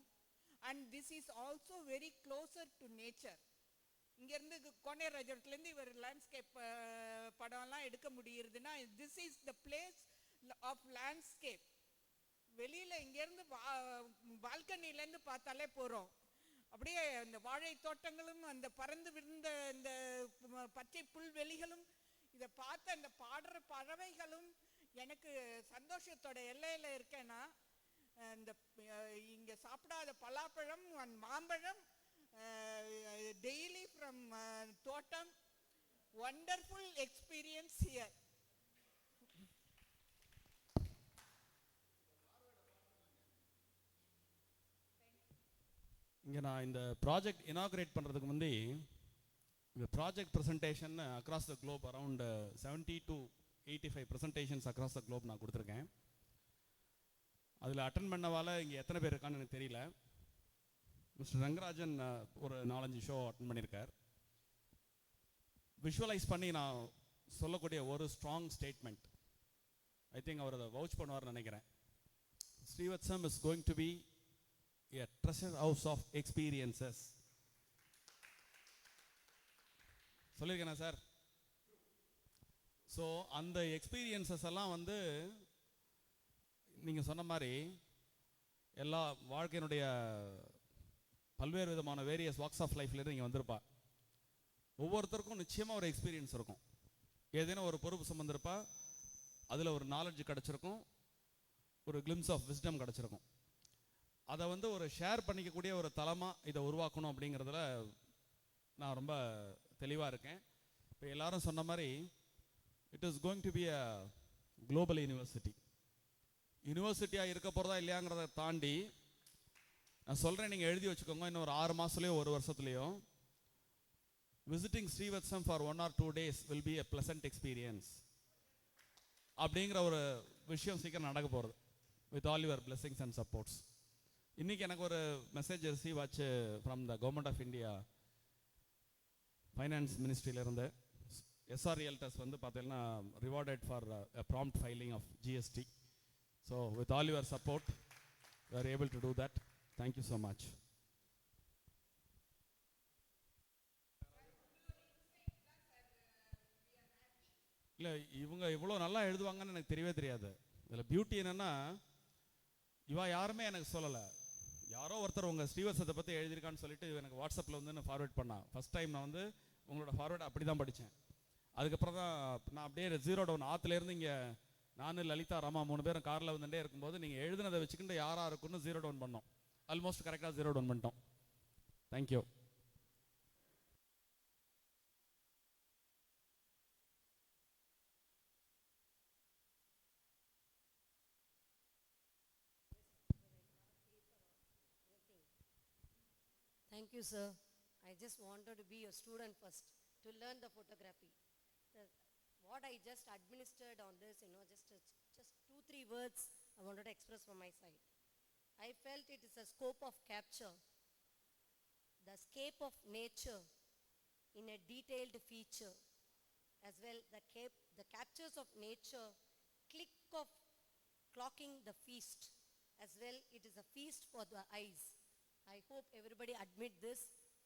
and this is also very closer to nature. இங்கேருந்து கோனேர் ரெஜார்ட்லேருந்து இவர் லேண்ட்ஸ்கேப் படம்லாம் எடுக்க முடியுதுன்னா this is the place of landscape. வெளியில் இங்கேருந்து பால்கனிலேருந்து பார்த்தாலே போகிறோம், அப்படியே அந்த வாழை தோட்டங்களும் அந்த பறந்து விழுந்த இந்த பச்சை புல்வெளிகளும் இதை பார்த்த அந்த பாடுற பறவைகளும் எனக்கு சந்தோஷத்தோட எல்லையில் இருக்கேன்னா, இந்த இங்கே சாப்பிடாத பலாப்பழம் அண்ட் மாம்பழம் டெய்லி ஃப்ரம் தோட்டம், வண்டர்ஃபுல் எக்ஸ்பீரியன்ஸ் ஹியர். இங்கே நான் இந்த ப்ராஜெக்ட் இனாக்ரேட் பண்ணுறதுக்கு முந்தி இந்த project presentation across the Globe around 70 to 85 presentations across the Globe நான் கொடுத்துருக்கேன். அதில் அட்டன் பண்ணவால் இங்கே எத்தனை பேர் இருக்கான்னு எனக்கு தெரியல. மிஸ்டர் ரங்கராஜன் ஒரு 4-5 ஷோ அட்டன் பண்ணியிருக்கார். விஷுவலைஸ் பண்ணி நான் சொல்லக்கூடிய ஒரு ஸ்ட்ராங் ஸ்டேட்மெண்ட், ஐ திங்க் அவர் அதை வவுச் பண்ணுவார்னு நினைக்கிறேன். Srivatsam is going to be a treasure house of experiences. சொல்லியிருக்கேனா சார்? ஸோ அந்த எக்ஸ்பீரியன்சஸ் எல்லாம் வந்து நீங்கள் சொன்ன மாதிரி எல்லா வாழ்க்கையினுடைய பல்வேறு விதமான வேரியஸ் வாக்ஸ் ஆஃப் லைஃப்லேருந்து நீங்கள் வந்திருப்பா. ஒவ்வொருத்தருக்கும் நிச்சயமாக ஒரு எக்ஸ்பீரியன்ஸ் இருக்கும். ஏதேனும் ஒரு பொறுப்பு சம்மந்திருப்பா, அதில் ஒரு நாலேஜ் கிடச்சிருக்கும், ஒரு கிளிம்ஸ் ஆஃப் விஸ்டம் கிடச்சிருக்கும். அதை வந்து ஒரு ஷேர் பண்ணிக்கக்கூடிய ஒரு தளமாக இதை உருவாக்கணும் அப்படிங்கிறதுல நான் ரொம்ப தெளிவாக இருக்கேன். இப்போ எல்லாரும் சொன்ன மாதிரி it is going to be a global university. யூனிவர்சிட்டியாக இருக்க போகிறதா இல்லையாங்கிறத தாண்டி நான் சொல்கிறேன், நீங்கள் எழுதி வச்சுக்கோங்க, இன்னும் ஒரு 6 மாதத்துலையோ 1 வருஷத்துலையோ visiting Srivatsam for 1 or 2 days will be a pleasant experience அப்படிங்கிற ஒரு விஷயம் சீக்கிரம் நடக்க போகிறது, with all your blessings and supports. இன்றைக்கி எனக்கு ஒரு மெசேஜ் ரிசீவ் ஆச்சு from the government of India finance மினிஸ்ட்ரியிலேருந்து. எஸ்ஆர் ரியல்டர்ஸ் வந்து பார்த்தீங்கன்னா rewarded for prompt filing of GST. So with all your support we are able to do that. Thank you so much. இல்லை, இவங்க இவ்வளோ நல்லா எழுதுவாங்கன்னு எனக்கு தெரியவே தெரியாது. இதில் பியூட்டி என்னென்னா, இவா யாருமே எனக்கு சொல்லலை. யாரோ ஒருத்தர் உங்கள் ஸ்ரீவத்சத்தை பற்றி எழுதியிருக்கான்னு சொல்லிட்டு எனக்கு வாட்ஸ்அப்பில் வந்து நான் ஃபார்வேர்ட் பண்ணேன். ஃபஸ்ட் டைம் நான் வந்து உங்களோட ஃபார்வேர்ட் அப்படி தான் படித்தேன். அதுக்கப்புறம் தான் நான் அப்படியே 0 down ஆற்றுலேருந்து இங்கே நான் லலிதா ராமா 3 பேரும் காரில் வந்துட்டே இருக்கும்போது நீங்கள் எழுதுனதை வச்சுக்கிட்டு யாராக இருக்குன்னு 0 down பண்ணோம். ஆல்மோஸ்ட் கரெக்டாக 0 down பண்ணிட்டோம். Thank you. Thank you, sir. I just wanted to be a student first to learn the photography. What I just administered on this, just 2-3 words I wanted to express from my side. I felt it is a scope of capture, the scape of nature in a detailed feature, as well the captures of nature, click of clocking the feast, as well it is a feast for the eyes. I hope everybody admit this.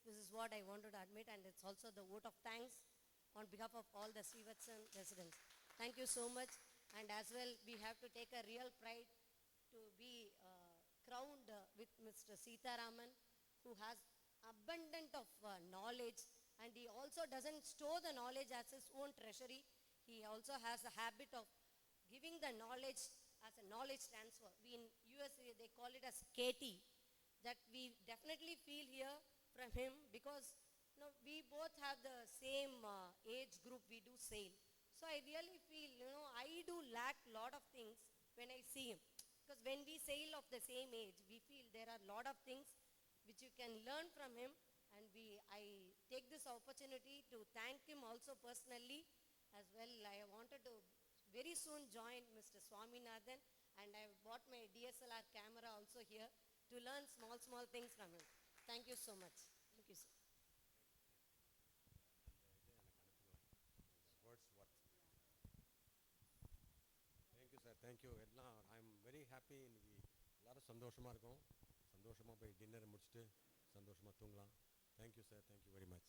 This is what I wanted to admit, and it's also the vote of thanks on behalf of all the Srivatsam residents. Thank you so much. And as well, we have to take a real pride to be crowned with Mr. Sitaraman, who has abundant of knowledge, and he also doesn't store the knowledge as his own treasury. He also has a habit of giving the knowledge as a knowledge transfer. In US, they call it as KT. That we definitely feel here from him, because we both have the same age group. We do sail, so I really feel I do lack lot of things when I see him, because when we sail of the same age, we feel there are lot of things which you can learn from him. And I take this opportunity to thank him also personally as well. I wanted to very soon join Mr. Swaminathan, and I bought my DSLR camera also here to learn small things from him. Thank you so much. Thank you, sir. Thank you, sir. Thank you. I'm very happy. எல்லாரும் சந்தோஷமாக இருக்கும். சந்தோஷமாக போய் dinner முடிச்சுட்டு சந்தோஷமாக தூங்கலாம். Thank you, sir. Thank you very much.